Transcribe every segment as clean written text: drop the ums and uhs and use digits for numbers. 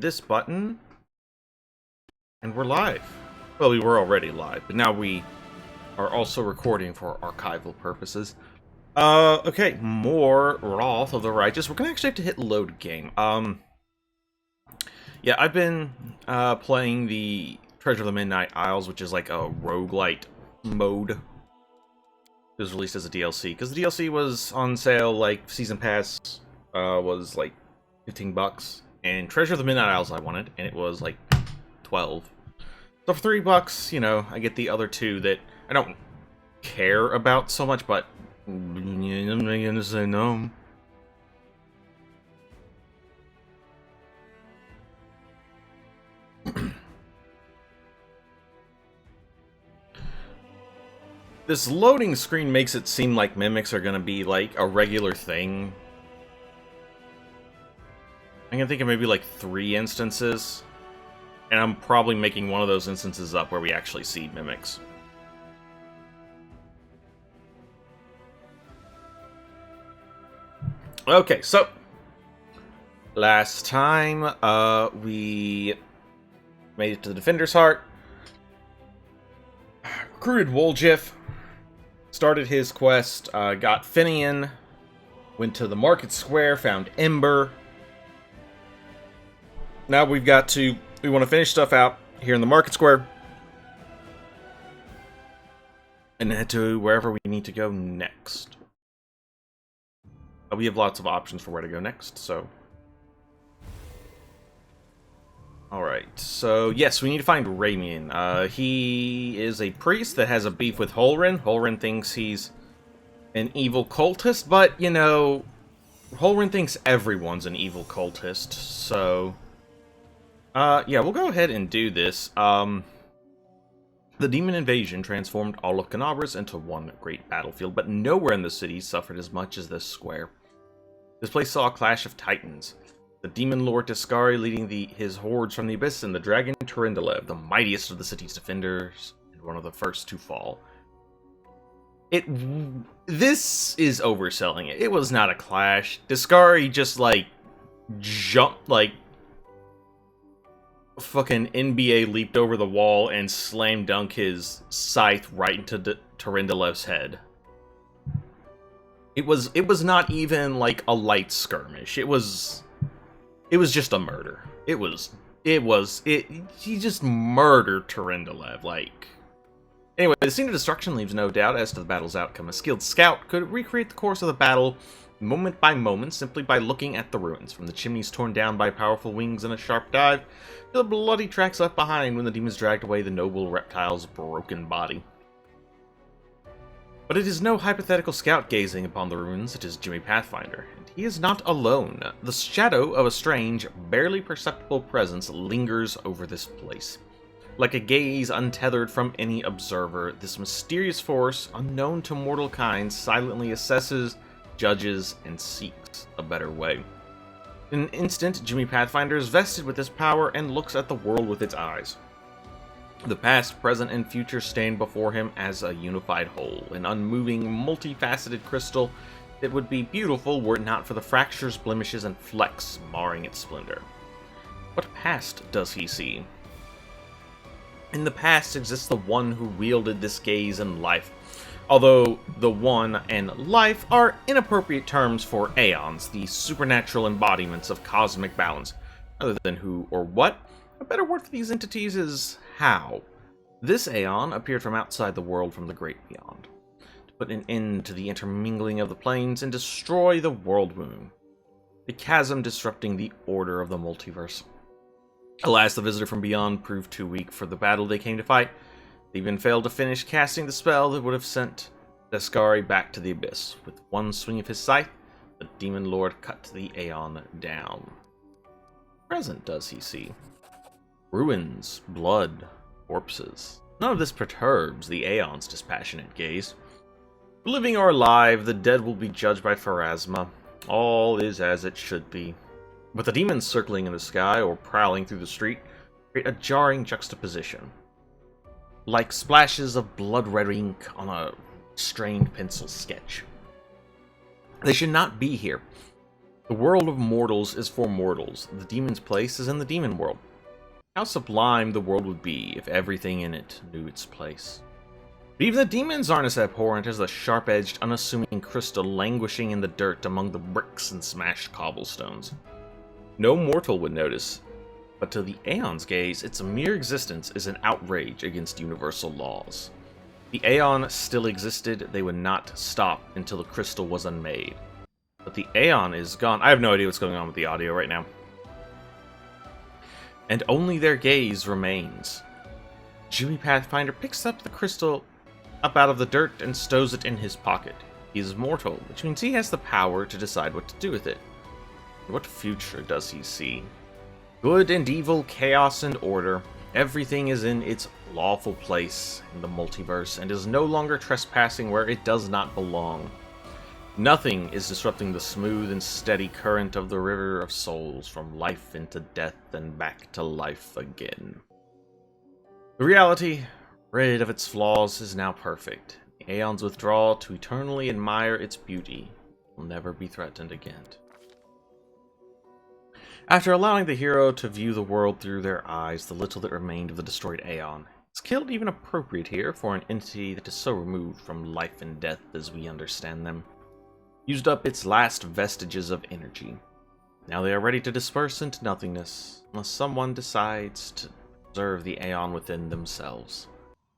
hit this button, and we're live. Well, we were already live, but now we are also recording for archival purposes. Okay, more Wrath of the Righteous. We're gonna actually have to hit load game. Yeah, I've been playing the Treasure of the Midnight Isles, which is like a roguelite mode. It was released as a DLC, because the DLC was on sale, like, Season Pass was like $15, and Treasure of the Midnight Isles I wanted, and it was like 12. So for $3, you know, I get the other two that I don't care about so much, but I'm gonna say no. This loading screen makes it seem like mimics are gonna be like a regular thing. I can think of maybe like 3 instances, and I'm probably making one of those instances up where we actually see mimics. Okay, so last time we made it to the Defender's Heart, recruited Woljif, started his quest, got Finian, went to the market square, found Ember. Now we want to finish stuff out here in the market square, and head to wherever we need to go next. We have lots of options for where to go next, so... Alright, so yes, we need to find Ramian. He is a priest that has a beef with Holrin. Holrin thinks he's an evil cultist, but, you know, Holrin thinks everyone's an evil cultist, so... yeah, we'll go ahead and do this. The demon invasion transformed all of Canabras into one great battlefield, but nowhere in the city suffered as much as this square. This place saw a clash of titans. The demon lord Tiscari leading his hordes from the abyss, and the dragon Turindalev, the mightiest of the city's defenders, and one of the first to fall. This is overselling it. It was not a clash. Tiscari just, like, jumped, like, fucking NBA leaped over the wall and slam dunk his scythe right into Turindalev's head. It was not even like a light skirmish. It was just a murder. He just murdered Turindalev, like. Anyway, the scene of destruction leaves no doubt as to the battle's outcome. A skilled scout could recreate the course of the battle moment by moment simply by looking at the ruins, from the chimneys torn down by powerful wings in a sharp dive, to the bloody tracks left behind when the demons dragged away the noble reptile's broken body. But it is no hypothetical scout gazing upon the ruins, it is Jimmy Pathfinder, and he is not alone. The shadow of a strange, barely perceptible presence lingers over this place. Like a gaze untethered from any observer, this mysterious force, unknown to mortal kind, silently assesses, judges, and seeks a better way. In an instant, Jimmy Pathfinder is vested with this power and looks at the world with its eyes. The past, present, and future stand before him as a unified whole, an unmoving, multifaceted crystal that would be beautiful were it not for the fractures, blemishes, and flecks marring its splendor. What past does he see? In the past exists the one who wielded this gaze and life, although the one and life are inappropriate terms for aeons, the supernatural embodiments of cosmic balance. Other than who or what, a better word for these entities is how. This aeon appeared from outside the world, from the great beyond, to put an end to the intermingling of the planes and destroy the world womb, the chasm disrupting the order of the multiverse. Alas, the visitor from beyond proved too weak for the battle they came to fight. They even failed to finish casting the spell that would have sent Tiscari back to the abyss. With one swing of his scythe, the demon lord cut the aeon down. Present does he see? Ruins, blood, corpses. None of this perturbs the aeon's dispassionate gaze. Living or alive, the dead will be judged by Pharasma. All is as it should be. But the demons circling in the sky or prowling through the street create a jarring juxtaposition. Like splashes of blood-red ink on a strained pencil sketch. They should not be here. The world of mortals is for mortals. The demon's place is in the demon world. How sublime the world would be if everything in it knew its place. But even the demons aren't as abhorrent as the sharp-edged, unassuming crystal languishing in the dirt among the bricks and smashed cobblestones. No mortal would notice, but to the Aeon's gaze, its mere existence is an outrage against universal laws. If the Aeon still existed, they would not stop until the crystal was unmade. But the Aeon is gone. I have no idea what's going on with the audio right now. And only their gaze remains. Jimmy Pathfinder picks up the crystal up out of the dirt and stows it in his pocket. He is mortal, which means he has the power to decide what to do with it. What future does he see? Good and evil, chaos and order. Everything is in its lawful place in the multiverse and is no longer trespassing where it does not belong. Nothing is disrupting the smooth and steady current of the river of souls from life into death and back to life again. The reality, rid of its flaws, is now perfect. The Aeon's withdrawal to eternally admire its beauty will never be threatened again. After allowing the hero to view the world through their eyes, the little that remained of the destroyed Aeon is killed even appropriate here for an entity that is so removed from life and death as we understand them. Used up its last vestiges of energy. Now they are ready to disperse into nothingness, unless someone decides to preserve the Aeon within themselves.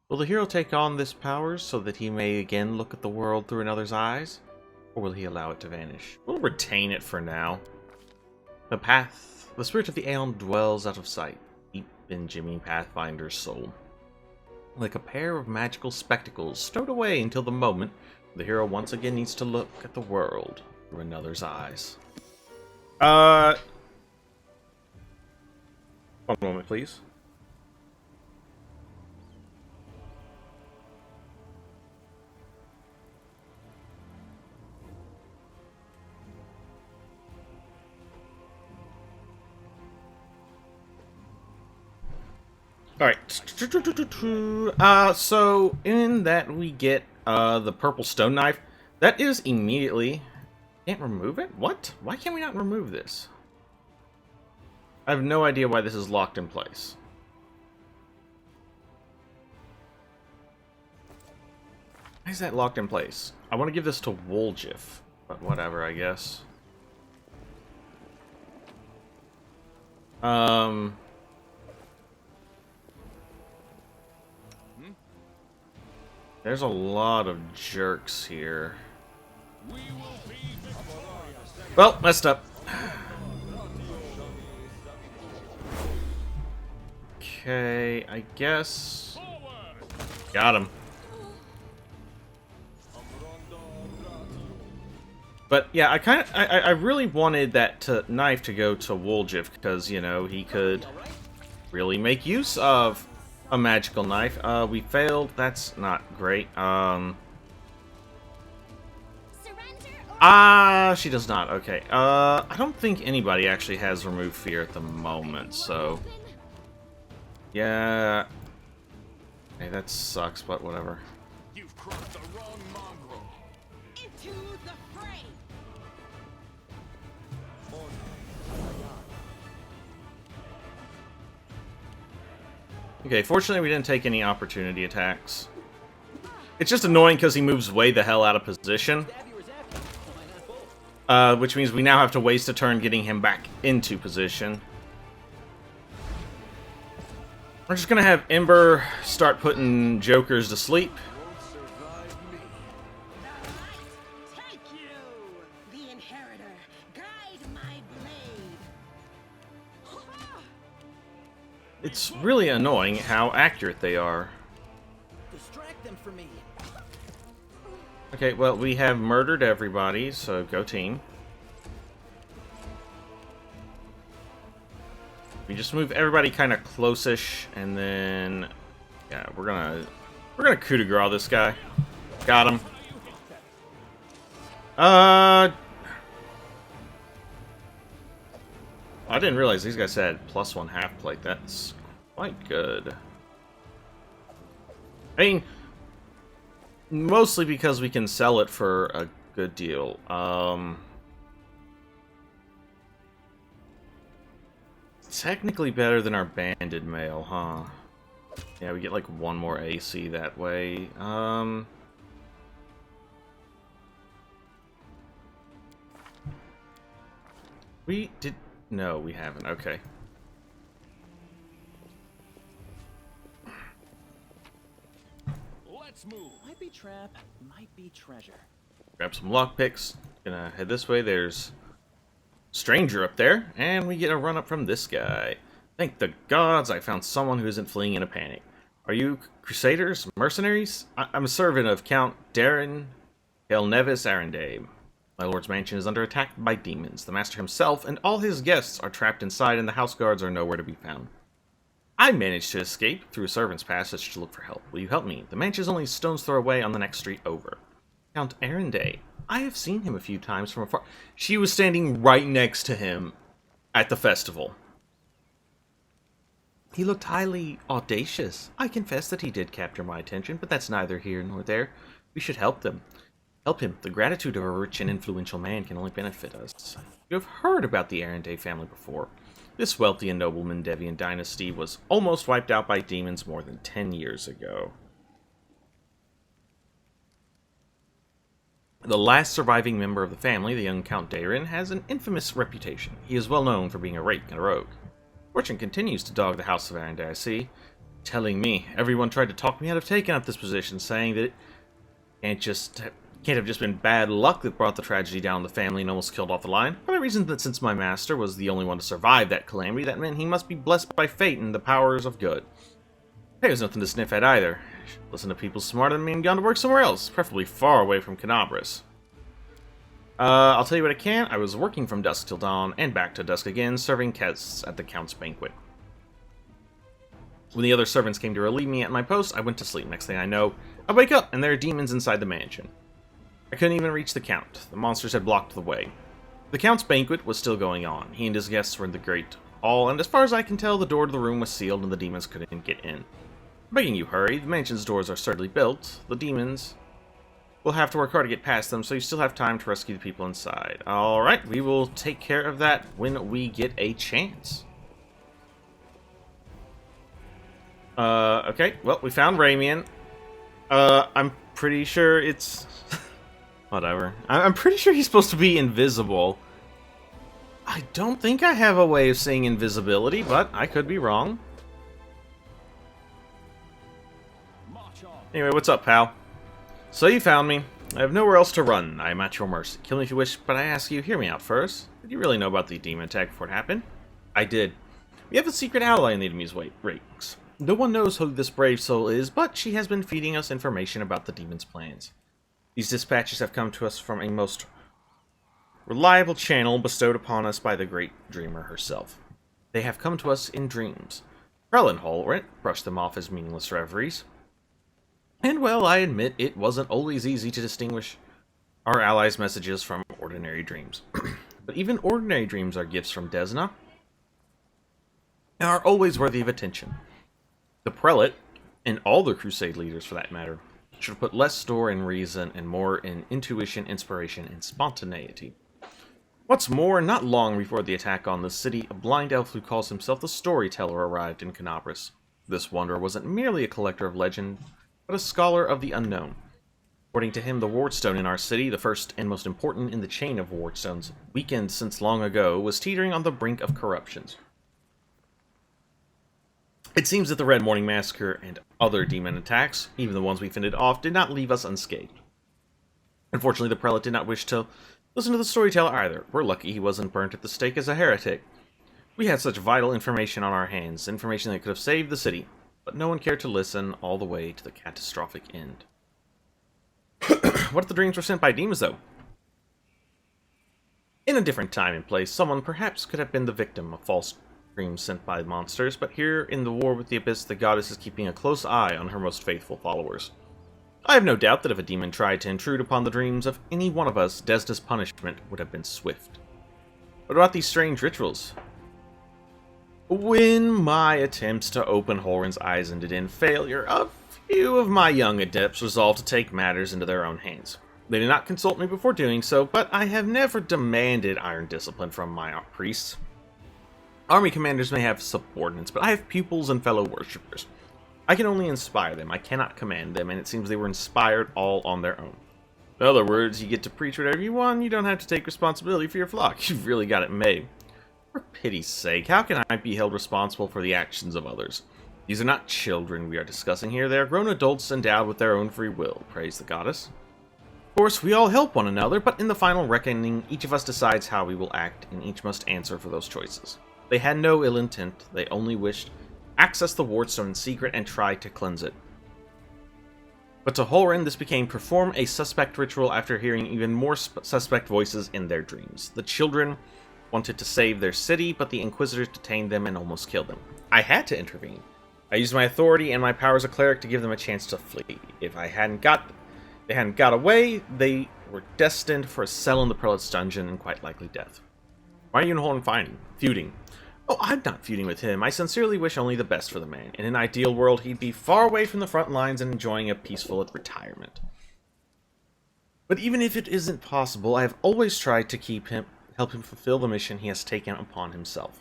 Will the hero take on this power so that he may again look at the world through another's eyes? Or will he allow it to vanish? We'll retain it for now. The spirit of the Aeon dwells out of sight, deep in Jimmy Pathfinder's soul. Like a pair of magical spectacles stowed away until the moment the hero once again needs to look at the world through another's eyes. One moment, please. Alright. So in that we get the purple stone knife. That is immediately... Can't remove it? What? Why can't we not remove this? I have no idea why this is locked in place. Why is that locked in place? I want to give this to Woljif, but whatever, I guess. There's a lot of jerks here. Well, messed up. Okay, I guess... Got him. But yeah, I really wanted that knife to go to Woljif because, you know, he could really make use of a magical knife. We failed. That's not great. She does not. Okay. I don't think anybody actually has removed fear at the moment, so... Yeah. Okay, that sucks, but whatever. You've crossed the wrong mongrel. Into the fray. Okay, fortunately we didn't take any opportunity attacks. It's just annoying because he moves way the hell out of position. Which means we now have to waste a turn getting him back into position. We're just gonna have Ember start putting jokers to sleep. It's really annoying how accurate they are. Distract them for me. Okay, well, we have murdered everybody, so go team. We just move everybody kind of close-ish, and then yeah, we're gonna coup de grace this guy. Got him. I didn't realize these guys had +1 half plate. That's quite good. I mean, mostly because we can sell it for a good deal. technically better than our banded mail, huh? Yeah, we get like one more AC that way. We did... No, we haven't. Okay. Let's move. Might be trap, might be treasure. Grab some lockpicks. Gonna head this way. There's stranger up there, and we get a run up from this guy. Thank the gods I found someone who isn't fleeing in a panic. Are you crusaders? Mercenaries? I'm a servant of Count Darren Nevis Arendame. My lord's mansion is under attack by demons. The master himself and all his guests are trapped inside, and the house guards are nowhere to be found. I managed to escape through a servant's passage to look for help. Will you help me? The mansion is only a stone's throw away on the next street over. Count Arendame. I have seen him a few times from afar. She was standing right next to him at the festival. He looked highly audacious. I confess that he did capture my attention, but that's neither here nor there. We should help them. Help him. The gratitude of a rich and influential man can only benefit us. You have heard about the Arendame family before. This wealthy and noble Mendevian dynasty was almost wiped out by demons more than 10 years ago. The last surviving member of the family, the young Count Darren, has an infamous reputation. He is well known for being a rake and a rogue. Fortune continues to dog the House of Arendame, I see. Telling me, everyone tried to talk me out of taking up this position, saying that it can't have just been bad luck that brought the tragedy down on the family and almost killed off the line. But I reasoned that since my master was the only one to survive that calamity, that meant he must be blessed by fate and the powers of good. Hey, there's nothing to sniff at either. Listen to people smarter than me and gone to work somewhere else, preferably far away from Canabras. I'll tell you what I can. I was working from dusk till dawn, and back to dusk again, serving guests at the Count's banquet. When the other servants came to relieve me at my post, I went to sleep. Next thing I know, I wake up, and there are demons inside the mansion. I couldn't even reach the Count. The monsters had blocked the way. The Count's banquet was still going on. He and his guests were in the great hall, and as far as I can tell, the door to the room was sealed and the demons couldn't get in. Begging you hurry, the mansion's doors are sturdily built. The demons will have to work hard to get past them, so you still have time to rescue the people inside. Alright, we will take care of that when we get a chance. Okay, well, we found Ramian. I'm pretty sure it's... Whatever. I'm pretty sure he's supposed to be invisible. I don't think I have a way of seeing invisibility, but I could be wrong. Anyway, what's up, pal? So you found me. I have nowhere else to run. I am at your mercy. Kill me if you wish, but I ask you, hear me out first. Did you really know about the demon attack before it happened? I did. We have a secret ally in the enemy's ranks. No one knows who this brave soul is, but she has been feeding us information about the demon's plans. These dispatches have come to us from a most reliable channel bestowed upon us by the great dreamer herself. They have come to us in dreams. Krell Holrent brushed them off as meaningless reveries. And, well, I admit it wasn't always easy to distinguish our allies' messages from ordinary dreams. But even ordinary dreams are gifts from Desna, and are always worthy of attention. The prelate, and all the crusade leaders for that matter, should put less store in reason and more in intuition, inspiration, and spontaneity. What's more, not long before the attack on the city, a blind elf who calls himself the Storyteller arrived in Canabras. This wanderer wasn't merely a collector of legend, but a scholar of the unknown. According to him, the wardstone in our city, the first and most important in the chain of wardstones, weakened since long ago, was teetering on the brink of corruptions. It seems that the Red Morning Massacre and other demon attacks, even the ones we fended off, did not leave us unscathed. Unfortunately, the prelate did not wish to listen to the storyteller either. We're lucky he wasn't burnt at the stake as a heretic. We had such vital information on our hands, information that could have saved the city, but no one cared to listen all the way to the catastrophic end. What if the dreams were sent by demons, though? In a different time and place, someone perhaps could have been the victim of false dreams sent by monsters, but here in the war with the Abyss, the goddess is keeping a close eye on her most faithful followers. I have no doubt that if a demon tried to intrude upon the dreams of any one of us, Desna's punishment would have been swift. What about these strange rituals? When my attempts to open Horan's eyes ended in failure, a few of my young adepts resolved to take matters into their own hands. They did not consult me before doing so, but I have never demanded iron discipline from my priests. Army commanders may have subordinates, but I have pupils and fellow worshippers. I can only inspire them, I cannot command them, and it seems they were inspired all on their own. In other words, you get to preach whatever you want, you don't have to take responsibility for your flock. You've really got it made. For pity's sake, how can I be held responsible for the actions of others? These are not children we are discussing here, they are grown adults endowed with their own free will, praise the goddess. Of course, we all help one another, but in the final reckoning, each of us decides how we will act, and each must answer for those choices. They had no ill intent, they only wished to access the Wardstone in secret and try to cleanse it. But to Holren, this became perform a suspect ritual after hearing even more suspect voices in their dreams. The children wanted to save their city, but the Inquisitors detained them and almost killed them. I had to intervene. I used my authority and my power as a cleric to give them a chance to flee. If they hadn't got away, they were destined for a cell in the Prelate's dungeon and quite likely death. Why are you and Holren feuding? Oh, I'm not feuding with him. I sincerely wish only the best for the man. In an ideal world, he'd be far away from the front lines and enjoying a peaceful retirement. But even if it isn't possible, I have always tried to help him fulfill the mission he has taken upon himself,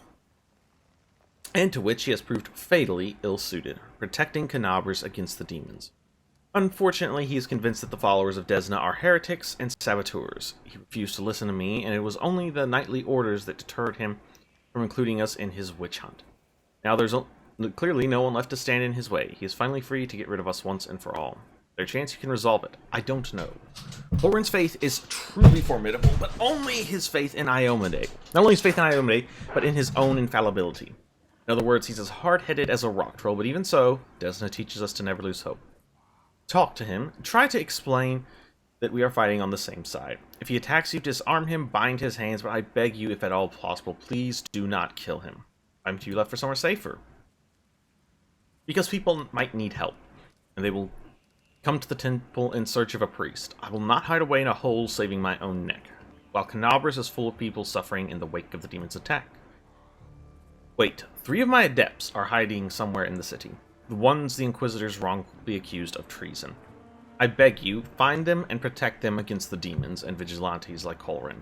and to which he has proved fatally ill-suited, protecting Canabras against the demons. Unfortunately, he is convinced that the followers of Desna are heretics and saboteurs. He refused to listen to me, and it was only the knightly orders that deterred him from including us in his witch hunt. Now there's clearly no one left to stand in his way. He is finally free to get rid of us once and for all. There's a chance he can resolve it. I don't know. Holren's faith is truly formidable, but only his faith in Iomedae. Not only his faith in Iomedae, but in his own infallibility. In other words, he's as hard-headed as a rock troll, but even so, Desna teaches us to never lose hope. Talk to him, try to explain that we are fighting on the same side. If he attacks you, disarm him, bind his hands, but I beg you, if at all possible, please do not kill him. I'm to you left for somewhere safer. Because people might need help, and they will come to the temple in search of a priest. I will not hide away in a hole saving my own neck, while Canabras is full of people suffering in the wake of the demon's attack. Wait, 3 of my adepts are hiding somewhere in the city. The ones the Inquisitors wrongfully accused of treason. I beg you, find them and protect them against the demons and vigilantes like Holren.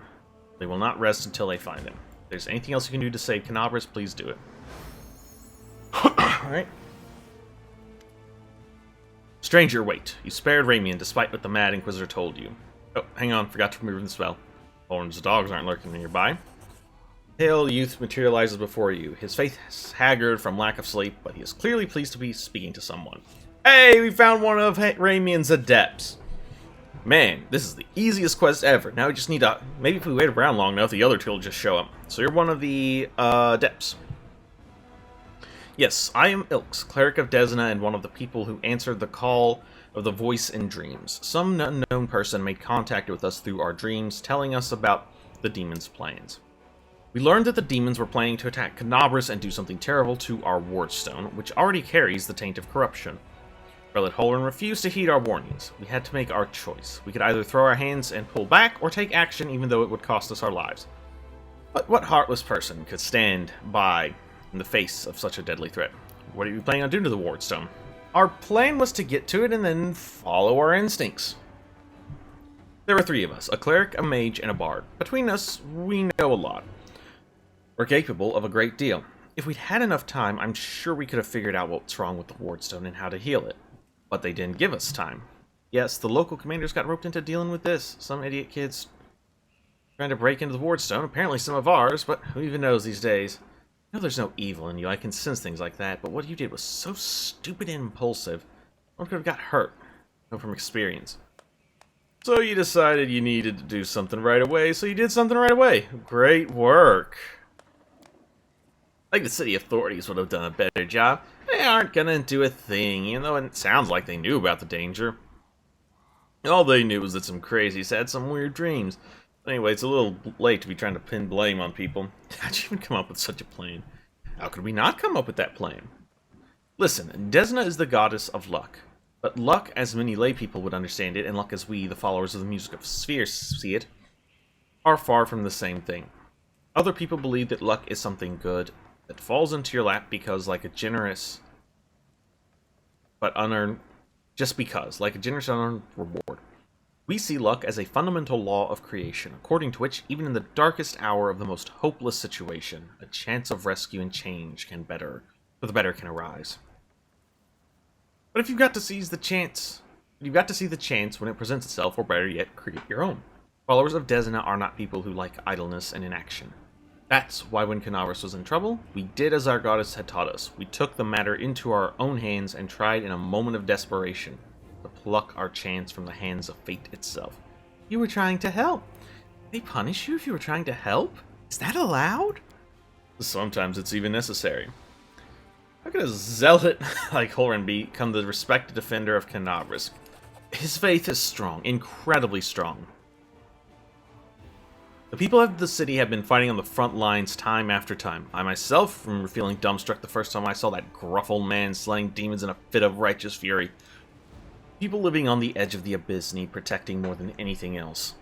They will not rest until they find them. If there's anything else you can do to save Canabras, please do it. Alright. Stranger, wait. You spared Ramian despite what the Mad Inquisitor told you. Oh, hang on, forgot to remove the spell. Holren's dogs aren't lurking nearby. Pale youth materializes before you. His face is haggard from lack of sleep, but he is clearly pleased to be speaking to someone. Hey, we found one of Ramian's adepts. Man, this is the easiest quest ever. Now we just need to... Maybe if we wait around long enough, the other two will just show up. So you're one of the adepts. Yes, I am Ilks, cleric of Desna and one of the people who answered the call of the voice in dreams. Some unknown person made contact with us through our dreams, telling us about the demon's plans. We learned that the demons were planning to attack Canabras and do something terrible to our Wardstone, which already carries the taint of corruption. Prelate Holren refused to heed our warnings. We had to make our choice. We could either throw our hands and pull back, or take action even though it would cost us our lives. But what heartless person could stand by in the face of such a deadly threat? What are you planning on doing to the Wardstone? Our plan was to get to it and then follow our instincts. There were 3 of us, a cleric, a mage, and a bard. Between us, we know a lot. We're capable of a great deal. If we'd had enough time, I'm sure we could have figured out what's wrong with the Wardstone and how to heal it. But they didn't give us time. Yes, the local commanders got roped into dealing with this. Some idiot kids trying to break into the Wardstone. Apparently some of ours, but who even knows these days? I know there's no evil in you. I can sense things like that. But what you did was so stupid and impulsive. One could have got hurt. I know from experience. So you decided you needed to do something right away, so you did something right away. Great work. I think the city authorities would have done a better job. They aren't gonna do a thing, even though it sounds like they knew about the danger. All they knew was that some crazies had some weird dreams. Anyway, it's a little late to be trying to pin blame on people. How'd you even come up with such a plan? How could we not come up with that plan? Listen, Desna is the goddess of luck. But luck, as many lay people would understand it, and luck as we, the followers of the music of spheres, see it, are far from the same thing. Other people believe that luck is something good that falls into your lap because, like a generous but unearned, just because, like a generous unearned reward. We see luck as a fundamental law of creation, according to which, even in the darkest hour of the most hopeless situation, a chance of rescue and change can for the better can arise. But if you've got to seize the chance, you've got to see the chance when it presents itself, or better yet, create your own. Followers of Desna are not people who like idleness and inaction. That's why when Canavras was in trouble, we did as our goddess had taught us. We took the matter into our own hands and tried in a moment of desperation to pluck our chance from the hands of fate itself. You were trying to help. They punish you if you were trying to help? Is that allowed? Sometimes it's even necessary. How could a zealot like Horan become the respected defender of Canavras? His faith is strong, incredibly strong. The people of the city have been fighting on the front lines time after time. I myself remember feeling dumbstruck the first time I saw that gruff old man slaying demons in a fit of righteous fury. People living on the edge of the abyss need protecting more than anything else.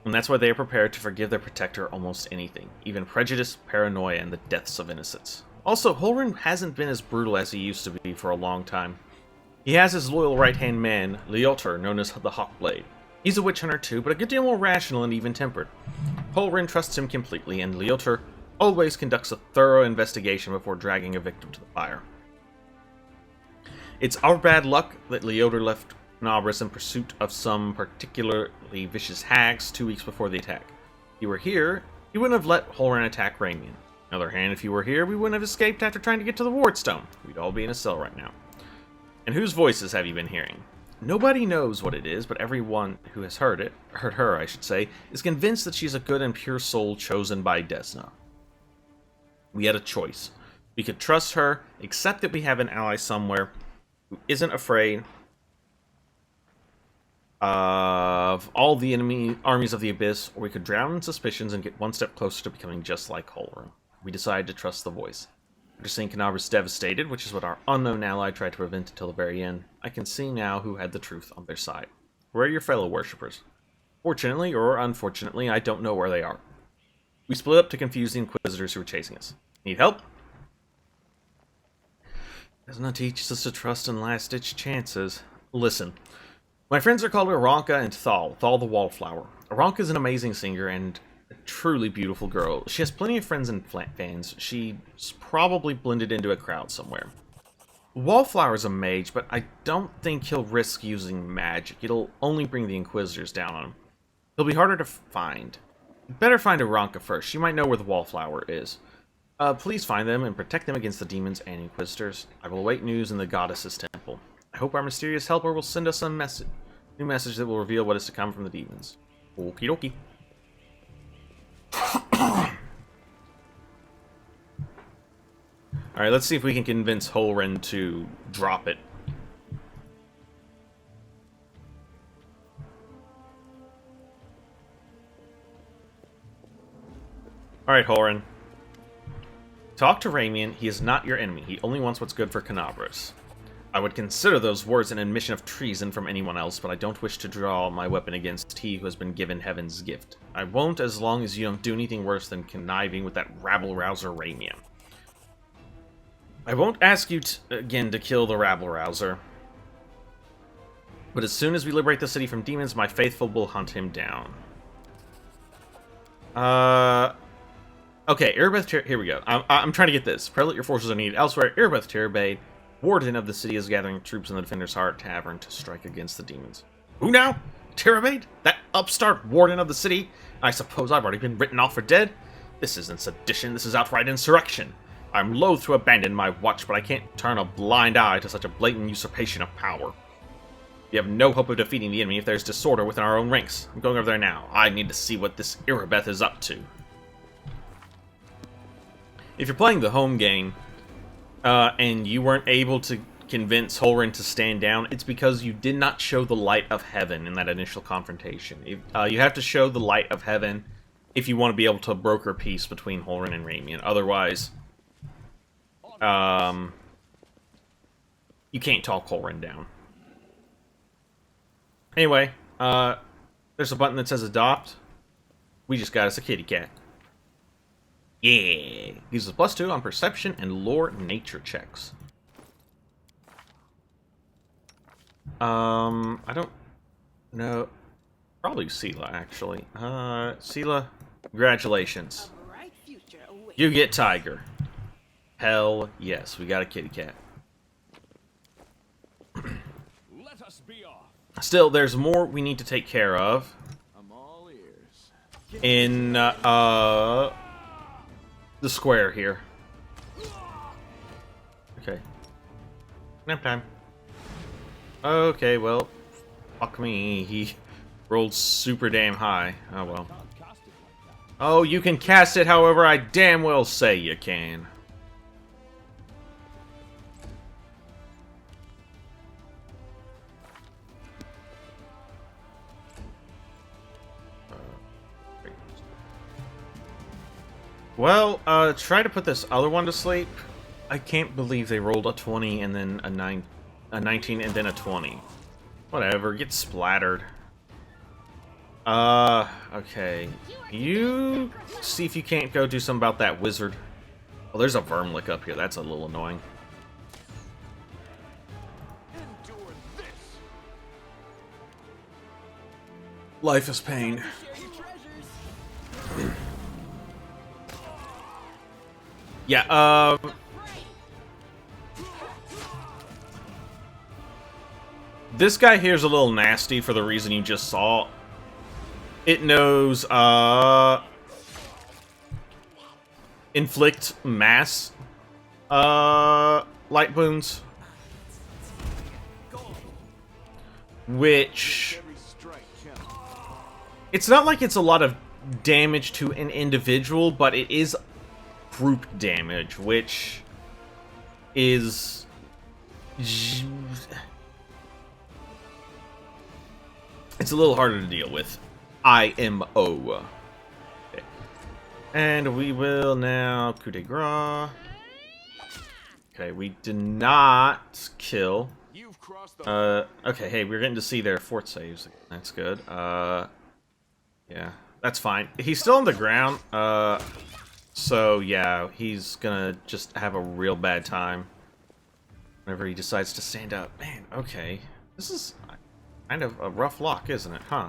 And that's why they are prepared to forgive their protector almost anything, even prejudice, paranoia, and the deaths of innocents. Also, Horan hasn't been as brutal as he used to be for a long time. He has his loyal right-hand man, Leotar, known as the Hawkblade. He's a witch hunter too, but a good deal more rational and even-tempered. Holrin trusts him completely, and Leotar always conducts a thorough investigation before dragging a victim to the fire. It's our bad luck that Leotar left Canavras in pursuit of some particularly vicious hags 2 weeks before the attack. If you were here, you wouldn't have let Holrin attack Ramian. On the other hand, if you were here, we wouldn't have escaped after trying to get to the Wardstone. We'd all be in a cell right now. And whose voices have you been hearing? Nobody knows what it is, but everyone who has heard her, I should say, is convinced that she's a good and pure soul chosen by Desna. We had a choice. We could trust her, accept that we have an ally somewhere who isn't afraid of all the enemy armies of the Abyss, or we could drown in suspicions and get one step closer to becoming just like Holrin. We decided to trust the voice. After seeing Canavras devastated, which is what our unknown ally tried to prevent until the very end, I can see now who had the truth on their side. Where are your fellow worshippers? Fortunately, or unfortunately, I don't know where they are. We split up to confuse the Inquisitors who were chasing us. Need help? Desna teaches us to trust in last-ditch chances. Listen. My friends are called Aranka and Thal the Wallflower. Aranka is an amazing singer and a truly beautiful girl. She has plenty of friends and fans. She's probably blended into a crowd somewhere. Wallflower's a mage, but I don't think he'll risk using magic. It'll only bring the Inquisitors down on him. He'll be harder to find. You'd better find Aranka first. She might know where the Wallflower is. Please find them and protect them against the demons and Inquisitors. I will await news in the Goddess's Temple. I hope our mysterious helper will send us a new message that will reveal what is to come from the demons. Okie dokie. Alright, let's see if we can convince Holrin to drop it. Alright, Holrin. Talk to Ramian. He is not your enemy. He only wants what's good for Canavras. I would consider those words an admission of treason from anyone else, but I don't wish to draw my weapon against he who has been given heaven's gift. I won't as long as you don't do anything worse than conniving with that rabble-rouser Ramian. I won't ask you again to kill the rabble-rouser, but as soon as we liberate the city from demons, my faithful will hunt him down. Okay, Erebeth, here we go. I'm trying to get this. Pray that your forces are needed elsewhere. Erebeth Terabade, Warden of the city, is gathering troops in the Defender's Heart Tavern to strike against the demons. Who now? Terabade? That upstart Warden of the city? I suppose I've already been written off for dead? This isn't sedition, this is outright insurrection. I'm loath to abandon my watch, but I can't turn a blind eye to such a blatant usurpation of power. We have no hope of defeating the enemy if there's disorder within our own ranks. I'm going over there now. I need to see what this Erebeth is up to. If you're playing the home game, and you weren't able to convince Holrin to stand down, it's because you did not show the light of heaven in that initial confrontation. You have to show the light of heaven if you want to be able to broker peace between Holrin and Ramian. Otherwise, you can't talk Holrin down. Anyway, there's a button that says adopt. We just got us a kitty cat. Yeah! Gives us +2 on perception and lore nature checks. I don't know. Probably Sela, actually. Sela, congratulations. A bright future awaits. You get Tiger. Hell yes, we got a kitty cat. Let us be off. Still, there's more we need to take care of. I'm all ears. In, the square here. Okay. Nap time. Okay, well, fuck me. He rolled super damn high. Oh well. Can't cast it like that. Oh, you can cast it however I damn well say you can. Well, try to put this other one to sleep. I can't believe they rolled a 20 and then a 19 and then a 20. Whatever, get splattered. Okay. You see if you can't go do something about that wizard. Oh, there's a Vermlick up here. That's a little annoying. Endure this. Life is pain. Share your treasures. Yeah, this guy here's a little nasty for the reason you just saw. It knows, inflict mass, light wounds. Which, Every strike counts. it's not like it's a lot of damage to an individual, but it is group damage, which is... It's a little harder to deal with. IMO. Okay. And we will now coup de grace. Okay, we did not kill. You've crossed the Okay, hey, we're getting to see their fort saves. That's good. Yeah, that's fine. He's still on the ground. So yeah, he's gonna just have a real bad time whenever he decides to stand up. Man, okay. This is kind of a rough lock, isn't it? Huh?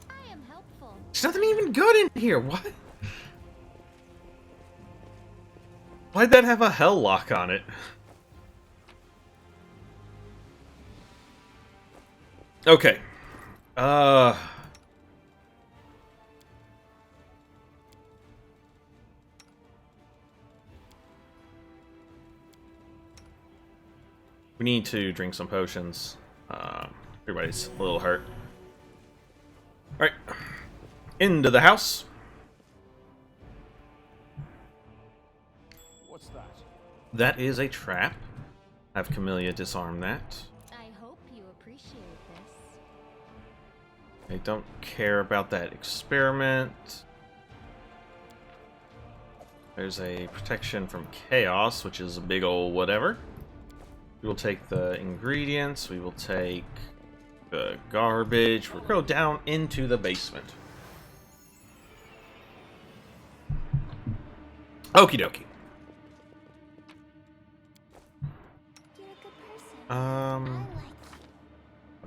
I am helpful. There's nothing even good in here. What? Why'd that have a hell lock on it? Okay. We need to drink some potions. Everybody's a little hurt. Alright. Into the house. What's that? That is a trap. Have Camellia disarm that. I hope you appreciate this. I don't care about that experiment. There's a protection from chaos, which is a big ol' whatever. We will take the ingredients. We will take the garbage. We'll go down into the basement. Okie dokie. You're a good person. I like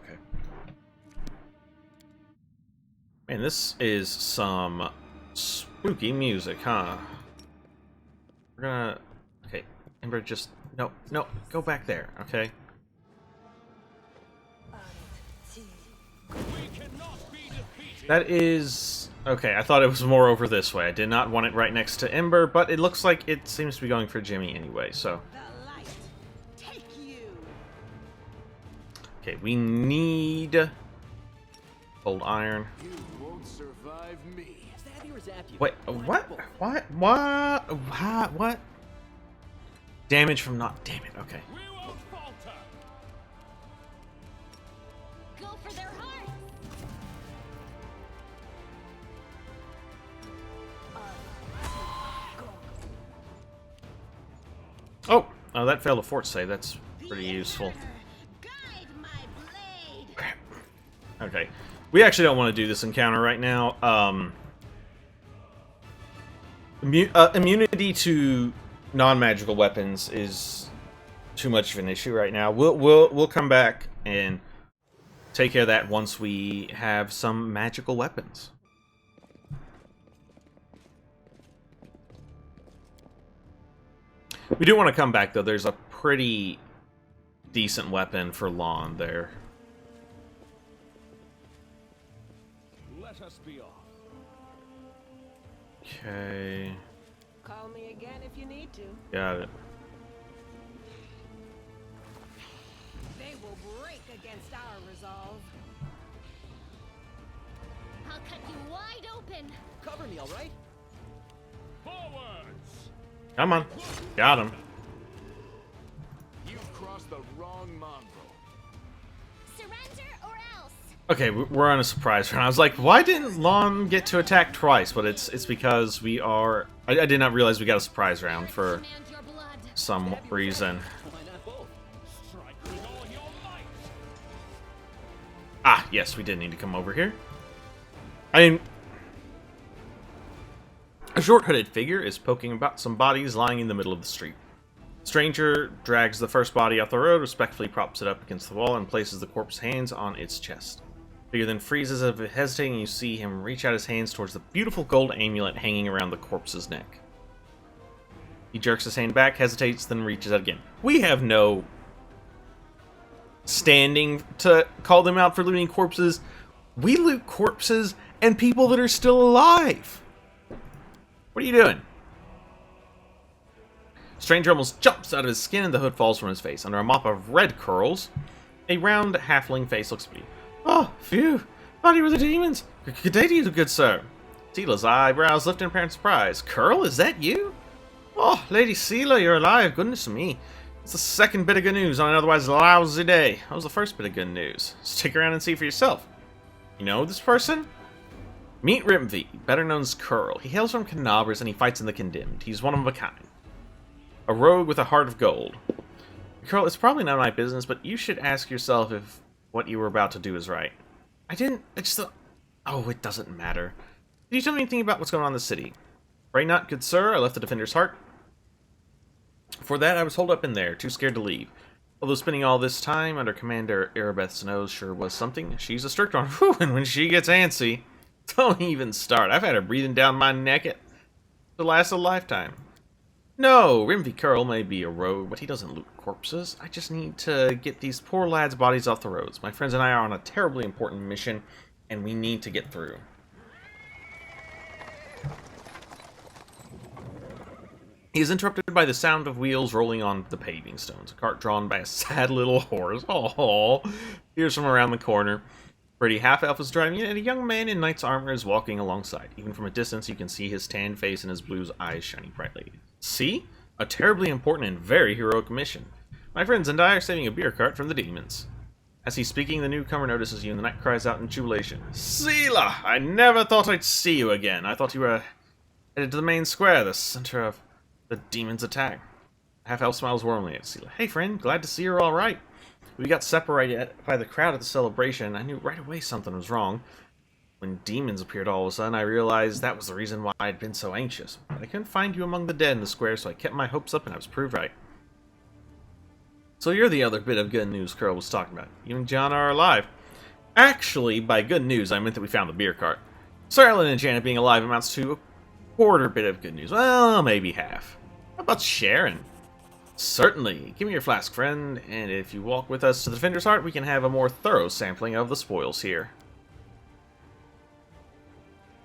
you. Okay. Man, this is some spooky music, huh? We're gonna... Okay, Ember, just... No, no, go back there, okay? We cannot be defeated. That is... Okay, I thought it was more over this way. I did not want it right next to Ember, but it looks like it seems to be going for Jimmy anyway, so... The light. Take you. Okay, we need... Old iron. You won't survive me. Stab you or zap you? Wait, what? What? Damage from not... Damn it, okay. We won't falter. Go for their hearts. Oh! Oh, that failed a fort save. That's pretty useful. Guide my blade. Crap. Okay. We actually don't want to do this encounter right now. Immunity to non-magical weapons is too much of an issue right now. We'll come back and take care of that once we have some magical weapons. We do want to come back, though. There's a pretty decent weapon for Lon there. Let us be off. Okay. Call me again if you need to. Got it. They will break against our resolve. I'll cut you wide open. Cover me, all right? Forwards! Come on. Got him. You've crossed the wrong mongrel. Surrender or else. Okay, we're on a surprise round. I was like, why didn't Lon get to attack twice? But it's because we are... I did not realize we got a surprise round for Demand your blood. some reason. Why not both? Strike with all your might. Ah, yes, we did need to come over here. I mean... A short-hooded figure is poking about some bodies lying in the middle of the street. Stranger drags the first body off the road, respectfully props it up against the wall, and places the corpse's hands on its chest. Figure then freezes as if hesitating, and you see him reach out his hands towards the beautiful gold amulet hanging around the corpse's neck. He jerks his hand back, hesitates, then reaches out again. We have no standing to call them out for looting corpses. We loot corpses and people that are still alive. What are you doing? Stranger almost jumps out of his skin and the hood falls from his face. Under a mop of red curls, a round halfling face looks at me. Oh, phew. Thought you were the demons. Good day to you, good sir. Seela's eyebrows lift in apparent surprise. Curl, is that you? Oh, Lady Seela, you're alive. Goodness me. It's the second bit of good news on an otherwise lousy day. That was the first bit of good news. Stick around and see for yourself. You know this person? Meet Rimvi, better known as Curl. He hails from Canabras and he fights in the Condemned. He's one of a kind. A rogue with a heart of gold. Curl, it's probably none of my business, but you should ask yourself if what you were about to do is right. I just thought... Oh, it doesn't matter. Did you tell me anything about what's going on in the city? Pray not, good sir, I left the Defender's heart. For that, I was holed up in there, too scared to leave. Although spending all this time under Commander Erebeth's nose sure was something. She's a strict one. Whew, and when she gets antsy... Don't even start. I've had her breathing down my neck to last a lifetime. No, Rimvi Curl may be a rogue, but he doesn't loot corpses. I just need to get these poor lads' bodies off the roads. My friends and I are on a terribly important mission, and we need to get through. He is interrupted by the sound of wheels rolling on the paving stones. A cart drawn by a sad little horse. Oh, here's from around the corner. Pretty half-elf is driving it, and a young man in knight's armor is walking alongside. Even from a distance, you can see his tanned face and his blue eyes shining brightly. See? A terribly important and very heroic mission. My friends and I are saving a beer cart from the demons. As he's speaking, the newcomer notices you, and the knight cries out in jubilation. Seela! I never thought I'd see you again. I thought you were headed to the main square, the center of the demons' attack. Half-elf smiles warmly at Seela. Hey, friend. Glad to see you're all right. We got separated by the crowd at the celebration, and I knew right away something was wrong. When demons appeared all of a sudden, I realized that was the reason why I'd been so anxious. But I couldn't find you among the dead in the square, so I kept my hopes up and I was proved right. So you're the other bit of good news Curl was talking about. You and John are alive. Actually, by good news, I meant that we found the beer cart. Sir Ellen and Janet being alive amounts to a quarter bit of good news. Well, maybe half. How about sharing? Certainly. Give me your flask, friend, and if you walk with us to the Defender's Heart, we can have a more thorough sampling of the spoils here.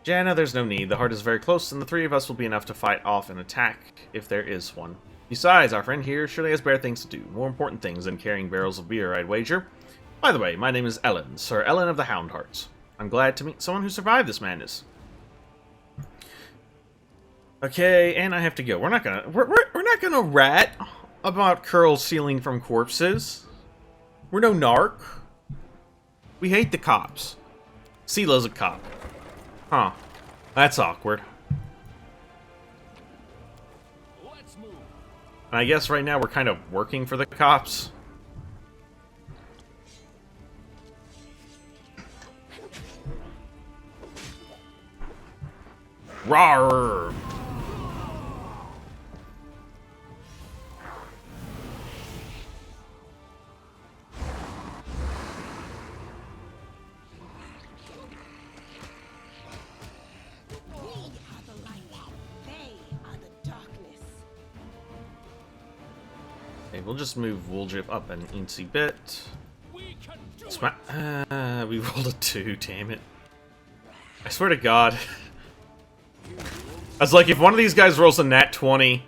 Jana, there's no need. The heart is very close, and the three of us will be enough to fight off an attack, if there is one. Besides, our friend here surely has better things to do. More important things than carrying barrels of beer, I'd wager. By the way, my name is Ellen, Sir Ellen of the Hound Hearts. I'm glad to meet someone who survived this madness. Okay, and I have to go. We're not gonna rat about Curl stealing from corpses. We're no narc. We hate the cops. Seela's a cop. Huh. That's awkward. Let's move. And I guess right now we're kind of working for the cops. Rawr! Okay, we'll just move Wooljip up an eensy bit. We can do it. We rolled a 2, damn it. I swear to God. I was like, if one of these guys rolls a nat 20, You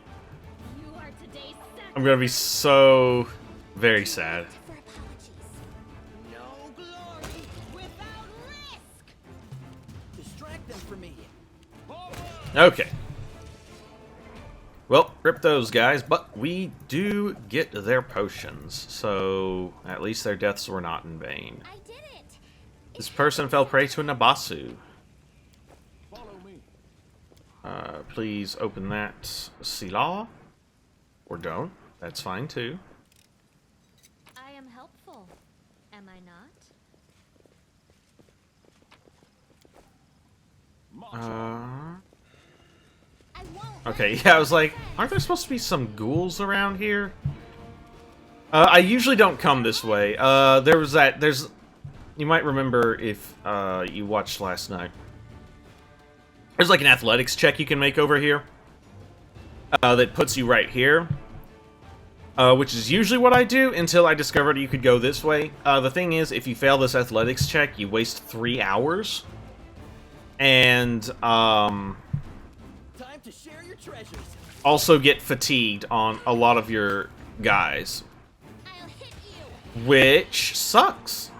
are today's I'm gonna be so very sad. For apologies. no glory without risk. Distract them from me. Okay. Well, rip those guys, but we do get their potions, so at least their deaths were not in vain. I did it. This person fell prey to a Nabasu. Follow me. Please open that Sila. Or don't. That's fine too. I am helpful. Am I not? I won't. Okay, yeah, I was like, aren't there supposed to be some ghouls around here? I usually don't come this way. There's... You might remember if you watched last night. There's like an athletics check you can make over here. That puts you right here. Which is usually what I do until I discovered you could go this way. The thing is, if you fail this athletics check, you waste 3 hours. And, Time to share your treasures. also get fatigued on a lot of your guys. I'll hit you. Which sucks.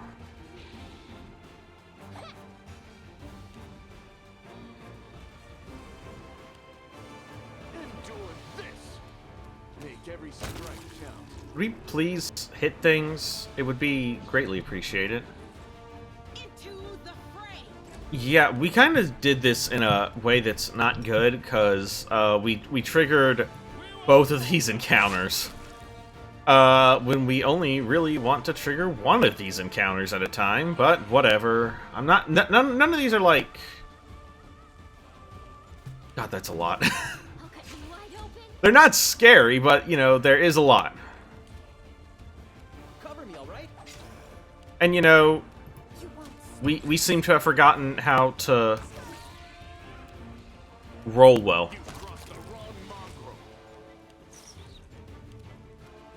Endure this. Make every strike count. Would we please hit things? It would be greatly appreciated. Into the fray. Yeah, we kind of did this in a way that's not good, because we triggered both of these encounters. When we only really want to trigger one of these encounters at a time, but whatever. I'm not... None of these are like... God, that's a lot. I'll cut you wide open. They're not scary, but, you know, there is a lot. Cover me, all right? And, you know, You won't. we seem to have forgotten how to roll well. You crossed the wrong mongrel.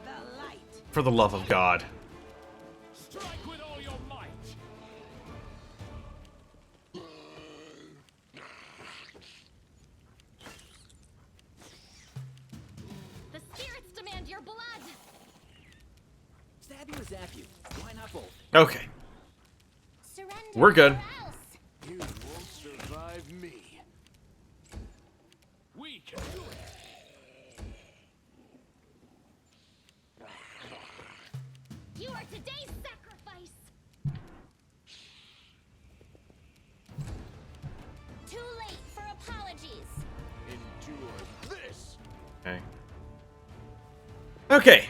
The light. For the love of God. Strike with all your might. The spirits demand your blood. Stab you or zap you? Why not both? Okay. Surrender. We're good. or else. You won't survive me. We can do it. You are today's sacrifice. Too late for apologies. Endure this. Okay. Okay.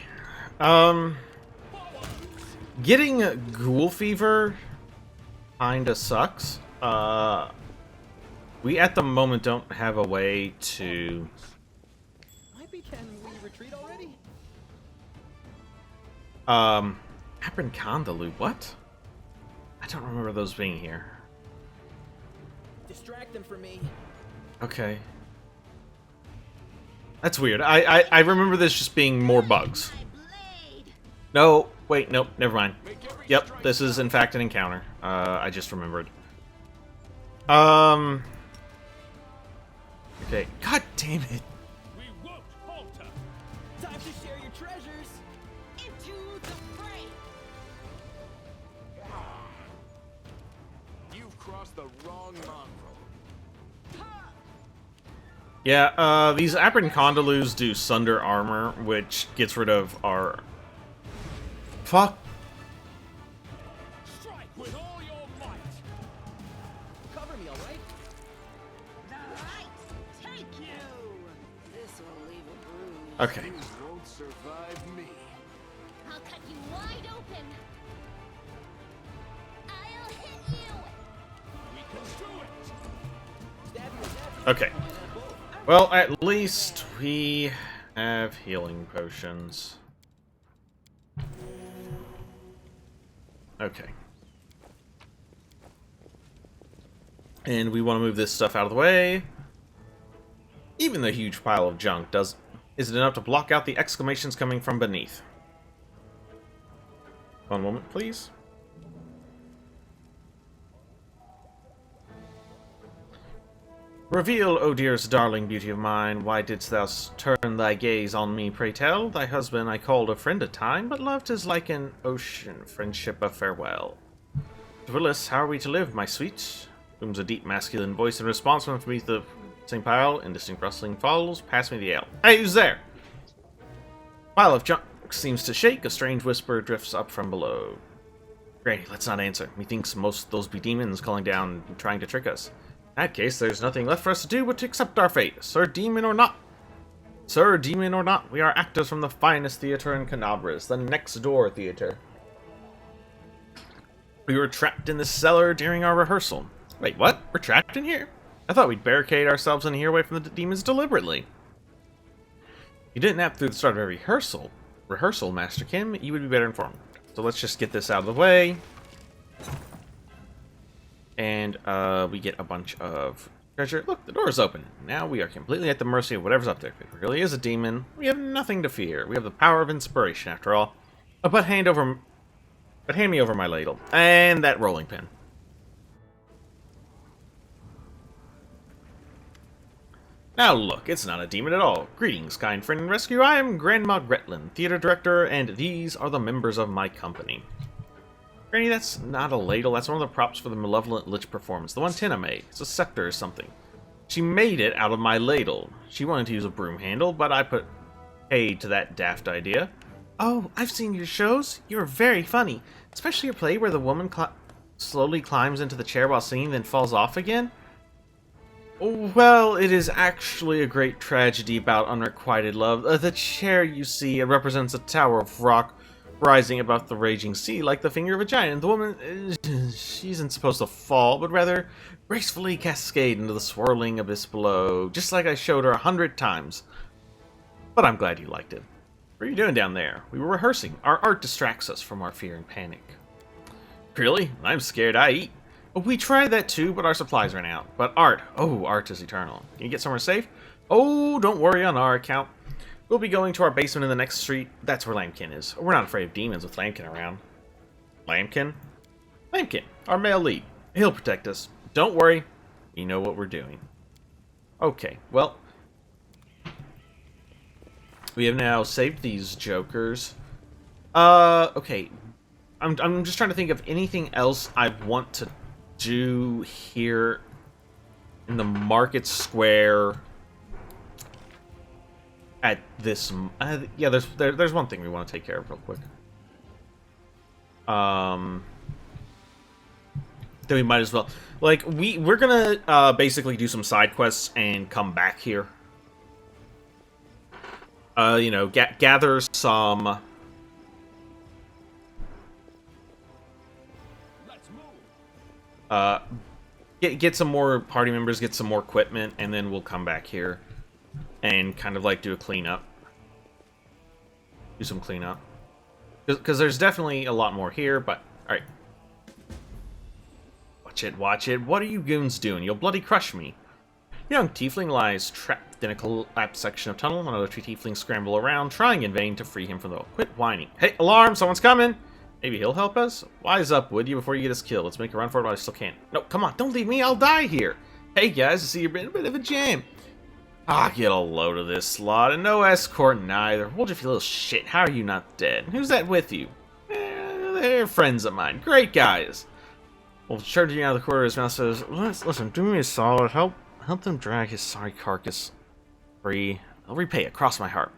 Getting ghoul fever kinda sucks. We at the moment don't have a way to... Can we retreat already? Appencondalu, what? I don't remember those being here. Distract them from me. Okay. That's weird. I remember this just being more bugs. My blade. No, wait, nope, never mind. Make every Yep, strike this is count. in fact an encounter. I just remembered. Okay. God damn it. We won't falter. Time to share your treasures. Into the fray. You've crossed the wrong mongrel. Yeah, these Appencondalus do Sunder Armor, which gets rid of our... Fuck. Strike with all your might. Cover me, all right? The light. Take you. This will leave a bruise. Okay. You won't survive me. I'll cut you wide open. I'll hit you. We can do it. Stab you or zap you? Okay. Why not both? Well, at least we have healing potions. Okay. And we want to move this stuff out of the way. Even the huge pile of junk does Is it enough to block out the exclamations coming from beneath? One moment, please. Reveal, O dearest darling beauty of mine, why didst thou turn thy gaze on me, pray tell? Thy husband I called a friend at time, but loved is like an ocean, friendship a farewell. Willis, how are we to live, my sweet? Booms a deep masculine voice in response from beneath the same pile. Indistinct rustling follows. Pass me the ale. Hey, who's there? Pile of junk seems to shake. A strange whisper drifts up from below. Granny, let's not answer. Methinks most those be demons calling down and trying to trick us. In that case, there's nothing left for us to do but to accept our fate. Sir, demon or not. Sir, demon or not, we are actors from the finest theater in Canabras, the next door theater. We were trapped in the cellar during our rehearsal. Wait, what? We're trapped in here? I thought we'd barricade ourselves in here away from the demons deliberately. You didn't nap through the start of a rehearsal, Master Kim. You would be better informed. So let's just get this out of the way. And we get a bunch of treasure. Look, the door's open. Now we are completely at the mercy of whatever's up there. If it really is a demon, we have nothing to fear. We have the power of inspiration, after all. But hand me over my ladle. And that rolling pin. Now look, it's not a demon at all. Greetings, kind friend and rescue. I am Grandma Gretlin, theater director, and these are the members of my company. Granny, that's not a ladle. That's one of the props for the Malevolent Lich performance. The one Tina made. It's a scepter or something. She made it out of my ladle. She wanted to use a broom handle, but I put paid to that daft idea. Oh, I've seen your shows. You're very funny. Especially your play where the woman slowly climbs into the chair while singing, then falls off again. Well, it is actually a great tragedy about unrequited love. The chair, you see, it represents a tower of rock rising above the raging sea like the finger of a giant. The woman, she isn't supposed to fall, but rather gracefully cascade into the swirling abyss below, just like I showed her 100 times. But I'm glad you liked it. What are you doing down there? We were rehearsing. Our art distracts us from our fear and panic. Really? I'm scared I eat. We tried that too, but our supplies ran out. But art, oh, art is eternal. Can you get somewhere safe? Oh, don't worry on our account. We'll be going to our basement in the next street. That's where Lambkin is. We're not afraid of demons with Lambkin around. Lambkin? Lambkin, our male lead. He'll protect us. Don't worry. We know what we're doing. Okay, well. We have now saved these jokers. Okay. I'm just trying to think of anything else I want to do here in the market square at this yeah, there's one thing we want to take care of real quick. Then we might as well, like, we're gonna basically do some side quests and come back here. You know, gather some get some more party members, get some more equipment, and then we'll come back here and kind of like do a cleanup. Do some cleanup. Because there's definitely a lot more here, but alright. Watch it, watch it. What are you goons doing? You'll bloody crush me. Young tiefling lies trapped in a collapsed section of tunnel. Another two tieflings scramble around, trying in vain to free him from the... Quit whining. Hey, alarm! Someone's coming! Maybe he'll help us? Wise up, would you, before you get us killed. Let's make a run for it while I still can. No, come on, don't leave me, I'll die here! Hey guys, I see you're in a bit of a jam. Ah, get a load of this slot, and no escort neither. Hold your little shit, how are you not dead? Who's that with you? They're friends of mine, great guys. Well, charging out of the corner of his mouth says, listen, do me a solid, help them drag his sorry carcass free. I'll repay it, cross my heart.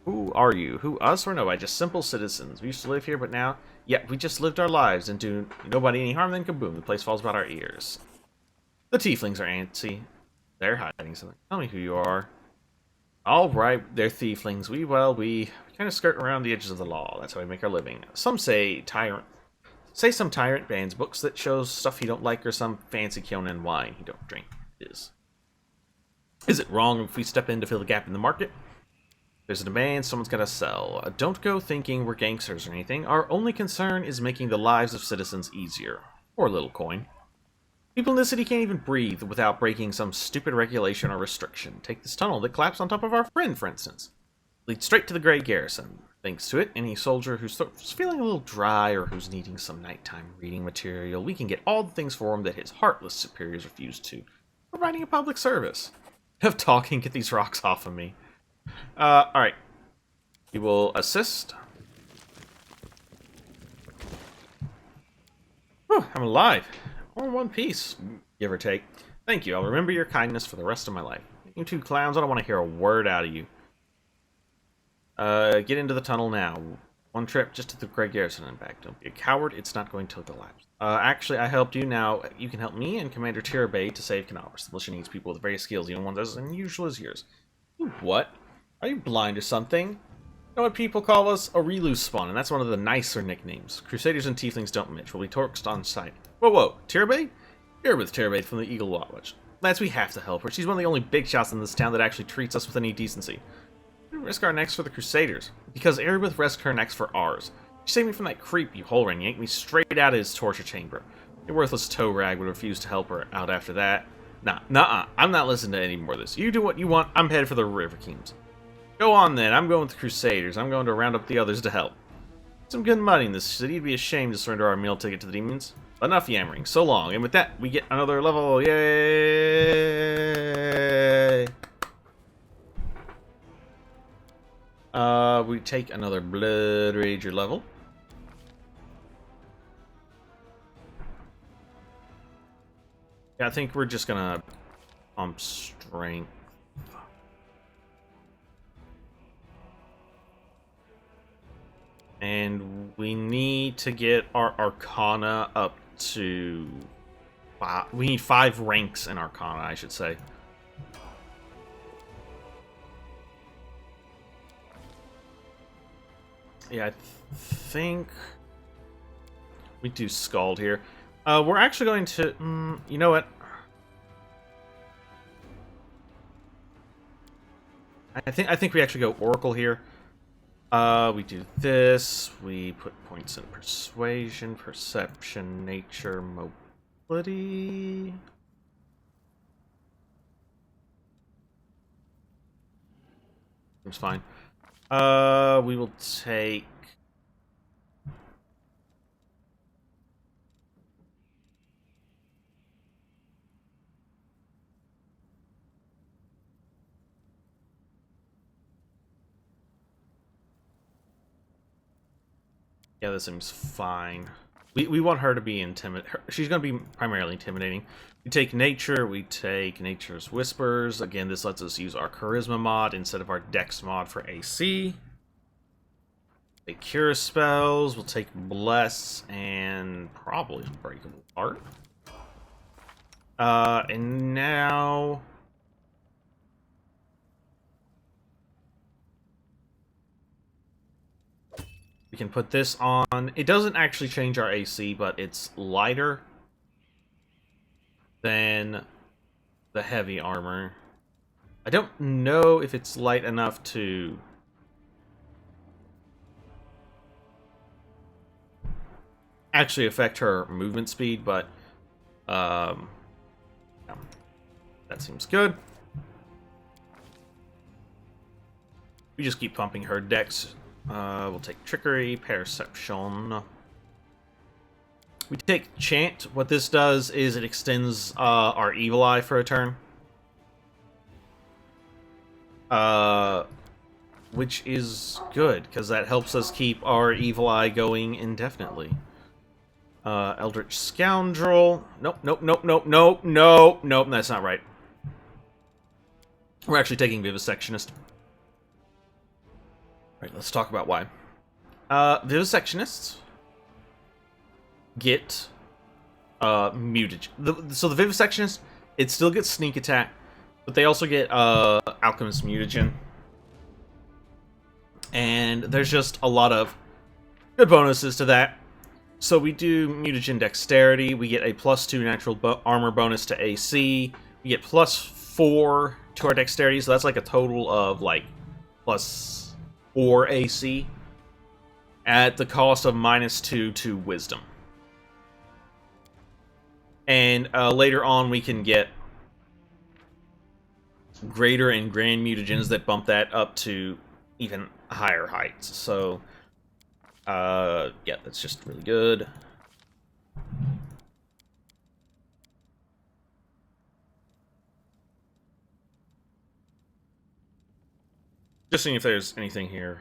Who are you? Who, us or nobody? Just simple citizens. We used to live here, but now... Yeah, we just lived our lives and do nobody any harm, then kaboom, the place falls about our ears. The tieflings are antsy. They're hiding something. Tell me who you are. Alright, they're tieflings. We kind of skirt around the edges of the law. That's how we make our living. Some say some tyrant bans books that shows stuff he don't like or some fancy Kyonin wine he don't drink. Is it wrong if we step in to fill the gap in the market? There's a demand, someone's gotta sell. Don't go thinking we're gangsters or anything. Our only concern is making the lives of citizens easier. Or a little coin. People in this city can't even breathe without breaking some stupid regulation or restriction. Take this tunnel that collapsed on top of our friend, for instance. Leads straight to the Grey Garrison. Thanks to it, any soldier who's feeling a little dry or who's needing some nighttime reading material, we can get all the things for him that his heartless superiors refuse to. Providing a public service. Enough talking, get these rocks off of me. Alright. We will assist. Whew, I'm alive. All in one piece, give or take. Thank you, I'll remember your kindness for the rest of my life. You two clowns, I don't want to hear a word out of you. Get into the tunnel now. One trip just to the Grey Garrison and back. Don't be a coward, it's not going to collapse. Actually, I helped you, now you can help me and Commander Tirabay to save Canals. The militia needs people with various skills, even ones as unusual as yours. What? Are you blind or something? You know what people call us? A Relu spawn, and that's one of the nicer nicknames. Crusaders and Tieflings don't mix, we'll be torched on sight. Whoa, Tirabay? You're with Tirabay from the Eagle Watch. Lads, we have to help her. She's one of the only big shots in this town that actually treats us with any decency. We risk our necks for the Crusaders, because Erebeth risked her necks for ours. She saved me from that creep, you hole ring, yanked me straight out of his torture chamber. Your worthless toe rag would refuse to help her out after that. Nah, I'm not listening to any more of this. You do what you want, I'm headed for the River Kings. Go on then, I'm going with the Crusaders. I'm going to round up the others to help. Some good money in this city, it'd be a shame to surrender our meal ticket to the demons. Enough yammering, so long. And with that, we get another level. Yay! We take another Blood Rager level. Yeah, I think we're just gonna pump strength. And we need to get our Arcana up to... We need 5 ranks in Arcana, I should say. Yeah, I think we do Scald here. We're actually going to... you know what? I think we actually go Oracle here. We do this. We put points in Persuasion, Perception, Nature, Mobility. Seems fine. We will take... Yeah, this seems fine. We want her to be intimidating. She's going to be primarily intimidating. We take Nature. We take Nature's Whispers. Again, this lets us use our Charisma mod instead of our Dex mod for AC. Take Cure spells. We'll take Bless and probably Unbreakable Heart. And now... we can put this on. It doesn't actually change our AC, but it's lighter than the heavy armor. I don't know if it's light enough to... actually affect her movement speed, but yeah, that seems good. We just keep pumping her dex. We'll take Trickery, Perception. We take Chant. What this does is it extends our Evil Eye for a turn. Which is good, because that helps us keep our Evil Eye going indefinitely. Eldritch Scoundrel. Nope, that's not right. We're actually taking Vivisectionist. Alright, let's talk about why. Vivisectionists get mutagen. So the Vivisectionist, it still gets sneak attack, but they also get Alchemist mutagen. And there's just a lot of good bonuses to that. So we do mutagen dexterity, we get a +2 natural armor bonus to AC, we get +4 to our dexterity, so that's like a total of like +4 AC at the cost of -2 to wisdom. And later on, we can get greater and grand mutagens that bump that up to even higher heights. So, yeah, that's just really good. Just seeing if there's anything here.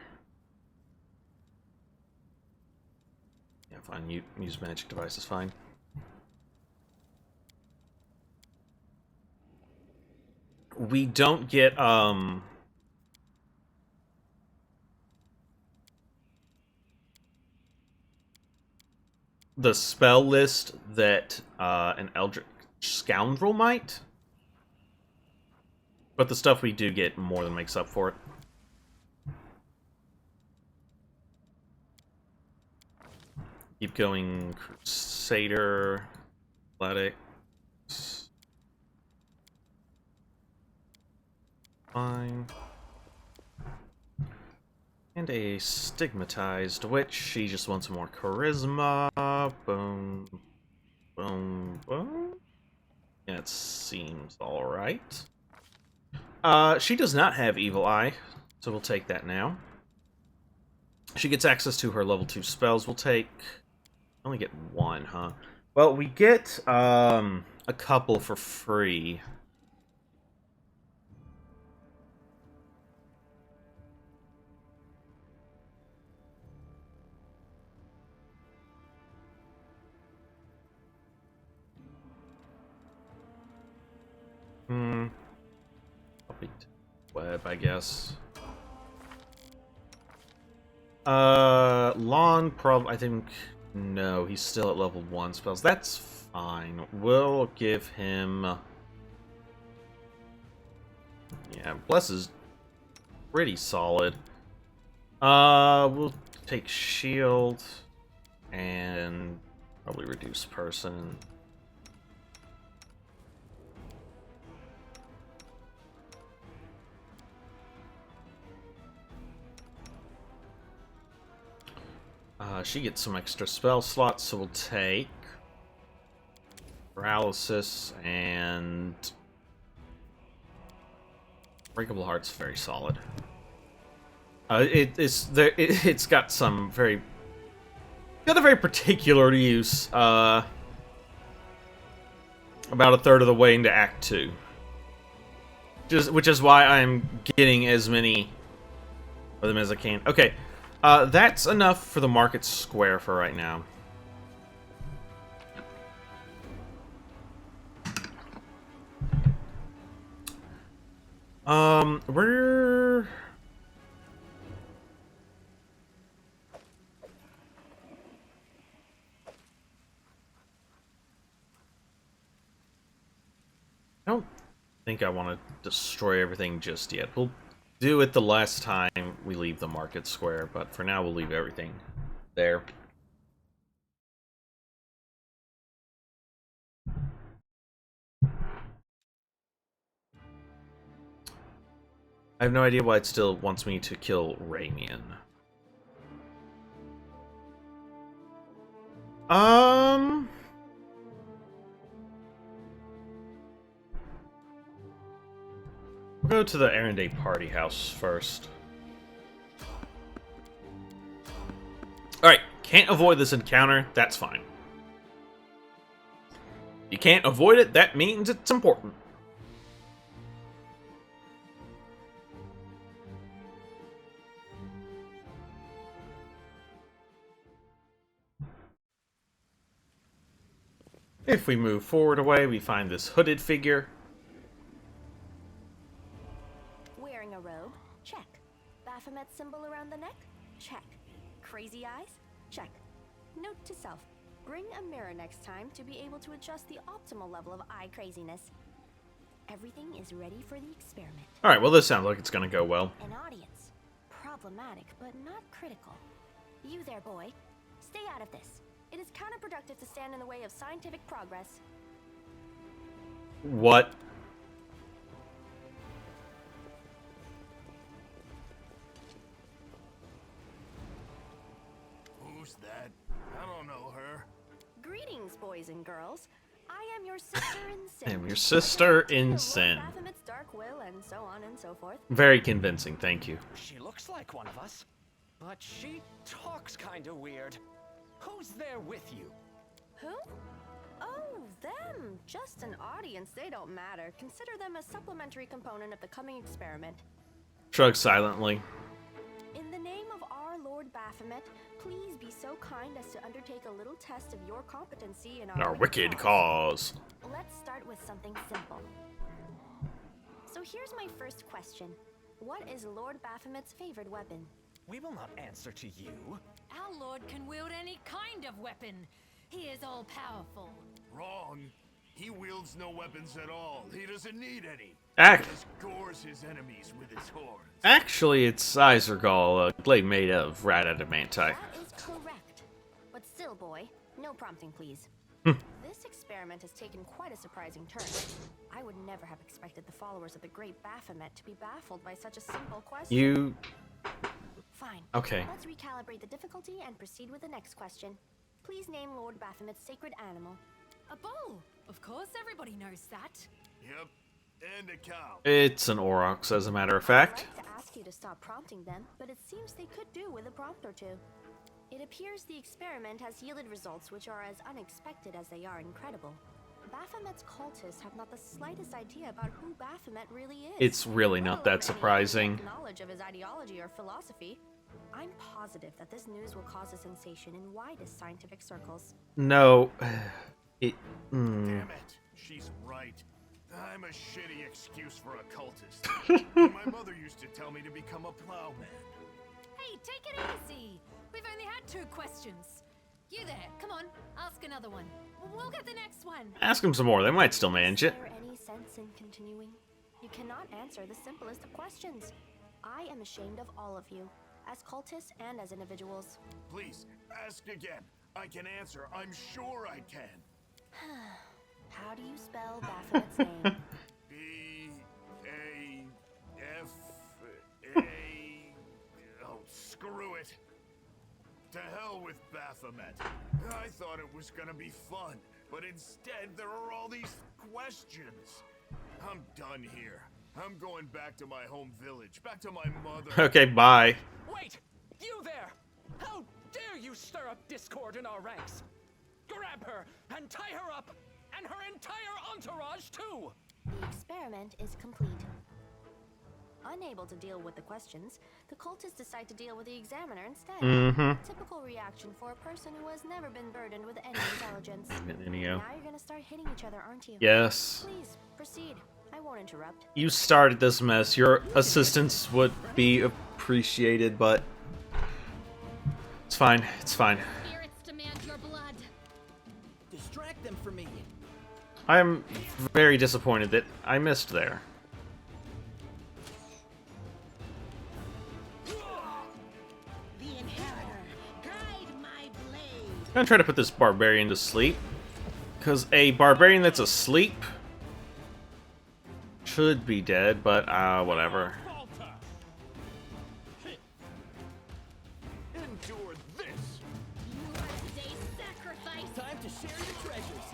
Yeah, fine. Use magic device is fine. We don't get, the spell list that, an Eldritch Scoundrel might. But the stuff we do get more than makes up for it. Keep going, Crusader, Athletics. Fine. And a Stigmatized Witch. She just wants more Charisma. Boom. Boom. Boom. That seems alright. She does not have Evil Eye, so we'll take that now. She gets access to her level 2 spells. We'll take... Only get one, huh? Well, we get, a couple for free. Web, I guess. Lon, I think... No, he's still at level 1 spells. That's fine. We'll give him... Yeah, Bless is pretty solid. We'll take Shield and probably reduce Person. She gets some extra spell slots, so we'll take Paralysis and Breakable Heart's very solid. It's got some very particular use. About a third of the way into Act 2, which is why I'm getting as many of them as I can. Okay. That's enough for the market square for right now. We're... I don't think I want to destroy everything just yet. We'll do it the last time we leave the market square, but for now we'll leave everything there. I have no idea why it still wants me to kill Ramian. We'll go to the Erendate party house first. Alright, can't avoid this encounter, that's fine. You can't avoid it, that means it's important. If we move forward away, we find this hooded figure. Wearing a robe? Check. Baphomet symbol around the neck? Check. Crazy eyes? Check. Note to self. Bring a mirror next time to be able to adjust the optimal level of eye craziness. Everything is ready for the experiment. Alright, well this sounds like it's gonna go well. An audience. Problematic, but not critical. You there, boy. Stay out of this. It is counterproductive to stand in the way of scientific progress. What? Who's that? I don't know her. Greetings, boys and girls. I am your sister in sin. I am your sister in Lord sin. Baphomet's dark will, and so on and so forth. Very convincing, thank you. She looks like one of us, but she talks kinda weird. Who's there with you? Who? Oh, them. Just an audience. They don't matter. Consider them a supplementary component of the coming experiment. Shrug silently. In the name of our Lord Baphomet, please be so kind as to undertake a little test of your competency in Our wicked cause. Let's start with something simple. So here's my first question. What is Lord Baphomet's favorite weapon? We will not answer to you. Our lord can wield any kind of weapon. He is all-powerful. Wrong. He wields no weapons at all. He doesn't need any. Ac- He just gores his enemies with his horns. Actually, it's Izergal, a blade made of rat adamantite. That is correct. But still, boy, no prompting, please. Hmm. This experiment has taken quite a surprising turn. I would never have expected the followers of the great Baphomet to be baffled by such a simple question. You... Fine. Okay. Let's recalibrate the difficulty and proceed with the next question. Please name Lord Baphomet's sacred animal. A bull. Of course, everybody knows that. Yep. And a cow. It's an Aurochs, as a matter of fact. I'd like to ask you to stop prompting them, but it seems they could do with a prompt or two. It appears the experiment has yielded results which are as unexpected as they are incredible. Baphomet's cultists have not the slightest idea about who Baphomet really is. It's really let not alone that any surprising. in-depth knowledge of his ideology or philosophy. I'm positive that this news will cause a sensation in widest scientific circles. No. It... Damn it. She's right. I'm a shitty excuse for a cultist. My mother used to tell me to become a plowman. Hey, take it easy. We've only had 2 questions. You there, come on, ask another one. We'll get the next one. Ask them some more, they might still manage it. Is there any sense in continuing? You cannot answer the simplest of questions. I am ashamed of all of you, as cultists and as individuals. Please, ask again. I can answer. I'm sure I can. How do you spell Baphomet's name? B-A-F-A... Oh, screw it. To hell with Baphomet. I thought it was gonna be fun, but instead there are all these questions. I'm done here. I'm going back to my home village, back to my mother. Okay, bye. Wait! You there! How dare you stir up discord in our ranks? Grab her and tie her up, and her entire entourage too! The experiment is complete. Unable to deal with the questions, the cultists decide to deal with the examiner instead. Mm-hmm. Typical reaction for a person who has never been burdened with any intelligence. Neo. Now you're gonna start hitting each other, aren't you? Yes. Please, proceed. I won't interrupt. You started this mess. Your assistance would be appreciated, but... It's fine. It's fine. Spirits demand your blood. Distract them for me. I'm very disappointed that I missed there. The Inheritor, guide my blade. I'm gonna try to put this barbarian to sleep. Because a barbarian that's asleep should be dead, but whatever. Endure this. You are today's sacrifice. Time to share your treasures.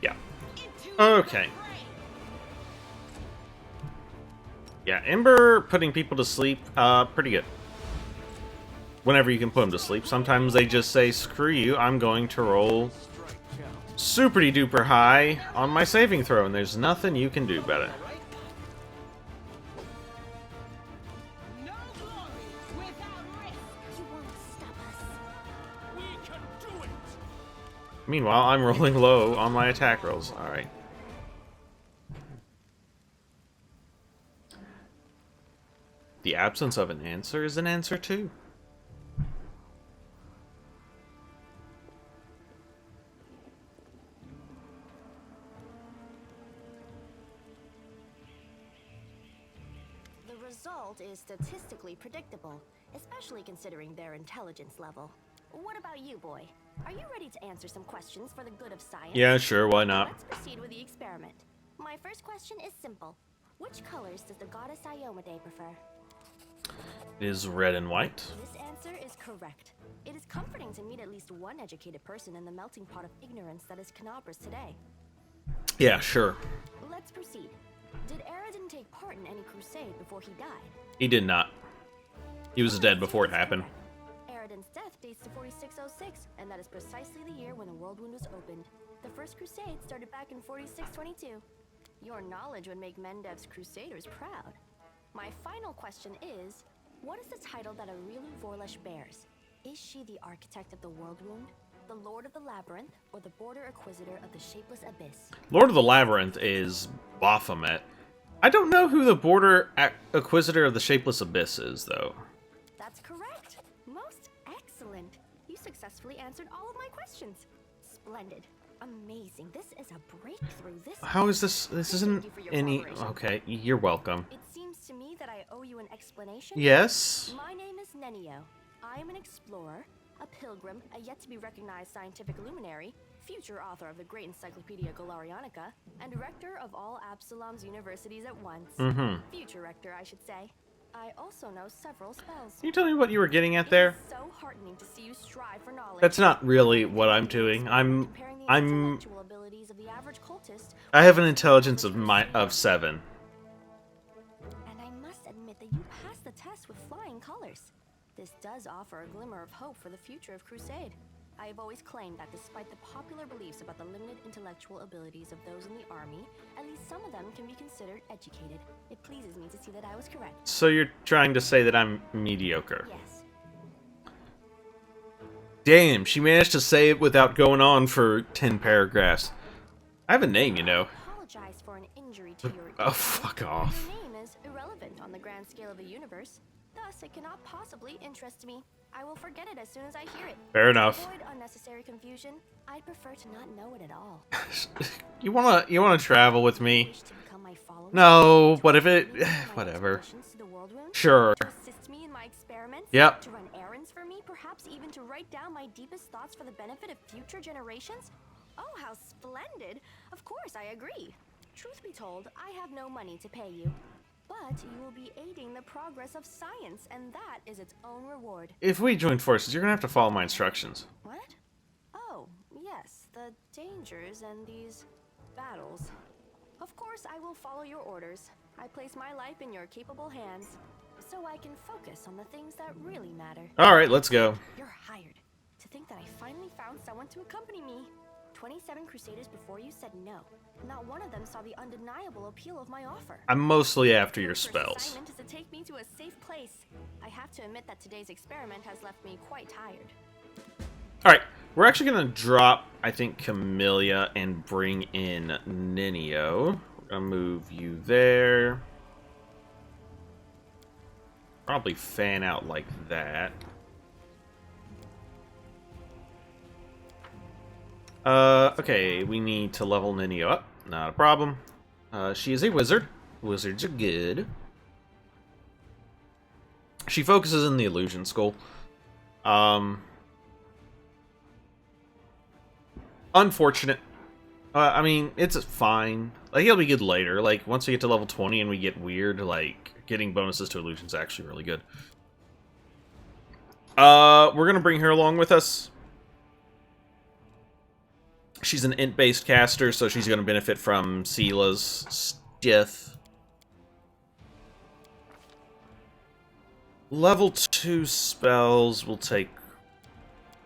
Yeah. Into Okay. the fray. Yeah, Ember putting people to sleep, pretty good. Whenever you can put them to sleep. Sometimes they just say, screw you, I'm going to roll super duper high on my saving throw, and there's nothing you can do about it. No glory without risk. You won't stop us. We can do it. Meanwhile, I'm rolling low on my attack rolls. Alright. The absence of an answer is an answer too. The result is statistically predictable, especially considering their intelligence level. What about you, boy? Are you ready to answer some questions for the good of science? Yeah, sure, why not? Let's proceed with the experiment. My first question is simple. Which colors does the goddess Iomade prefer? It is red and white. This answer is correct. It is comforting to meet at least one educated person in the melting pot of ignorance that is Canabras today. Yeah, sure. Let's proceed. Did Aradin take part in any crusade before he died? He did not. He was dead before it happened. Aradin's death dates to 4606, and that is precisely the year when the World Wound was opened. The First Crusade started back in 4622. Your knowledge would make Mendev's Crusaders proud. My final question is, what is the title that Aurelu Vorlesh bears? Is she the architect of the World Wound, the Lord of the Labyrinth, or the Border Inquisitor of the Shapeless Abyss? Lord of the Labyrinth is Baphomet. I don't know who the Border Inquisitor of the Shapeless Abyss is, though. That's correct. Most excellent. You successfully answered all of my questions. Splendid. Amazing. This is a breakthrough. How is this? This isn't Thank you for your any... cooperation. Okay, you're welcome. It seems to me that I owe you an explanation. Yes? My name is Nenio. I am an explorer, a pilgrim, a yet-to-be-recognized scientific luminary, future author of the great Encyclopedia Galarianica, and rector of all Absalom's universities at once. Future rector, I should say. I also know several spells. Can you tell me what you were getting at there? It's so heartening to see you strive for knowledge. That's not really what I'm doing. Comparing the intellectual abilities of the average cultist. I have an intelligence of 7. And I must admit that you passed the test with flying colors. This does offer a glimmer of hope for the future of Crusade. I have always claimed that despite the popular beliefs about the limited intellectual abilities of those in the army, at least some of them can be considered educated. It pleases me to see that I was correct. So you're trying to say that I'm mediocre. Yes. Damn, she managed to say it without going on for 10 paragraphs. I have a name, you know. I apologize for an injury to your Oh, fuck off. Your name is irrelevant on the grand scale of the universe. Thus, it cannot possibly interest me. I will forget it as soon as I hear it. Fair enough. To avoid unnecessary confusion, I'd prefer to not know it at all. You wanna travel with me? Wish to become my follower? No, what if it... To my Whatever. expeditions to the World Wound? Sure. To assist me in my experiments? Yep. To run errands for me? Perhaps even to write down my deepest thoughts for the benefit of future generations? Oh, how splendid! Of course, I agree. Truth be told, I have no money to pay you. But you will be aiding the progress of science, and that is its own reward. If we join forces, you're gonna have to follow my instructions. What? Oh, yes, the dangers and these battles. Of course, I will follow your orders. I place my life in your capable hands, so I can focus on the things that really matter. Alright, let's go. You're hired. To think that I finally found someone to accompany me. 27 Crusaders before you said no. Not one of them saw the undeniable appeal of my offer. I'm mostly after your First spells. assignment is to take me to a safe place. I have to admit that today's experiment has left me quite tired. Alright, we're actually gonna drop, I think, Camellia and bring in Ninio. We're gonna move you there. Probably fan out like that. Okay, we need to level Ninio up. Not a problem. She is a wizard. Wizards are good. She focuses in the illusion school. Unfortunate. I mean, it's fine. Like, it'll be good later. Like, once we get to level 20 and we get weird, like, getting bonuses to illusions is actually really good. We're gonna bring her along with us. She's an int-based caster, so she's gonna benefit from Sela's stuff. Level 2 spells will take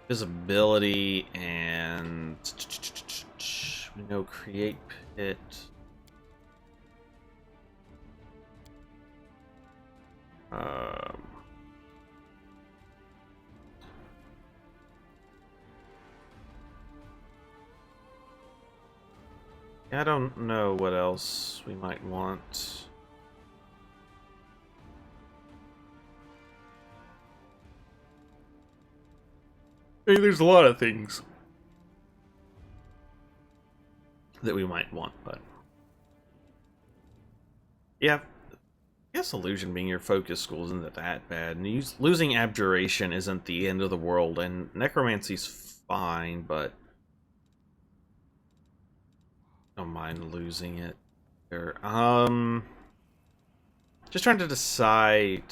visibility and we know create pit. I don't know what else we might want. I mean, there's a lot of things that we might want, but yeah, I guess illusion being your focus school isn't that bad. And losing abjuration isn't the end of the world, and necromancy's fine, but don't mind losing it. There. Just trying to decide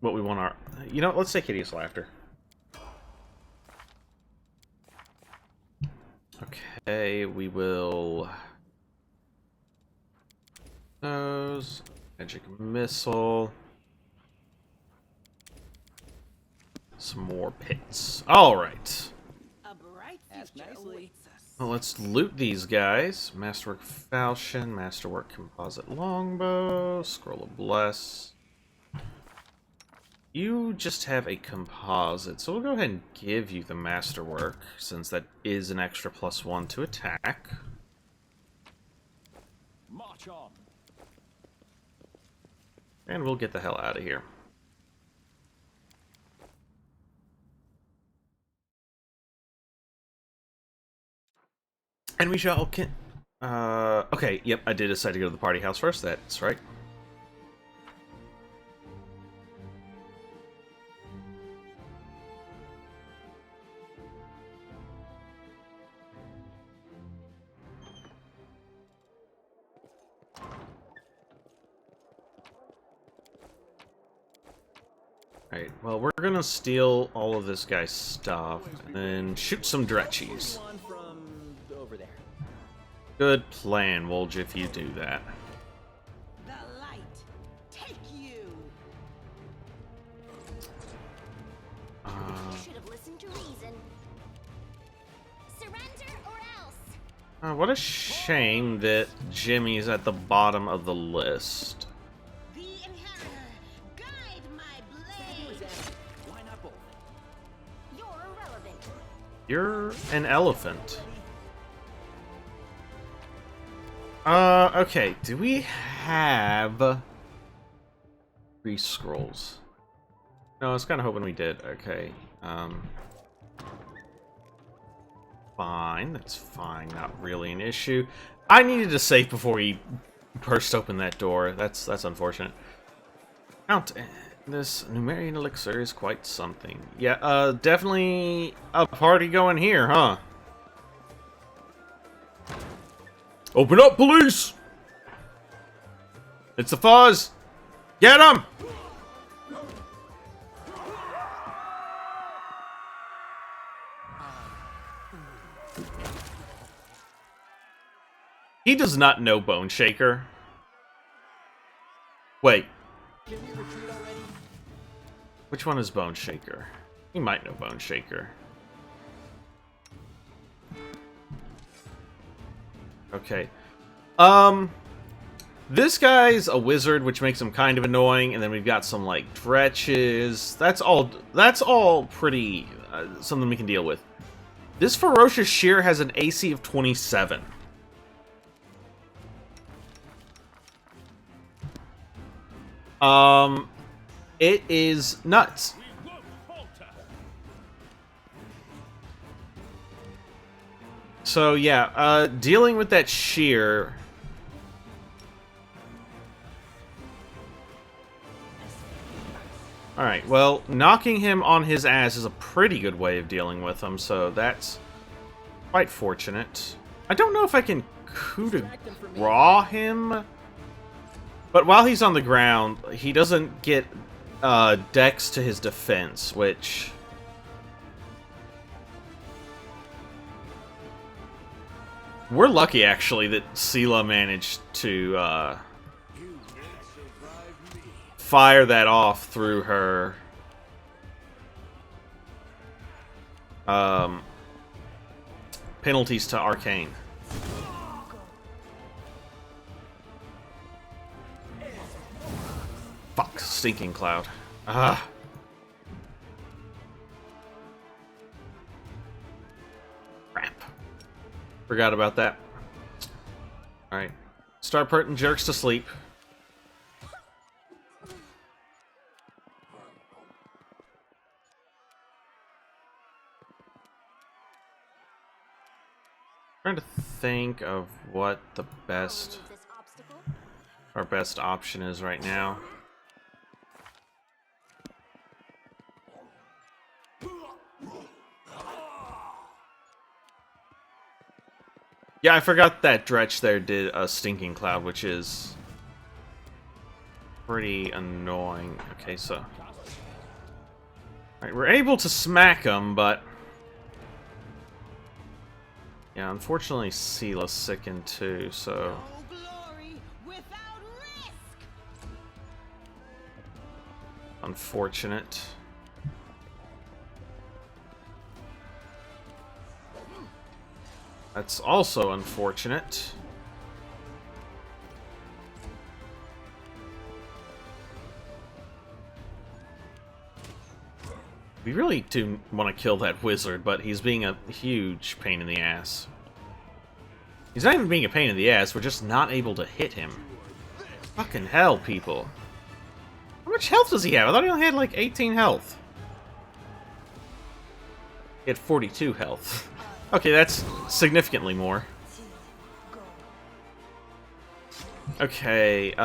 what we want our... You know, let's take hideous laughter. Okay, we will... Those... Magic missile... Some more pits. Alright. Ask nicely. Well, let's loot these guys. Masterwork falchion, Masterwork composite longbow, Scroll of Bless. You just have a composite, so we'll go ahead and give you the Masterwork, since that is an extra +1 to attack. March on. And we'll get the hell out of here. And we shall... okay, yep, I did decide to go to the party house first, that's right. Alright, well, we're gonna steal all of this guy's stuff, and then shoot some dretchies. One from over there. Good plan, Wolj, if you do that. The light, take you. You should have listened to reason. Surrender or else. What a shame that Jimmy's at the bottom of the list. The inheritor, guide my blade. Why not both? You're irrelevant. You're an elephant. Okay, do we have 3 scrolls? No, I was kind of hoping we did. Okay, fine, that's fine, not really an issue. I needed to save before he burst open that door. That's unfortunate. Count, this Numerian elixir is quite something. Yeah, definitely a party going here, huh? Open up, police! It's the fuzz! Get him! He does not know Bone Shaker. Wait. Can we retreat already? Which one is Bone Shaker? He might know Bone Shaker. Okay. This guy's a wizard, which makes him kind of annoying, and then we've got some, like, dretches. That's all pretty, something we can deal with. This Ferocious Shear has an AC of 27. It is nuts. So yeah, dealing with that shear. Alright, well, knocking him on his ass is a pretty good way of dealing with him, so that's quite fortunate. I don't know if I can coup de grace him, but while he's on the ground, he doesn't get dex to his defense, which... We're lucky, actually, that Sela managed to fire that off through her penalties to Arcane. Fuck, stinking cloud. Ah. Crap. Forgot about that. Alright. Start putting jerks to sleep. Trying to think of what the best... This obstacle. our best option is right now. Yeah, I forgot that Dretch there did a Stinking Cloud, which is pretty annoying. Okay, so... Alright, we're able to smack him, but... Yeah, unfortunately, Seela's sickened too, so... No glory without risk. Unfortunate. That's also unfortunate. We really do want to kill that wizard, but he's being a huge pain in the ass. He's not even being a pain in the ass, we're just not able to hit him. Fucking hell, people. How much health does he have? I thought he only had like 18 health. He had 42 health. Okay, that's significantly more. Okay,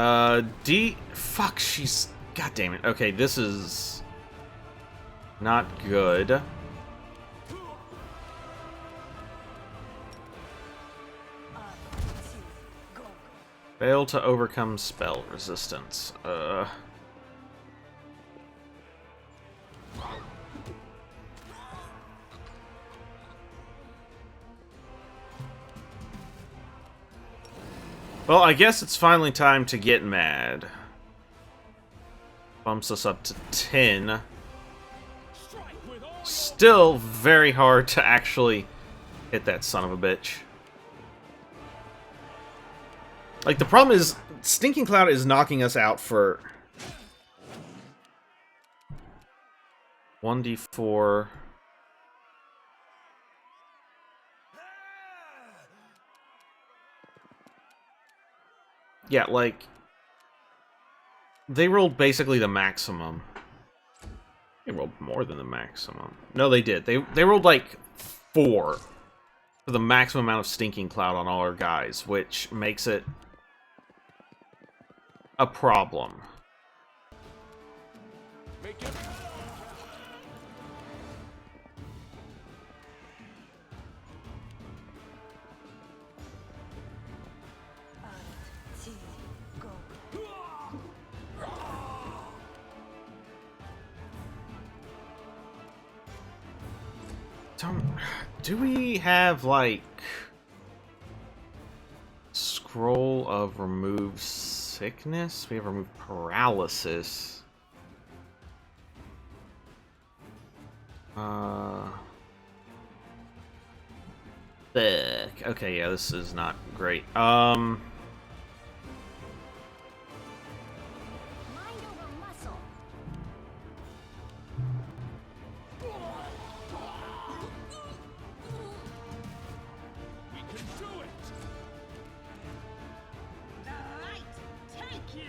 fuck, she's... God damn it. Okay, this is... not good. Fail to overcome spell resistance. Well, I guess it's finally time to get mad. Bumps us up to 10. Still very hard to actually hit that son of a bitch. Like, the problem is, Stinking Cloud is knocking us out for 1d4. Yeah, like, they rolled basically the maximum. They rolled more than the maximum. No, they did. They rolled like 4 for the maximum amount of Stinking Cloud on all our guys, which makes it a problem. Do we have, like, Scroll of Remove Sickness? We have Remove Paralysis. Okay, yeah, this is not great. Mind over muscle. We can do it! The light take you.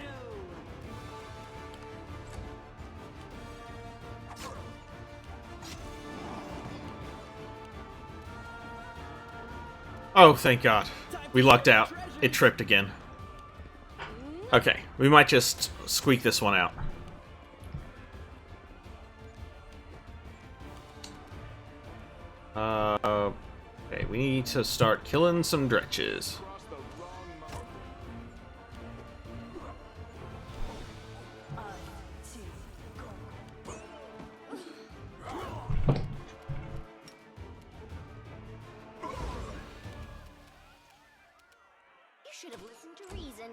Oh, thank God. We lucked out. It tripped again. Okay, we might just squeak this one out. Okay, we need to start killing some dretches. You should have listened to reason.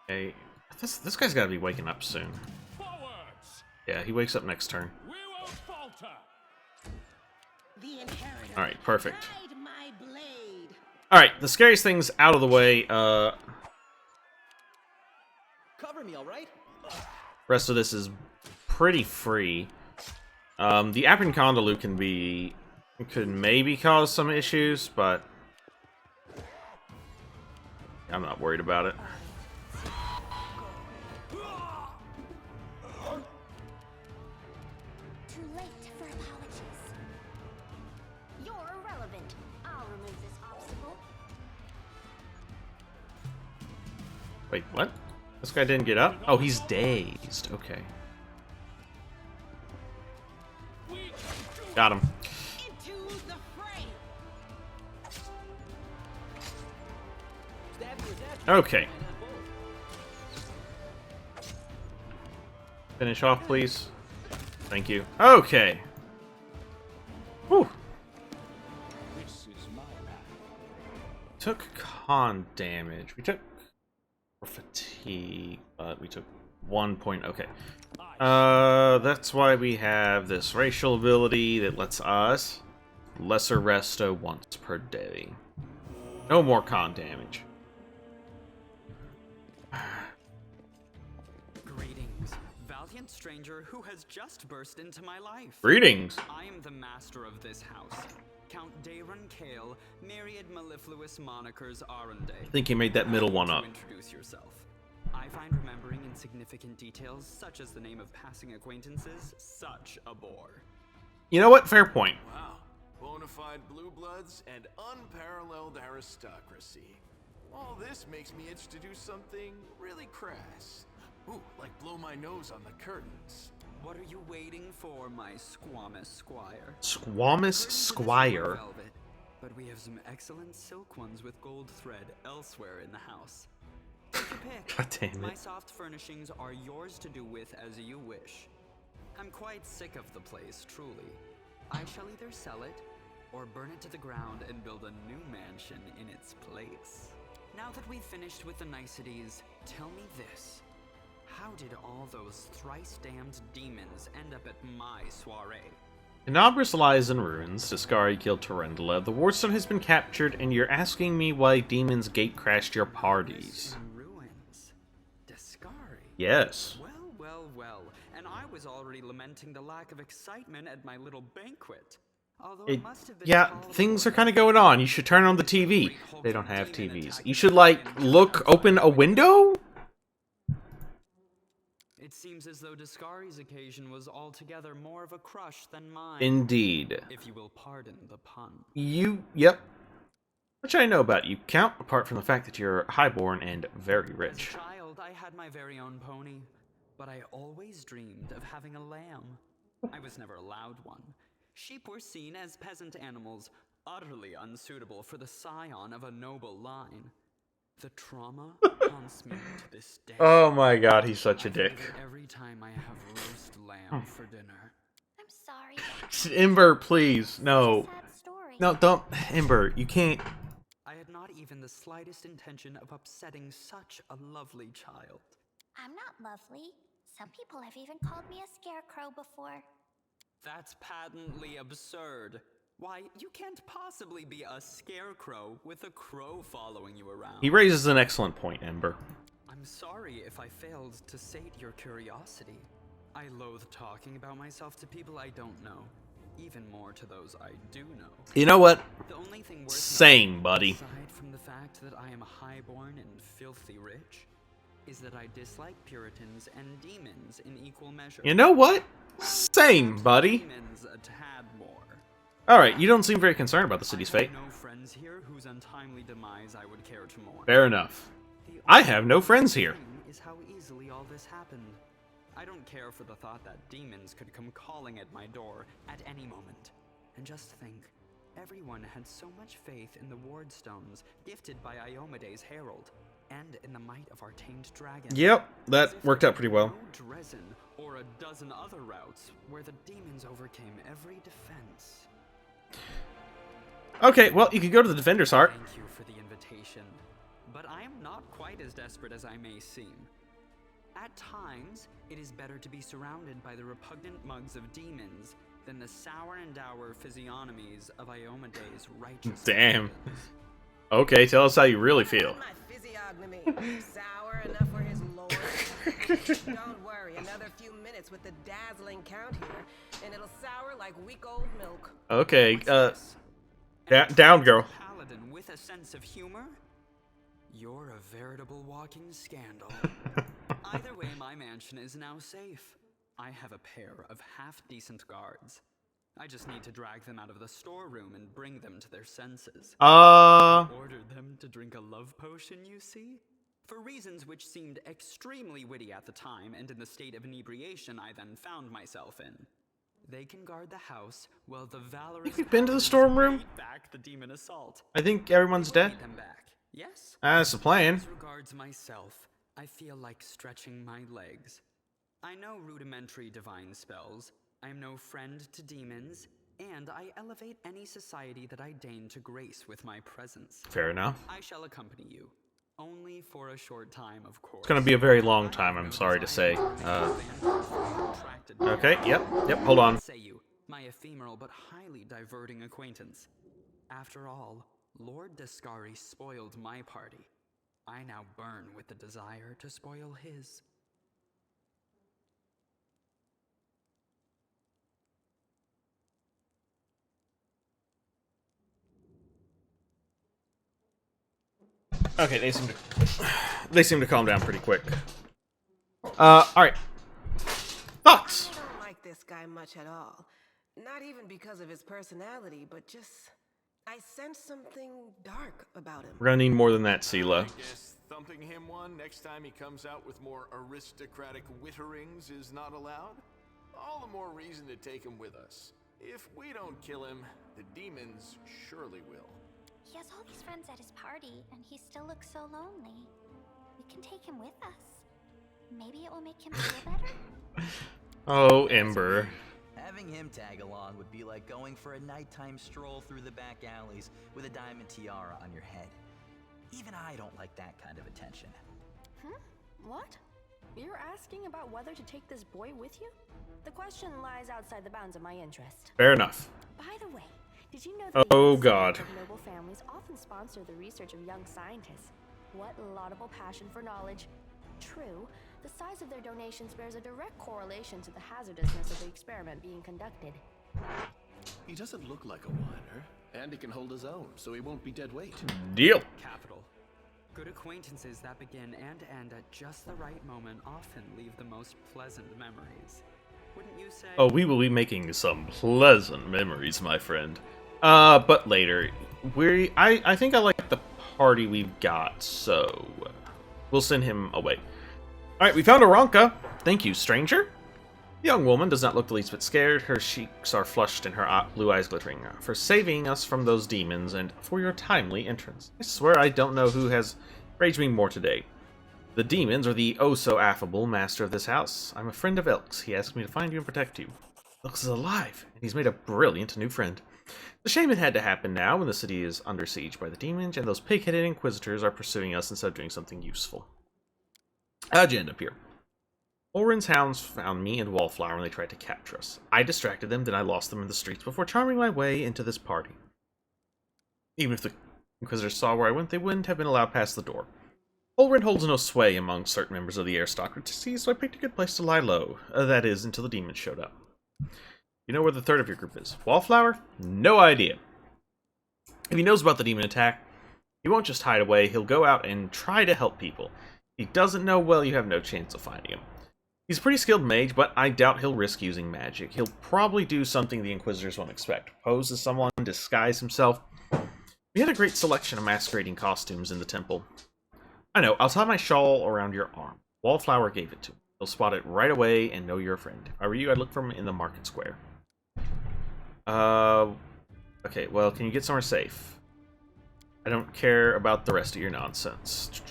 Okay, this guy's got to be waking up soon. Forwards! Yeah, he wakes up next turn. We won't falter! The inheritor. All right, perfect. Guide my blade. All right, the scariest thing's out of the way. Cover me, all right? Rest of this is pretty free. The Appencondalu could maybe cause some issues, but I'm not worried about it. Too late for apologies. You're irrelevant. I'll remove this obstacle. Wait, what? This guy didn't get up? Oh, he's dazed. Okay. Got him. Into the fray. Stab you with that. Okay. Finish off, please. Thank you. Okay. Whew. This is my path. Took con damage. We took fatigue, but we took 1 point. Okay. That's why we have this racial ability that lets us lesser resto once per day. No more con damage. Greetings, valiant stranger who has just burst into my life. Greetings. I am the master of this house, Count Daron Kale, myriad mellifluous monikers Arunde. I think you made that middle one up. To introduce yourself. I find remembering insignificant details, such as the name of passing acquaintances, such a bore. You know what? Fair point. Wow. Bona fide blue bloods and unparalleled aristocracy. All this makes me itch to do something really crass. Ooh, like blow my nose on the curtains. What are you waiting for, my squamous squire? Squamous Curtains Squire. are velvet, but we have some excellent silk ones with gold thread elsewhere in the house. Take your pick. God damn My it. soft furnishings are yours to do with as you wish. I'm quite sick of the place, truly. I shall either sell it, or burn it to the ground and build a new mansion in its place. Now that we've finished with the niceties, tell me this. How did all those thrice-damned demons end up at my soiree? Inabris lies in ruins. Discari killed Torrendula. The Wardstone has been captured, and you're asking me why demons gate-crashed your parties. In ruins. Discari. Yes. Well, well, well. And I was already lamenting the lack of excitement at my little banquet. Although it must have been Yeah, called things for are kind of a going on. You should turn on the TV. They don't have TVs. You should, like, open a window? It seems as though Discari's occasion was altogether more of a crush than mine. Indeed. If you will pardon the pun. Yep. Which I know about you, Count, apart from the fact that you're highborn and very As a rich. child, I had my very own pony, but I always dreamed of having a lamb. I was never allowed one. Sheep were seen as peasant animals, utterly unsuitable for the scion of a noble line. The trauma haunts me to this day. Oh my god, he's such a I feel dick. it every time I have roast lamb for dinner. I'm sorry. Ember, please. No. Sad story. No, don't. Ember, you can't. I had not even the slightest intention of upsetting such a lovely child. I'm not lovely. Some people have even called me a scarecrow before. That's patently absurd. Why, you can't possibly be a scarecrow with a crow following you around. He raises an excellent point, Ember. I'm sorry if I failed to sate your curiosity. I loathe talking about myself to people I don't know, even more to those I do know. You know what? The only thing worth Same, noting, buddy. aside from the fact that I am highborn and filthy rich, is that I dislike Puritans and demons in equal measure. You know what? Same, buddy. Demons a tad more. Alright, you don't seem very concerned about the city's I fate. have no friends here whose untimely demise I would care to mourn. Fair enough. The I only have no friends here. thing is how easily all this happened. I don't care for the thought that demons could come calling at my door at any moment. And just think, everyone had so much faith in the Wardstones gifted by Iomede's herald, and in the might of our tamed dragon. Yep, As that if worked there out pretty were well. no Dresden or a dozen other routes where the demons overcame every defense. Okay, well, you could go to the Defender's Heart. Thank you for the invitation, but I am not quite as desperate as I may seem. At times, it is better to be surrounded by the repugnant mugs of demons than the sour and dour physiognomies of Iomede's righteous. Damn. Okay, tell us how you really feel. My physiognomy. Sour enough for his lord. Don't worry, another few minutes with the dazzling count here, and it'll sour like week-old milk. Okay, What's this? down, girl. Paladin with a sense of humor? You're a veritable walking scandal. Either way, my mansion is now safe. I have a pair of half-decent guards. I just need to drag them out of the storeroom and bring them to their senses. Ordered them to drink a love potion, you see? For reasons which seemed extremely witty at the time and in the state of inebriation I then found myself in. They can guard the house while the valorous You've been to the paladins storeroom? beat back the demon assault. I think everyone's We will dead. beat them back. Yes? That's the plan. As regards myself, I feel like stretching my legs. I know rudimentary divine spells, I am no friend to demons, and I elevate any society that I deign to grace with my presence. Fair enough. I shall accompany you. Only for a short time, of course. It's gonna be a very long time, I'm sorry to say. Okay, yep, hold on. Say you, my ephemeral but highly diverting acquaintance. After all, Lord Descari spoiled my party. I now burn with the desire to spoil his. Okay, they seem to calm down pretty quick. Alright. Thoughts? I don't like this guy much at all. Not even because of his personality, but just... I sense something dark about him. We're gonna need more than that, Sela. I guess thumping him one next time he comes out with more aristocratic witterings is not allowed? All the more reason to take him with us. If we don't kill him, the demons surely will. He has all these friends at his party, and he still looks so lonely. We can take him with us. Maybe it will make him feel better? Oh, Ember. Having him tag along would be like going for a nighttime stroll through the back alleys with a diamond tiara on your head. Even I don't like that kind of attention. What? You're asking about whether to take this boy with you? The question lies outside the bounds of my interest. Fair enough. By the way, did you know that Oh, the God. of noble families often sponsor the research of young scientists? What laudable passion for knowledge. True, the size of their donations bears a direct correlation to the hazardousness of the experiment being conducted. He doesn't look like a whiner, and he can hold his own, so he won't be dead weight. Deal. Capital. Good acquaintances that begin and end at just the right moment often leave the most pleasant memories. Wouldn't you say? Oh, we will be making some pleasant memories, my friend. But later. I think I like the party we've got, so we'll send him away. Alright, we found Aranka. Thank you, stranger. The young woman does not look the least bit scared. Her cheeks are flushed and her blue eyes glittering. For saving us from those demons and for your timely entrance. I swear I don't know who has raged me more today. The demons or the oh-so-affable master of this house. I'm a friend of Elk's. He asked me to find you and protect you. Elk's is alive, and he's made a brilliant new friend. The shame it had to happen now when the city is under siege by the demons and those pig-headed inquisitors are pursuing us instead of doing something useful. How'd you end up here? Oren's hounds found me and Wallflower when they tried to capture us. I distracted them, then I lost them in the streets before charming my way into this party. Even if the Inquisitors saw where I went, they wouldn't have been allowed past the door. Oren holds no sway among certain members of the aristocracy, so I picked a good place to lie low. That is, until the demons showed up. You know where the third of your group is. Wallflower? No idea. If he knows about the demon attack, he won't just hide away, he'll go out and try to help people. If he doesn't know, well, you have no chance of finding him. He's a pretty skilled mage, but I doubt he'll risk using magic. He'll probably do something the Inquisitors won't expect. Pose as someone, disguise himself. We had a great selection of masquerading costumes in the temple. I know, I'll tie my shawl around your arm. Wallflower gave it to me. He'll spot it right away and know you're a friend. If I were you, I'd look for him in the market square. Okay, well, can you get somewhere safe? I don't care about the rest of your nonsense.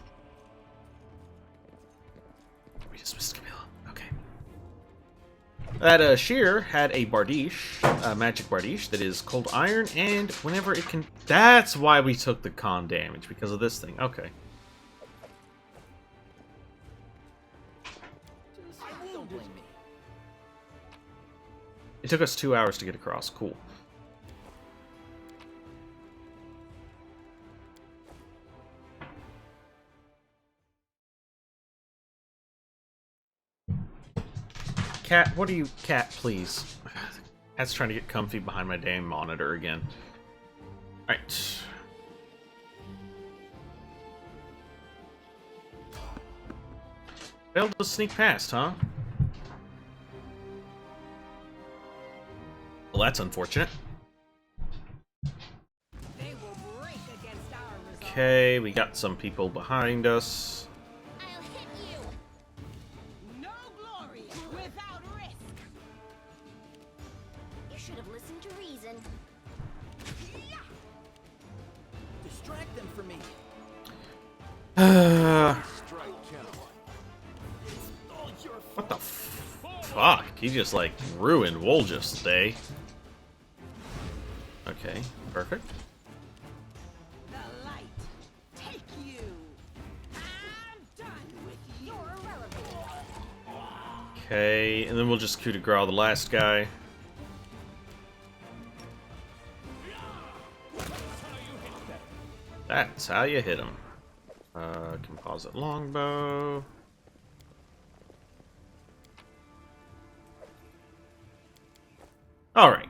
We dismissed Camilla. Okay. That Sheer had a bardiche, a magic bardiche that is cold iron, and whenever it can... That's why we took the con damage, because of this thing. Okay. Don't blame me. It took us 2 hours to get across. Cool. Cat, what are you... Cat, please. Cat's trying to get comfy behind my damn monitor again. Alright. Failed to sneak past, huh? Well, that's unfortunate. They will break against our resolve. Okay, we got some people behind us. I'll hit you! No glory without risk. You should have listened to reason. Distract them from me. Strike count. What the f... Fuck, he just like ruined Woljif's day. Okay, perfect. The light. Take you. I'm done with you. You're irrelevant. Okay, and then we'll just coup de grace the last guy. That's how you hit him. Composite longbow. Alright.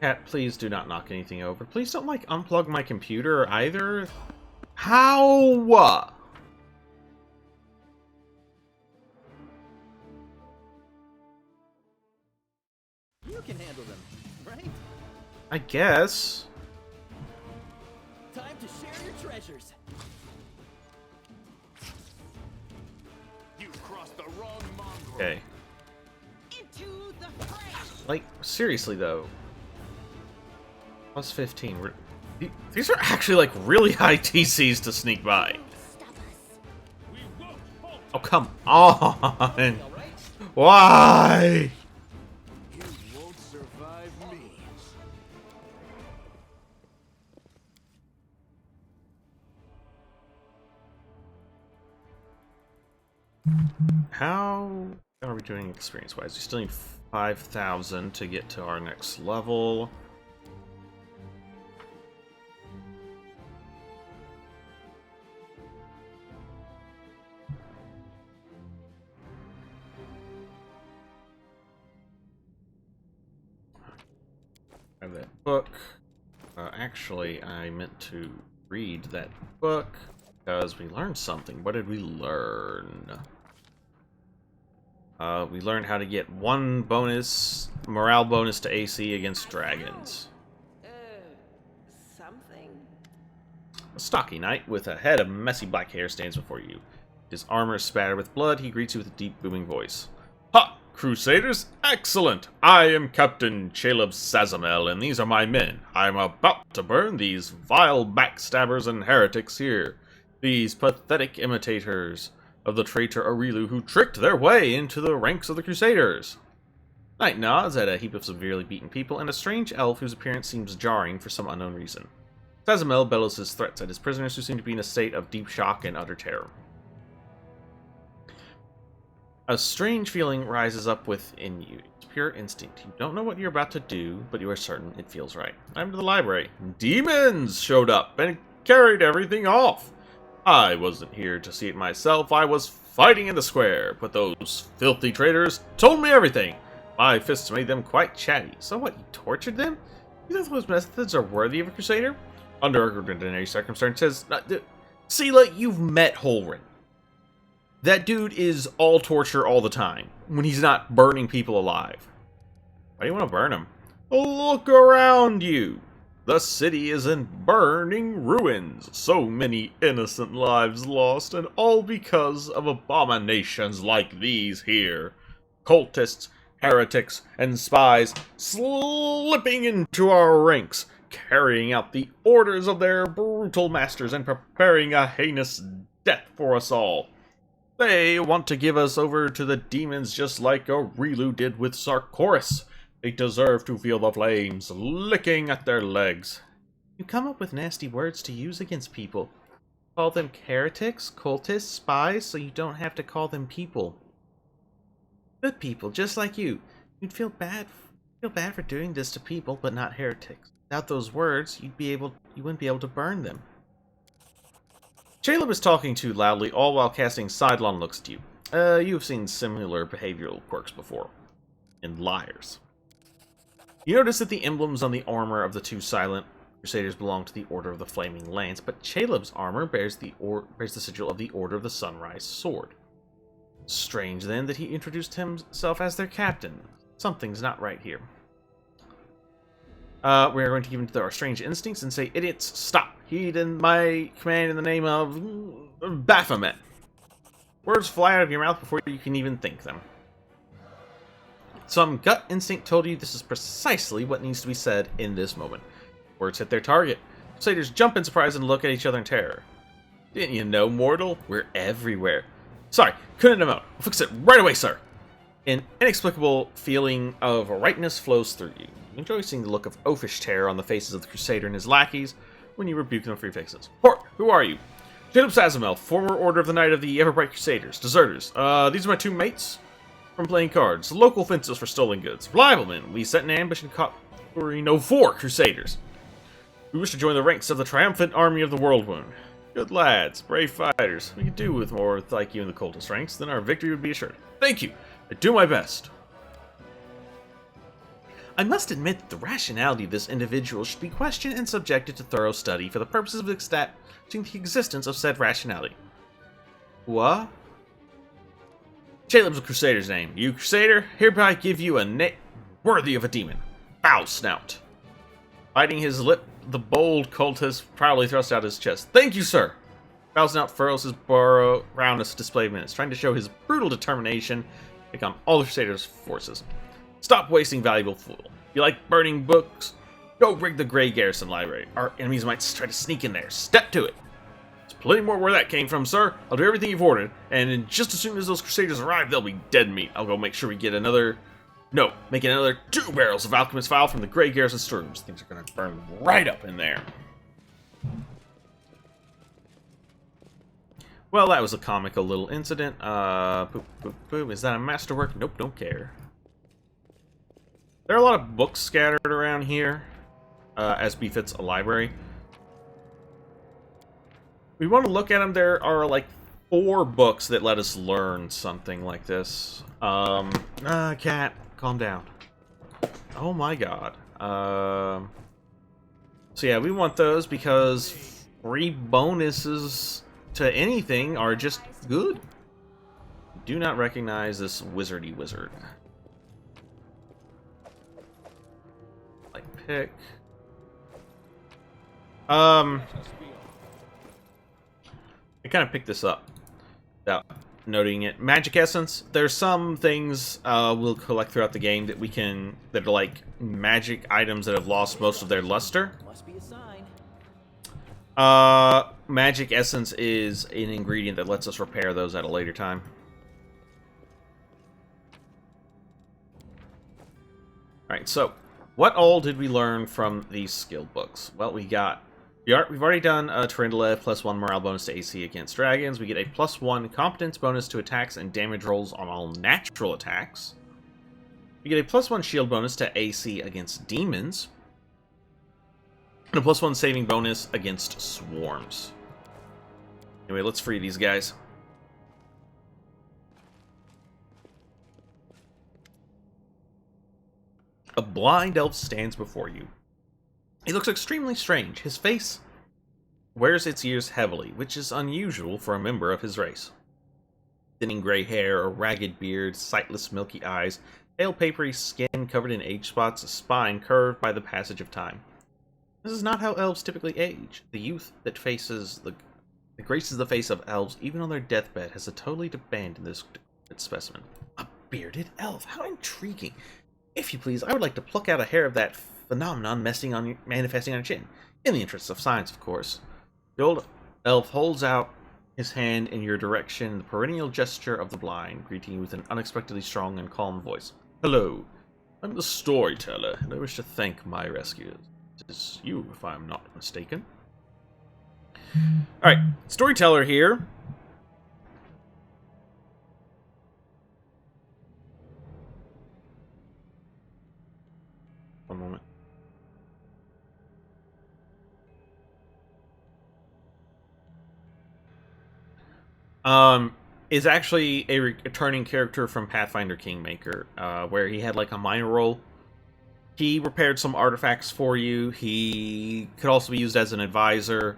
Cat, please do not knock anything over. Please don't, like, unplug my computer either. How? You can handle them, right? I guess. Time to share your treasures. You've crossed the wrong mongrel. Okay. Into the fray. Like, seriously, though. Plus 15. These are actually, like, really high TCs to sneak by. Stop us. Oh, come on. Why? You won't survive me. How are we doing experience-wise? We still need 5,000 to get to our next level. I have that book. Actually, I meant to read that book because we learned something. What did we learn? We learned how to get 1 bonus, morale bonus to AC against dragons. Something. A stocky knight with a head of messy black hair stands before you. His armor is spattered with blood. He greets you with a deep, booming voice. Ha! Crusaders, excellent! I am Captain Caleb Sazamel, and these are my men. I am about to burn these vile backstabbers and heretics here. These pathetic imitators of the traitor Aurilu who tricked their way into the ranks of the Crusaders. Knight nods at a heap of severely beaten people and a strange elf whose appearance seems jarring for some unknown reason. Sazamel bellows his threats at his prisoners who seem to be in a state of deep shock and utter terror. A strange feeling rises up within you. It's pure instinct. You don't know what you're about to do, but you are certain it feels right. I'm to the library. Demons showed up and carried everything off. I wasn't here to see it myself. I was fighting in the square, but those filthy traitors told me everything. My fists made them quite chatty. So what, you tortured them? You think those methods are worthy of a crusader? Under ordinary circumstances, Sela, you've met Holrin. That dude is all torture all the time, when he's not burning people alive. Why do you want to burn him? Look around you! The city is in burning ruins. So many innocent lives lost, and all because of abominations like these here. Cultists, heretics, and spies slipping into our ranks, carrying out the orders of their brutal masters and preparing a heinous death for us all. They want to give us over to the demons just like Aurilu did with Sarkoris. They deserve to feel the flames licking at their legs. You come up with nasty words to use against people. Call them heretics, cultists, spies, so you don't have to call them people. Good people, just like you. You'd feel bad for doing this to people, but not heretics. Without those words, you wouldn't be able to burn them. Caleb is talking too loudly, all while casting sidelong looks at you. You've seen similar behavioral quirks before. In liars. You notice that the emblems on the armor of the 2 silent Crusaders belong to the Order of the Flaming Lance, but Caleb's armor bears the sigil of the Order of the Sunrise Sword. Strange, then, that he introduced himself as their captain. Something's not right here. We're going to give in to our strange instincts and say, idiots, stop! Heed in my command in the name of Baphomet. Words fly out of your mouth before you can even think them. Some gut instinct told you this is precisely what needs to be said in this moment. Words hit their target. Crusaders jump in surprise and look at each other in terror. Didn't you know, mortal? We're everywhere. Sorry, couldn't have known. We'll fix it right away, sir. An inexplicable feeling of rightness flows through you. You enjoy seeing the look of oafish terror on the faces of the Crusader and his lackeys when you rebuke them for your fixes. Port, who are you? Jacob Sazamel, former Order of the Knight of the Everbright Crusaders. Deserters. These are my two mates from playing cards. Local fences for stolen goods. Reliable men. We set an ambush and caught 4 Crusaders. We wish to join the ranks of the triumphant army of the Whirlwind. Good lads, brave fighters. We could do with more like you in the cultist ranks, then our victory would be assured. Thank you. I do my best. I must admit that the rationality of this individual should be questioned and subjected to thorough study for the purposes of establishing the existence of said rationality. What? Caleb's a Crusader's name. You, Crusader, hereby give you a name worthy of a demon. Foul Snout. Biting his lip, the bold cultist proudly thrusts out his chest. Thank you, sir. Foul Snout furrows his brow as display of minutes, trying to show his brutal determination to take on all the Crusader's forces. Stop wasting valuable fuel. You like burning books? Go rig the Grey Garrison Library. Our enemies might try to sneak in there. Step to it. There's plenty more where that came from, sir. I'll do everything you've ordered, and just as soon as those Crusaders arrive, they'll be dead meat. I'll go make sure we get making another 2 barrels of Alchemist File from the Grey Garrison storerooms. Things are gonna burn right up in there. Well, that was a comical little incident. Boop, boop, boop. Is that a masterwork? Nope, don't care. There are a lot of books scattered around here, as befits a library. We want to look at them. There are like 4 books that let us learn something like this. Cat, calm down. Oh my god. So yeah, we want those because free bonuses to anything are just good. Do not recognize this wizardy wizard. Like pick. I kind of picked this up without noting it. Magic Essence. There's some things we'll collect throughout the game that that are like magic items that have lost most of their luster. Must be a sign. Magic Essence is an ingredient that lets us repair those at a later time. Alright, so what all did we learn from these skill books? Well, we've already done a Tarindala +1 morale bonus to AC against dragons. We get a +1 competence bonus to attacks and damage rolls on all natural attacks. We get a +1 shield bonus to AC against demons. And a +1 saving bonus against swarms. Anyway, let's free these guys. A blind elf stands before you. He looks extremely strange. His face wears its years heavily, which is unusual for a member of his race. Thinning gray hair, a ragged beard, sightless milky eyes, pale papery skin covered in age spots, a spine curved by the passage of time. This is not how elves typically age. The youth that graces the face of elves, even on their deathbed, has a totally abandoned this specimen. A bearded elf? How intriguing. If you please, I would like to pluck out a hair of that phenomenon manifesting on your chin. In the interests of science, of course. The old elf holds out his hand in your direction, the perennial gesture of the blind, greeting you with an unexpectedly strong and calm voice. Hello, I'm the storyteller, and I wish to thank my rescuers. It is you, if I am not mistaken. Alright, storyteller here. One moment. Is actually a returning character from Pathfinder Kingmaker, where he had like a minor role. He repaired some artifacts for you. He could also be used as an advisor.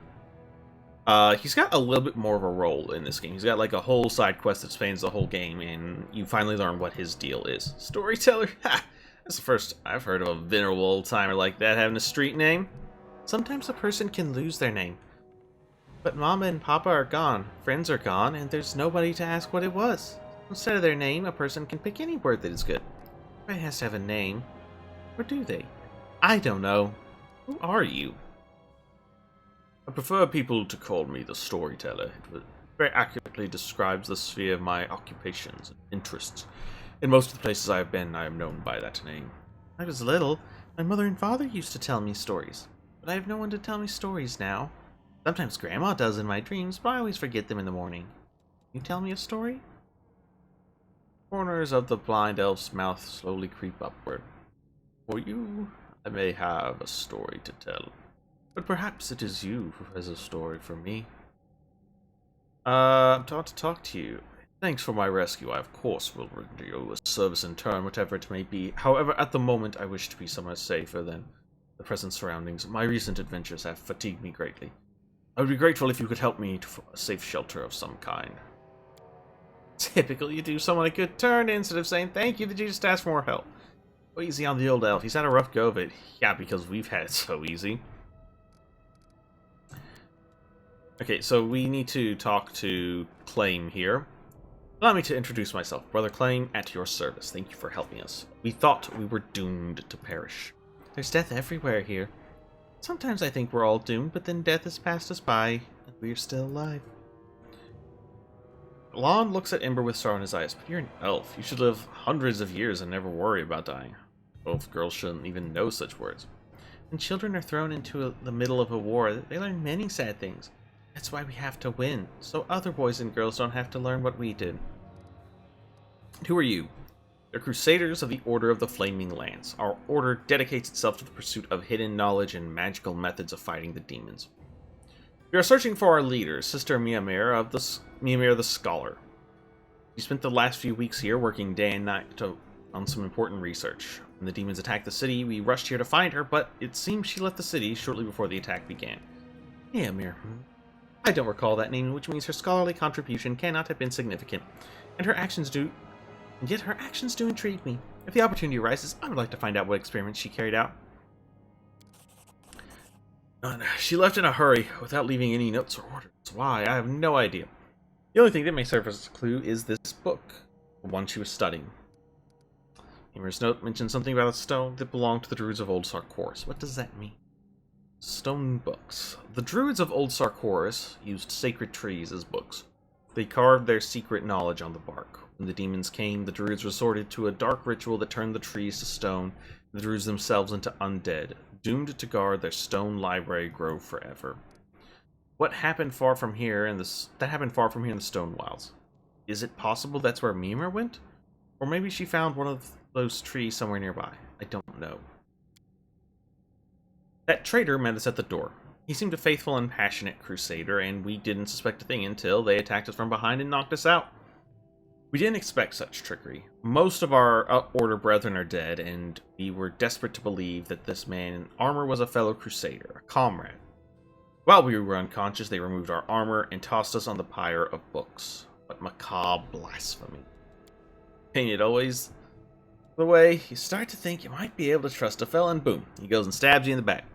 He's got a little bit more of a role in this game. He's got like a whole side quest that spans the whole game, and you finally learn what his deal is. Storyteller? Ha! That's the first I've heard of a venerable old-timer like that having a street name. Sometimes a person can lose their name. But Mama and Papa are gone, friends are gone, and there's nobody to ask what it was. Instead of their name, a person can pick any word that is good. Everybody has to have a name. Or do they? I don't know. Who are you? I prefer people to call me the storyteller. very accurately describes the sphere of my occupations and interests. In most of the places I have been, I am known by that name. When I was little, my mother and father used to tell me stories, but I have no one to tell me stories now. Sometimes Grandma does in my dreams, but I always forget them in the morning. Can you tell me a story? Corners of the blind elf's mouth slowly creep upward. For you, I may have a story to tell, but perhaps it is you who has a story for me. I'm taught to talk to you. Thanks for my rescue. I, of course, will render you a service in turn, whatever it may be. However, at the moment, I wish to be somewhere safer than the present surroundings. My recent adventures have fatigued me greatly. I would be grateful if you could help me to a safe shelter of some kind. Typical, you do someone a good turn instead of saying thank you, did you just ask for more help? Go easy on the old elf. He's had a rough go of it. Yeah, because we've had it so easy. Okay, so we need to talk to Claim here. Allow me to introduce myself. Brother Claim, at your service. Thank you for helping us. We thought we were doomed to perish. There's death everywhere here. Sometimes I think we're all doomed, but then death has passed us by, and we're still alive. Lon looks at Ember with sorrow in his eyes. But you're an elf. You should live hundreds of years and never worry about dying. Both girls shouldn't even know such words. When children are thrown into the middle of a war, they learn many sad things. That's why we have to win, so other boys and girls don't have to learn what we did. Who are you? They're Crusaders of the Order of the Flaming Lance. Our order dedicates itself to the pursuit of hidden knowledge and magical methods of fighting the demons. We are searching for our leader, Sister Miamir the Scholar. She spent the last few weeks here working day and night on some important research. When the demons attacked the city, we rushed here to find her, but it seems she left the city shortly before the attack began. Miamir. I don't recall that name, which means her scholarly contribution cannot have been significant, and yet her actions do intrigue me. If the opportunity arises, I would like to find out what experiments she carried out. She left in a hurry, without leaving any notes or orders. Why? I have no idea. The only thing that may serve as a clue is this book, the one she was studying. Emer's note mentions something about a stone that belonged to the Druids of Old Sarkoris. What does that mean? Stone books. The Druids of Old Sarkoris used sacred trees as books. They carved their secret knowledge on the bark. When the demons came, the Druids resorted to a dark ritual that turned the trees to stone, and the Druids themselves into undead, doomed to guard their stone library grove forever. What happened far from here in the Stone Wilds? Is it possible that's where Mimir went? Or maybe she found one of those trees somewhere nearby. I don't know. That traitor met us at the door. He seemed a faithful and passionate crusader, and we didn't suspect a thing until they attacked us from behind and knocked us out. We didn't expect such trickery. Most of our Order brethren are dead, and we were desperate to believe that this man in armor was a fellow crusader, a comrade. While we were unconscious, they removed our armor and tossed us on the pyre of books. What macabre blasphemy. Ain't it always the way? You start to think you might be able to trust a fella, and boom, he goes and stabs you in the back.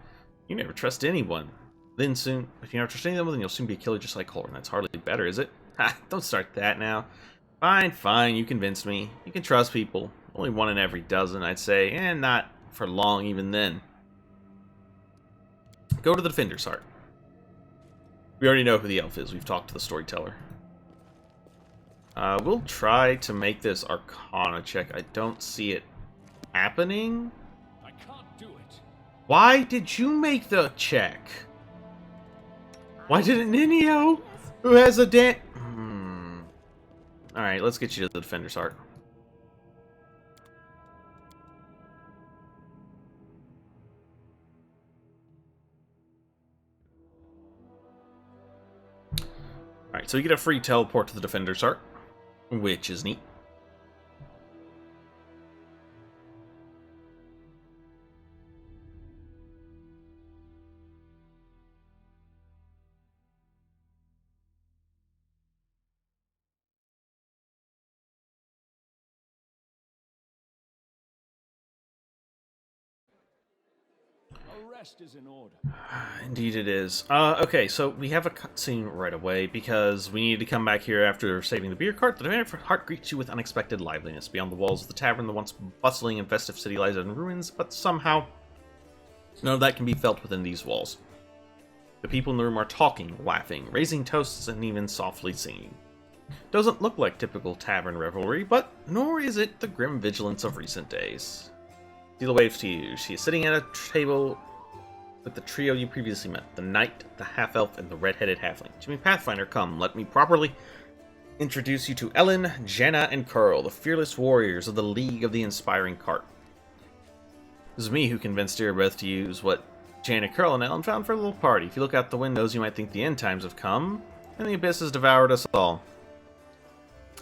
You never trust anyone. If you never trust anyone, then you'll soon be a killer just like Colin. That's hardly better, is it? Ha, don't start that now. Fine, you convinced me. You can trust people. Only one in every dozen, I'd say, and not for long even then. Go to the Defender's Heart. We already know who the elf is. We've talked to the storyteller. We'll try to make this Arcana check. I don't see it happening. I can't do it. Why did you make the check? Why didn't Ninio, who has a Alright, let's get you to the Defender's Heart. Alright, so you get a free teleport to the Defender's Heart, which is neat. Arrest is in order. Indeed it is. Okay, so we have a cutscene right away because we need to come back here after saving the beer cart. The Defender's Heart greets you with unexpected liveliness. Beyond the walls of the tavern, the once bustling and festive city lies in ruins, but somehow none of that can be felt within these walls. The people in the room are talking, laughing, raising toasts, and even softly singing. Doesn't look like typical tavern revelry, but nor is it the grim vigilance of recent days. Sela waves to you. She is sitting at a table with the trio you previously met. The knight, the half-elf, and the red-headed halfling. Jimmy Pathfinder, come, let me properly introduce you to Ellen, Jenna, and Curl, the fearless warriors of the League of the Inspiring Cart. It was me who convinced Erebeth to use what Jenna, Curl, and Ellen found for a little party. If you look out the windows, you might think the end times have come, and the abyss has devoured us all.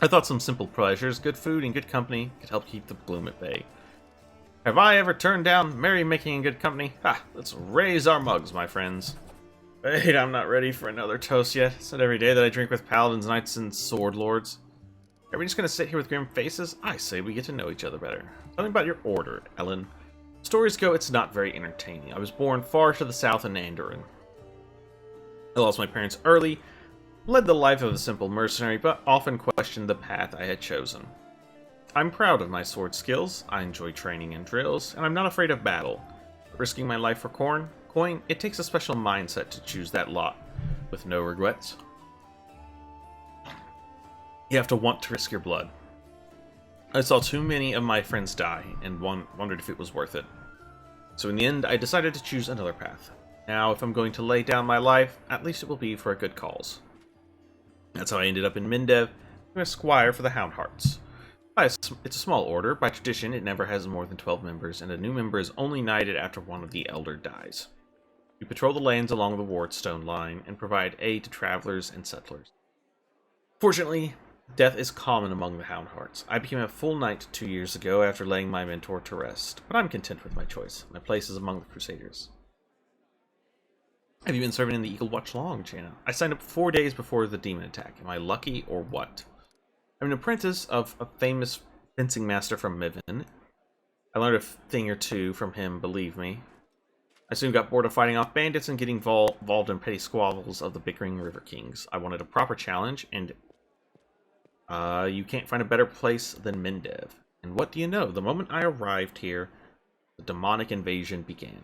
I thought some simple pleasures, good food, and good company could help keep the gloom at bay. Have I ever turned down merry-making and good company? Ha! Let's raise our mugs, my friends. Wait, I'm not ready for another toast yet. It's not every day that I drink with paladins, knights, and sword lords. Are we just gonna sit here with grim faces? I say we get to know each other better. Tell me about your order, Ellen. Stories go, it's not very entertaining. I was born far to the south in Andoran. I lost my parents early, led the life of a simple mercenary, but often questioned the path I had chosen. I'm proud of my sword skills, I enjoy training and drills, and I'm not afraid of battle. Risking my life for coin, it takes a special mindset to choose that lot, with no regrets. You have to want to risk your blood. I saw too many of my friends die, and wondered if it was worth it. So in the end, I decided to choose another path. Now, if I'm going to lay down my life, at least it will be for a good cause. That's how I ended up in Mindev, a squire for the Houndhearts. It's a small order. By tradition, it never has more than 12 members, and a new member is only knighted after one of the elder dies. We patrol the lands along the Wardstone line, and provide aid to travelers and settlers. Fortunately, death is common among the Houndhearts. I became a full knight 2 years ago after laying my mentor to rest, but I'm content with my choice. My place is among the Crusaders. Have you been serving in the Eagle Watch long, Jaina? I signed up 4 days before the demon attack. Am I lucky or what? I'm an apprentice of a famous fencing master from Miven. I learned a thing or two from him, believe me. I soon got bored of fighting off bandits and getting involved in petty squabbles of the bickering River Kings. I wanted a proper challenge, and you can't find a better place than Mindev. And what do you know? The moment I arrived here, the demonic invasion began.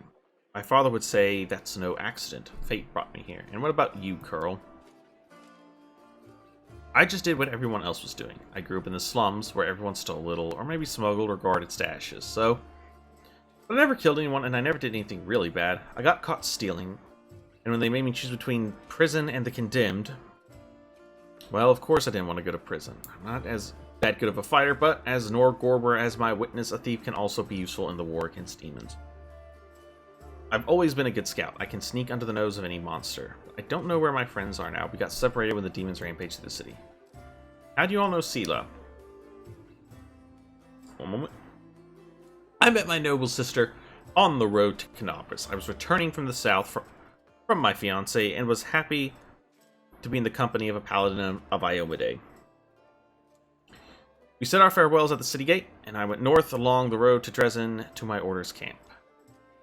My father would say that's no accident. Fate brought me here. And what about you, Curl? I just did what everyone else was doing. I grew up in the slums where everyone stole little, or maybe smuggled or guarded stashes, so... But I never killed anyone, and I never did anything really bad. I got caught stealing, and when they made me choose between prison and the condemned... Well, of course I didn't want to go to prison. I'm not as that good of a fighter, but as Norgorber as my witness, a thief can also be useful in the war against demons. I've always been a good scout. I can sneak under the nose of any monster. I don't know where my friends are now. We got separated when the demons rampaged through the city. How do you all know Sela? One moment. I met my noble sister on the road to Canopus. I was returning from the south from my fiancé and was happy to be in the company of a paladin of Iomade. We said our farewells at the city gate, and I went north along the road to Dresden to my order's camp.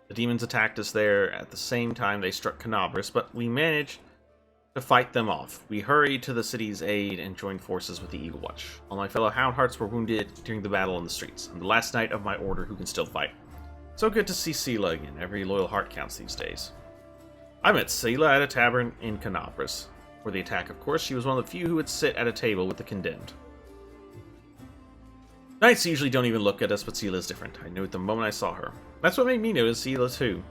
The demons attacked us there at the same time they struck Canobris, but we managed to fight them off. We hurried to the city's aid and joined forces with the Eagle Watch. All my fellow Houndhearts were wounded during the battle in the streets. I'm the last knight of my order who can still fight. So good to see Sela again. Every loyal heart counts these days. I met Sela at a tavern in Canobris. For the attack, of course, she was one of the few who would sit at a table with the condemned. Knights usually don't even look at us, but Sela's different. I knew it the moment I saw her. That's what made me notice Sela too.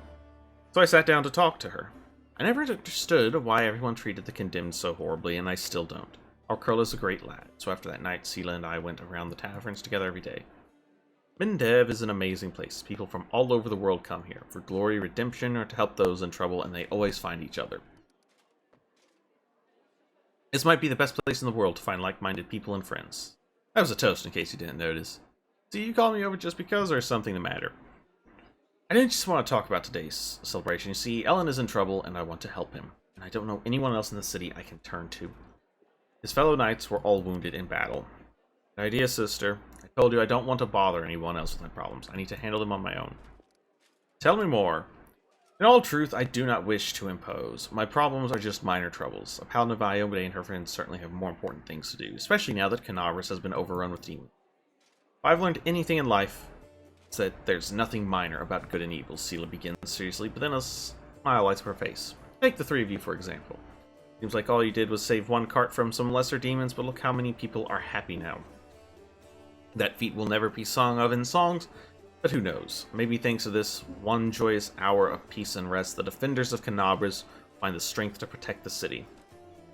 So I sat down to talk to her. I never understood why everyone treated the condemned so horribly, and I still don't. Our Curl is a great lad, so after that night, Sela and I went around the taverns together every day. Mindev is an amazing place. People from all over the world come here, for glory, redemption, or to help those in trouble, and they always find each other. This might be the best place in the world to find like-minded people and friends. That was a toast, in case you didn't notice. Do you call me over just because, or is something the matter? I didn't just want to talk about today's celebration. You see, Ellen is in trouble, and I want to help him. And I don't know anyone else in the city I can turn to. His fellow knights were all wounded in battle. Good idea, sister. I told you I don't want to bother anyone else with my problems. I need to handle them on my own. Tell me more. In all truth, I do not wish to impose. My problems are just minor troubles. A paladin of Iomade and her friends certainly have more important things to do, especially now that Canobris has been overrun with demons. If I've learned anything in life, it's that there's nothing minor about good and evil. Sela begins seriously, but then a smile lights up her face. Take the three of you, for example. Seems like all you did was save one cart from some lesser demons, but look how many people are happy now. That feat will never be sung of in songs, but who knows? Maybe thanks to this one joyous hour of peace and rest, the defenders of Canabras find the strength to protect the city.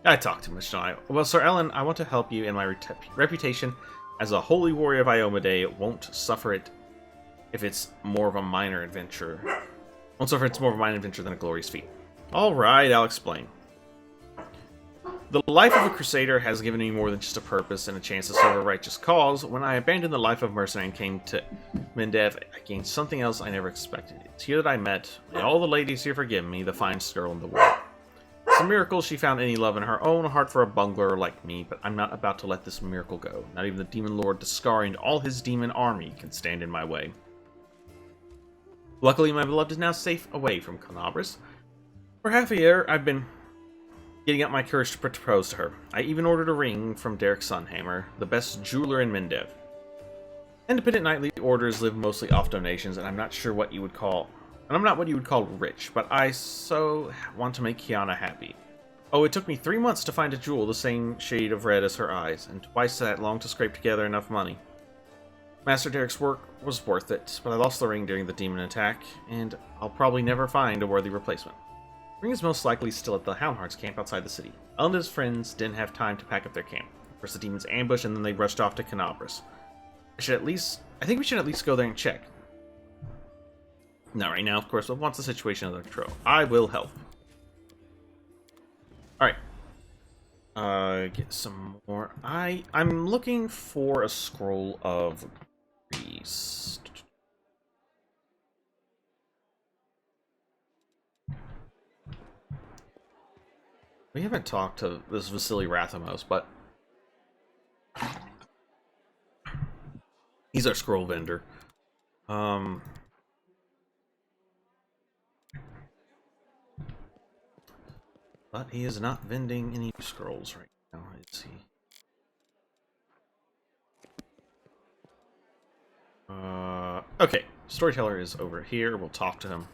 I talk too much, don't I? Well, Sir Ellen, I want to help you, and my reputation as a holy warrior of Iomedae won't suffer it if it's more of a minor adventure. Won't suffer it's more of a minor adventure than a glorious feat. Alright, I'll explain. The life of a crusader has given me more than just a purpose and a chance to serve a righteous cause. When I abandoned the life of mercenary and came to Mendev, I gained something else I never expected. It's here that I met, may all the ladies here forgive me, the finest girl in the world. It's a miracle she found any love in her own heart for a bungler like me, but I'm not about to let this miracle go. Not even the demon lord Discari and all his demon army can stand in my way. Luckily, my beloved is now safe away from Canabras. For half a year, I've been getting up my courage to propose to her. I even ordered a ring from Derek Sunhammer, the best jeweler in Mendev. Independent knightly orders live mostly off donations, and I'm not what you would call rich, but I so want to make Kiana happy. Oh, it took me 3 months to find a jewel the same shade of red as her eyes, and twice that long to scrape together enough money. Master Derek's work was worth it, but I lost the ring during the demon attack, and I'll probably never find a worthy replacement. The ring is most likely still at the Houndheart's camp outside the city. Ellen and his friends didn't have time to pack up their camp. First the demons ambushed, and then they rushed off to Canabras. I think we should at least go there and check. Not right now, of course, but once the situation is under control, I will help. Alright. Get some more. I'm looking for a scroll of Grease. We haven't talked to this Vasily Rathamos, but he's our scroll vendor. But he is not vending any scrolls right now, is he? Okay. Storyteller is over here. We'll talk to him.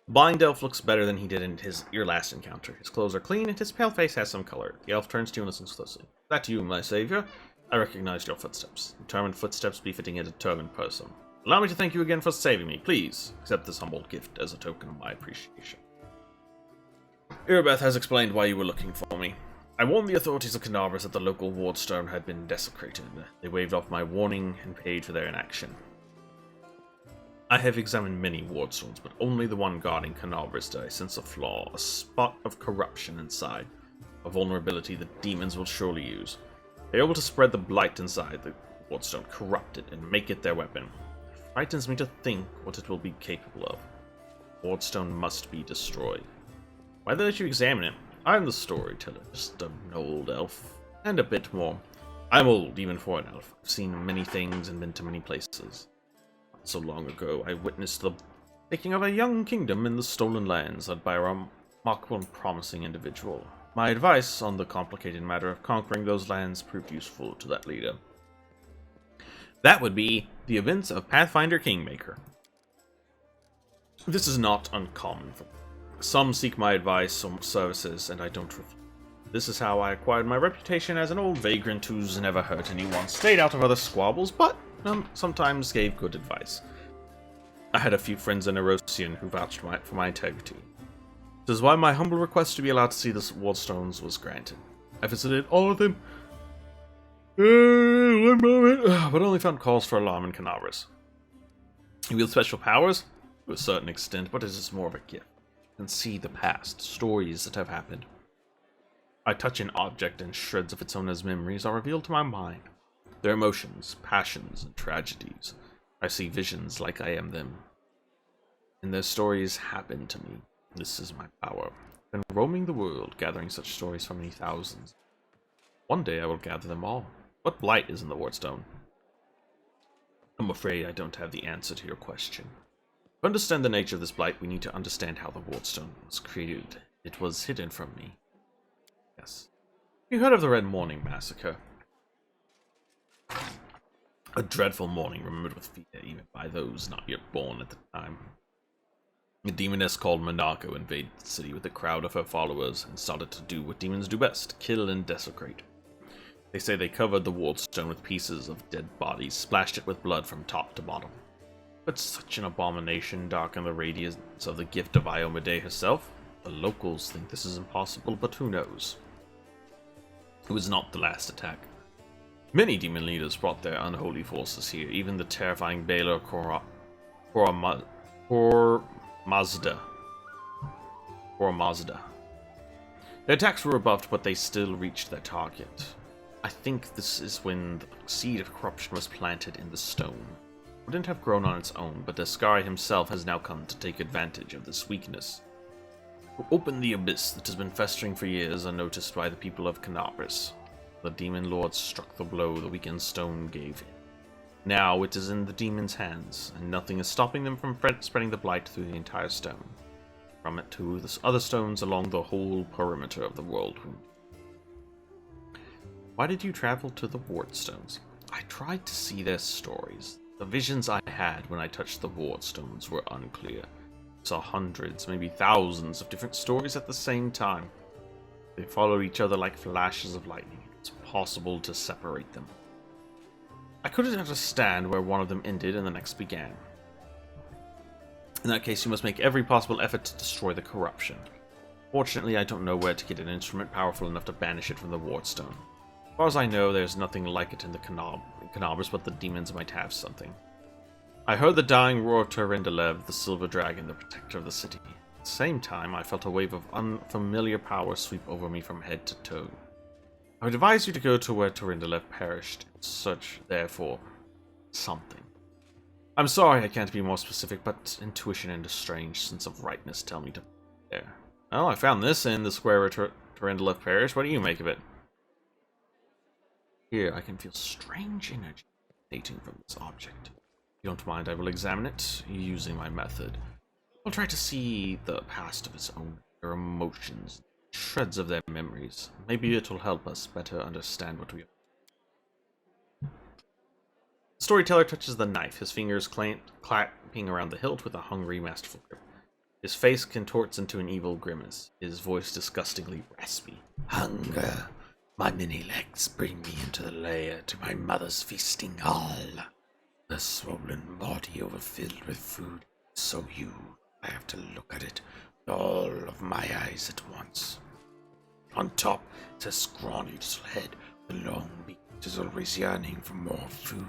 Blind Elf looks better than he did in your last encounter. His clothes are clean, and his pale face has some color. The elf turns to you and listens closely. That you, my savior? I recognized your footsteps. Determined footsteps befitting a determined person. Allow me to thank you again for saving me. Please, accept this humble gift as a token of my appreciation. Irabeth has explained why you were looking for me. I warned the authorities of Canabras that the local wardstone had been desecrated. They waved off my warning and paid for their inaction. I have examined many wardstones, but only the one guarding Canabras did I sense a flaw, a spot of corruption inside, a vulnerability that demons will surely use. They are able to spread the blight inside the wardstone, corrupt it, and make it their weapon. It frightens me to think what it will be capable of. Wardstone must be destroyed. Why let you examine it? I'm the storyteller, just an old elf, and a bit more. I'm old, even for an elf. I've seen many things and been to many places. Not so long ago, I witnessed the making of a young kingdom in the Stolen Lands, led by a remarkable and promising individual. My advice on the complicated matter of conquering those lands proved useful to that leader. That would be the events of Pathfinder Kingmaker. This is not uncommon for some seek my advice or services, and I don't refuse. This is how I acquired my reputation as an old vagrant who's never hurt anyone, stayed out of other squabbles, but sometimes gave good advice. I had a few friends in Erosian who vouched for my integrity. This is why my humble request to be allowed to see the wardstones was granted. I visited all of them, one moment, but only found cause for alarm in Canabras. You wield special powers? To a certain extent, but it is more of a gift. And see the past, stories that have happened. I touch an object and shreds of its owner's memories are revealed to my mind. Their emotions, passions, and tragedies. I see visions like I am them. And their stories happen to me. This is my power. I've been roaming the world, gathering such stories from many thousands. One day I will gather them all. What blight is in the wardstone? I'm afraid I don't have the answer to your question. To understand the nature of this blight, we need to understand how the wardstone was created. It was hidden from me. Yes. You heard of the Red Morning Massacre? A dreadful morning remembered with fear even by those not yet born at the time. A demoness called Monako invaded the city with a crowd of her followers and started to do what demons do best, kill and desecrate. They say they covered the wardstone with pieces of dead bodies, splashed it with blood from top to bottom. But such an abomination darkened the radiance of the gift of Iomade herself. The locals think this is impossible, but who knows? It was not the last attack. Many demon leaders brought their unholy forces here, even the terrifying Baylor Mazda. Their attacks were rebuffed, but they still reached their target. I think this is when the seed of corruption was planted in the stone. It wouldn't have grown on its own, but Descari himself has now come to take advantage of this weakness. To open the abyss that has been festering for years unnoticed by the people of Canopus. The demon lord struck the blow the weakened stone gave him. Now it is in the demon's hands, and nothing is stopping them from spreading the blight through the entire stone. From it to the other stones along the whole perimeter of the world. Why did you travel to the wardstones? I tried to see their stories. The visions I had when I touched the wardstones were unclear. I saw hundreds, maybe thousands of different stories at the same time. They followed each other like flashes of lightning. It's impossible to separate them. I couldn't understand where one of them ended and the next began. In that case, you must make every possible effort to destroy the corruption. Fortunately, I don't know where to get an instrument powerful enough to banish it from the wardstone. As far as I know, there's nothing like it in the Canobras, but the demons might have something. I heard the dying roar of Terendelev, the silver dragon, the protector of the city. At the same time, I felt a wave of unfamiliar power sweep over me from head to toe. I would advise you to go to where Terendelev perished, and search there for something. I'm sorry I can't be more specific, but intuition and a strange sense of rightness tell me to be there. Oh, I found this in the square where Terendelev perished. What do you make of it? Here, I can feel strange energy emanating from this object. If you don't mind, I will examine it using my method. I'll try to see the past of its own, their emotions, shreds of their memories. Maybe it will help us better understand what we are. The storyteller touches the knife, his fingers clapping around the hilt with a hungry, masterful grip. His face contorts into an evil grimace, his voice disgustingly raspy. Hunger. My many legs bring me into the lair to my mother's feasting hall. The swollen body overfilled with food, so huge I have to look at it with all of my eyes at once. On top is a scrawny little head with a long beak that is always yearning for more food.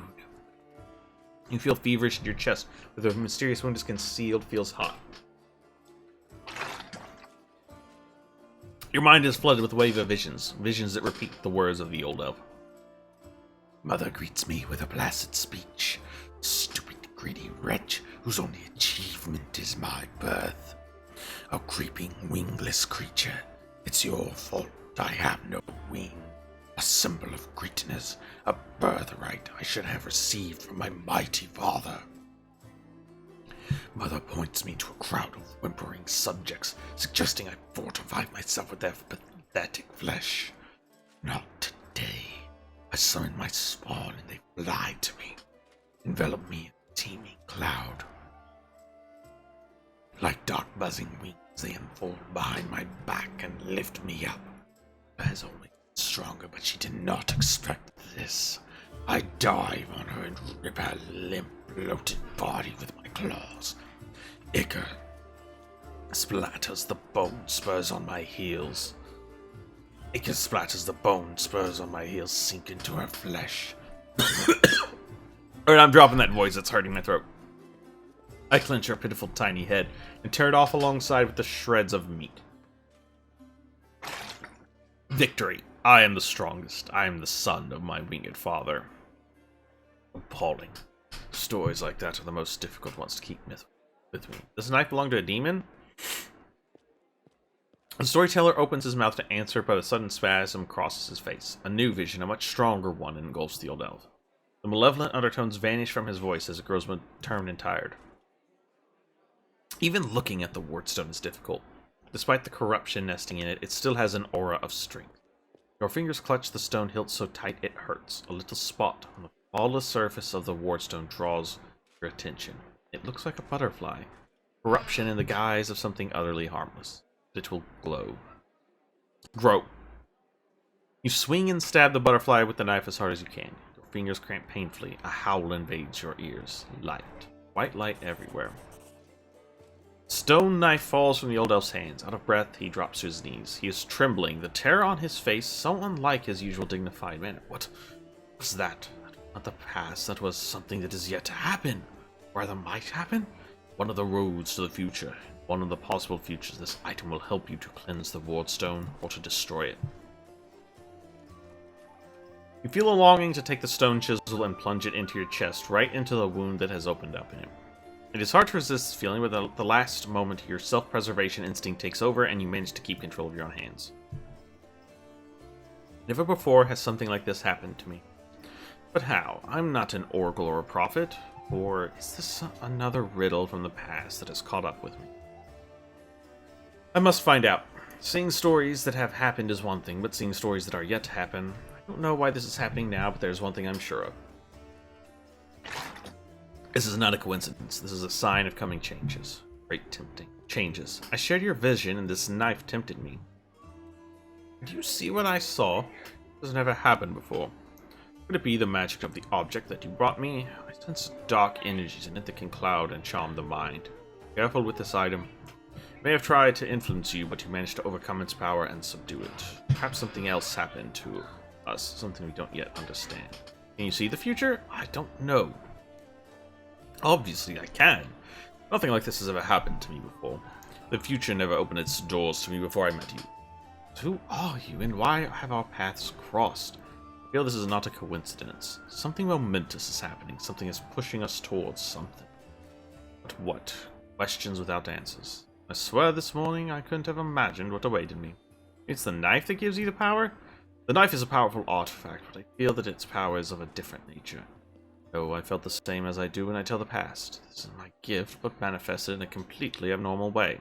You feel feverish in your chest, where the mysterious wound is concealed feels hot. Your mind is flooded with a wave of visions that repeat the words of the old elf. Mother greets me with a placid speech. Stupid, greedy wretch whose only achievement is my birth. A creeping, wingless creature. It's your fault I have no wing. A symbol of greatness, a birthright I should have received from my mighty father. Mother points me to a crowd of whimpering subjects, suggesting I fortify myself with their pathetic flesh. Not today. I summon my spawn and they fly to me, envelop me in a teeming cloud. Like dark buzzing wings, they unfold behind my back and lift me up. Mother has only been stronger, but she did not expect this. I dive on her and rip her limp, bloated body with my claws. Ichor splatters the bone spurs on my heels. Ichor splatters the bone spurs on my heels, sink into her flesh. Alright, I'm dropping that voice, it's hurting my throat. I clench her pitiful tiny head and tear it off alongside with the shreds of meat. Victory. I am the strongest. I am the son of my winged father. Appalling. Stories like that are the most difficult ones to keep with me. Does the knife belong to a demon? The storyteller opens his mouth to answer, but a sudden spasm crosses his face. A new vision, a much stronger one, engulfs the old elf. The malevolent undertones vanish from his voice as it grows turned and tired. Even looking at the wardstone is difficult. Despite the corruption nesting in it, it still has an aura of strength. Your fingers clutch the stone hilt so tight it hurts. A little spot on the flawless surface of the wardstone draws your attention. It looks like a butterfly. corruption in the guise of something utterly harmless. It will grow. You swing and stab the butterfly with the knife as hard as you can. Your fingers cramp painfully. A howl invades your ears. Light. White light everywhere. Stone knife falls from the old elf's hands. Out of breath, he drops to his knees. He is trembling, the terror on his face so unlike his usual dignified manner. What was that? Not the past. That was something that is yet to happen. Or rather might happen? One of the roads to the future. One of the possible futures. This item will help you to cleanse the ward stone or to destroy it. You feel a longing to take the stone chisel and plunge it into your chest, right into the wound that has opened up in it. It is hard to resist this feeling, but at the last moment your self-preservation instinct takes over and you manage to keep control of your own hands. Never before has something like this happened to me. But how? I'm not an oracle or a prophet, or is this another riddle from the past that has caught up with me? I must find out. Seeing stories that have happened is one thing, but seeing stories that are yet to happen... I don't know why this is happening now, but there's one thing I'm sure of. This is not a coincidence. This is a sign of coming changes. Great tempting. Changes. I shared your vision, and this knife tempted me. Do you see what I saw? This has never happened before. Could it be the magic of the object that you brought me? I sense dark energies in it that can cloud and charm the mind. Careful with this item. It may have tried to influence you, but you managed to overcome its power and subdue it. Perhaps something else happened to us, something we don't yet understand. Can you see the future? I don't know. Obviously I can. Nothing like this has ever happened to me before. The future never opened its doors to me before I met you. Who are you, and why have our paths crossed? I feel this is not a coincidence. Something momentous is happening. Something is pushing us towards something. But what? Questions without answers. I swear this morning I couldn't have imagined what awaited me. It's the knife that gives you the power? The knife is a powerful artifact, but I feel that its power is of a different nature. Oh, I felt the same as I do when I tell the past. This is my gift, but manifested in a completely abnormal way.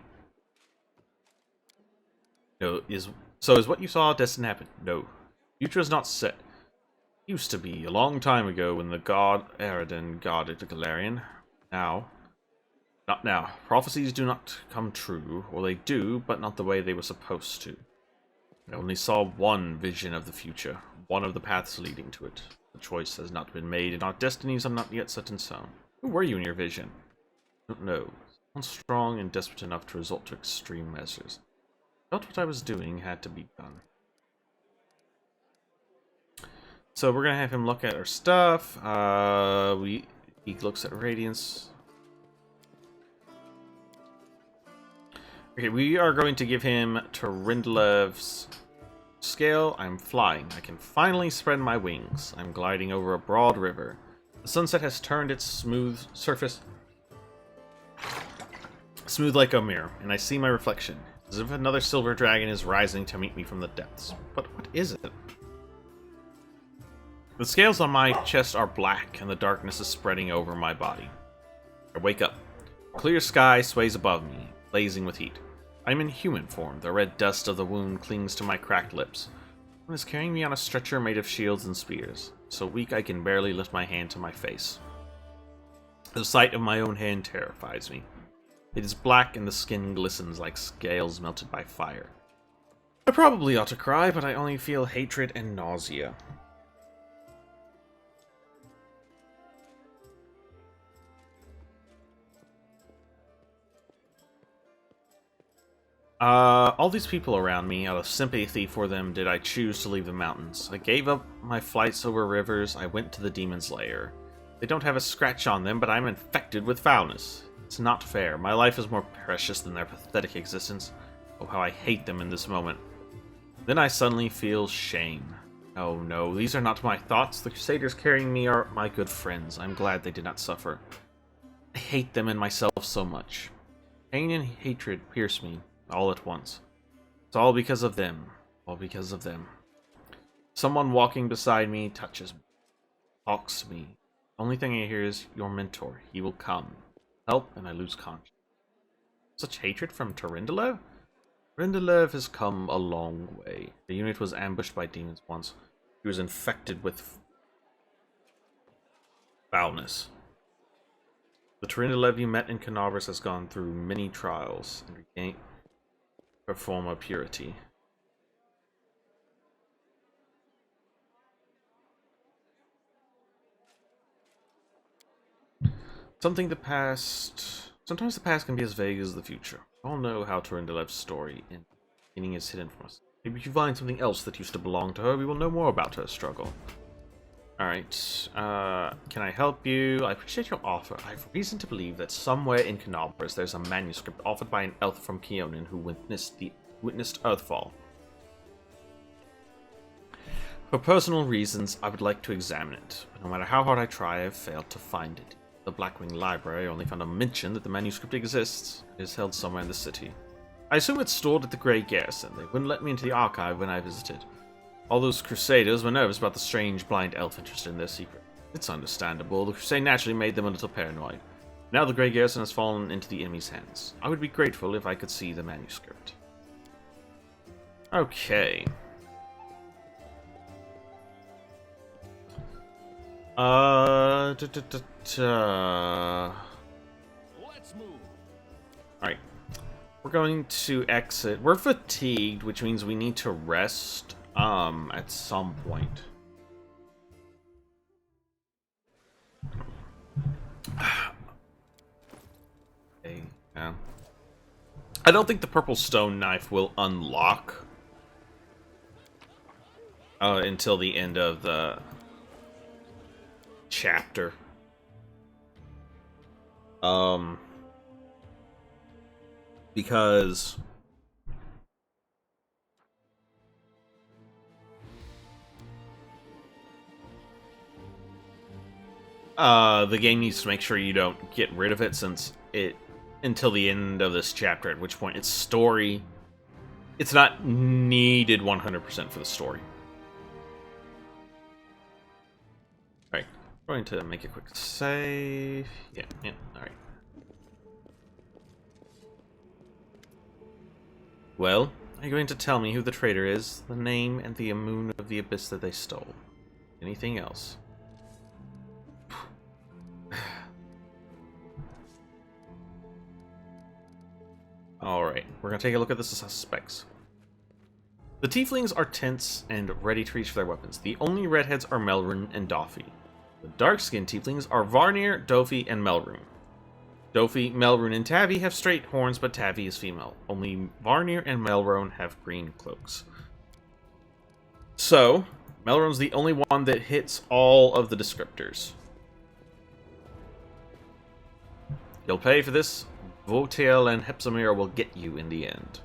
No, is what you saw destined to happen? No. Future is not set. It used to be, a long time ago, when the god Eridan guarded the Galarian. Now. Not now. Prophecies do not come true, or they do, but not the way they were supposed to. I only saw one vision of the future, one of the paths leading to it. The choice has not been made, and our destinies are not yet set in stone. Who were you in your vision? I don't know. Someone strong and desperate enough to resort to extreme measures. I felt what I was doing had to be done. So we're gonna have him look at our stuff. He looks at Radiance. Okay, we are going to give him Tarindalev's scale. I'm flying. I can finally spread my wings. I'm gliding over a broad river. The sunset has turned its smooth surface smooth like a mirror, and I see my reflection, as if another silver dragon is rising to meet me from the depths. But what is it? The scales on my chest are black, and the darkness is spreading over my body. I wake up. A clear sky sways above me, blazing with heat. I'm in human form. The red dust of the wound clings to my cracked lips. Someone is carrying me on a stretcher made of shields and spears, so weak I can barely lift my hand to my face. The sight of my own hand terrifies me. It is black and the skin glistens like scales melted by fire. I probably ought to cry, but I only feel hatred and nausea. All these people around me, out of sympathy for them, did I choose to leave the mountains. I gave up my flights over rivers. I went to the demon's lair. They don't have a scratch on them, but I'm infected with foulness. It's not fair. My life is more precious than their pathetic existence. Oh, how I hate them in this moment. Then I suddenly feel shame. Oh no, these are not my thoughts. The Crusaders carrying me are my good friends. I'm glad they did not suffer. I hate them and myself so much. Pain and hatred pierce me all at once. It's all because of them. All because of them. Someone walking beside me touches me. Talks to me. The only thing I hear is, your mentor. He will come. Help, and I lose conscience. Such hatred from Tarindalev? Tarindalev has come a long way. The unit was ambushed by demons once. He was infected with foulness. The Trinidad you met in Canavers has gone through many trials and regained her former purity. Sometimes the past can be as vague as the future. We all know how Turindalev's story in the beginning is hidden from us. Maybe if you find something else that used to belong to her, we will know more about her struggle. Alright, can I help you? I appreciate your offer. I have reason to believe that somewhere in Canobras there's a manuscript offered by an elf from Keonan who witnessed Earthfall. For personal reasons, I would like to examine it, but no matter how hard I try, I have failed to find it. The Blackwing Library only found a mention that the manuscript exists. It is held somewhere in the city. I assume it's stored at the Grey Garrison. They wouldn't let me into the archive when I visited. All those Crusaders were nervous about the strange blind elf interested in their secret. It's understandable. The Crusade naturally made them a little paranoid. Now the Grey Garrison has fallen into the enemy's hands. I would be grateful if I could see the manuscript. Okay. Let's move. Alright. We're going to exit. We're fatigued, which means we need to rest at some point. Okay, yeah. I don't think the purple stone knife will unlock until the end of the chapter. Because the game needs to make sure you don't get rid of it since it until the end of this chapter, at which point its story, it's not needed 100% for the story. Alright, I'm going to make a quick save. Yeah, alright. Well, are you going to tell me who the traitor is, the name, and the moon of the abyss that they stole? Anything else? Alright, we're going to take a look at the suspects. The tieflings are tense and ready to reach for their weapons. The only redheads are Melrune and Doffy. The dark-skinned tieflings are Varnir, Dofi, and Melrune. Dofi, Melrune, and Tavi have straight horns, but Tavi is female. Only Varnir and Melrune have green cloaks. So, Melrune's the only one that hits all of the descriptors. You'll pay for this. Votiel and Hepsamir will get you in the end.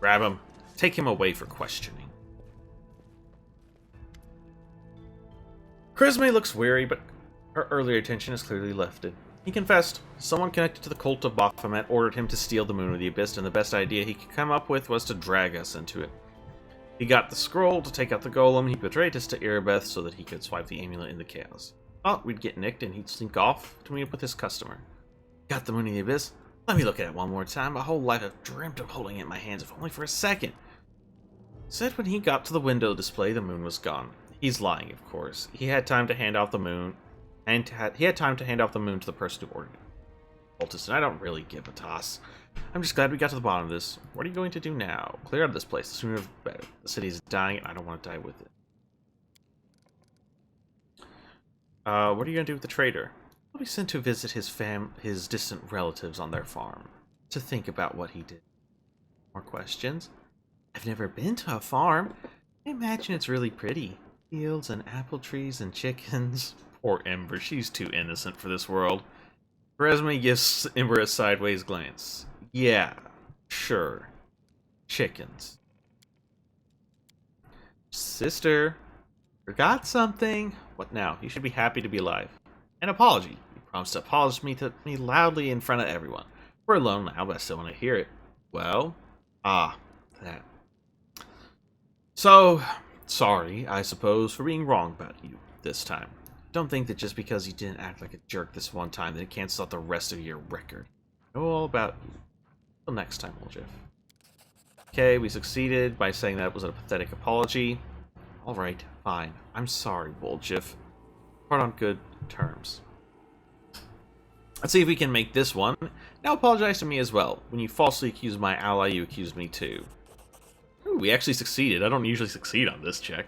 Grab him. Take him away for questioning. Charisma looks weary, but her earlier attention is clearly lifted. He confessed. Someone connected to the cult of Baphomet ordered him to steal the Moon of the Abyss, and the best idea he could come up with was to drag us into it. He got the scroll to take out the golem. He betrayed us to Erebeth so that he could swipe the amulet in the chaos. Thought we'd get nicked and he'd slink off to meet up with his customer. Got the Moon of the Abyss? Let me look at it one more time. My whole life I've dreamt of holding it in my hands, if only for a second. Said when he got to the window display, the moon was gone. He's lying, of course. He had time to hand off the moon, and he had time to hand off the moon to the person who ordered it. Voltus and I don't really give a toss. I'm just glad we got to the bottom of this. What are you going to do now? Clear out of this place. The sooner the better. The city is dying, and I don't want to die with it. What are you going to do with the trader? I'll be sent to visit his distant relatives on their farm. To think about what he did. More questions? I've never been to a farm. I imagine it's really pretty. Fields and apple trees and chickens. Poor Ember, she's too innocent for this world. Resme gives Ember a sideways glance. Yeah, sure. Chickens. Sister, forgot something? What now? You should be happy to be alive. An apology. You promised to apologize to me loudly in front of everyone. We're alone now, but I still want to hear it. Well, that. So, sorry, I suppose, for being wrong about you this time. Don't think that just because you didn't act like a jerk this one time that it cancels out the rest of your record. I know all about you. Till next time, Woljeff. Okay, we succeeded by saying that was a pathetic apology. Alright, fine. I'm sorry, Woljif. Part on good terms. Let's see if we can make this one. Now apologize to me as well. When you falsely accuse my ally, you accuse me too. Ooh, we actually succeeded. I don't usually succeed on this check.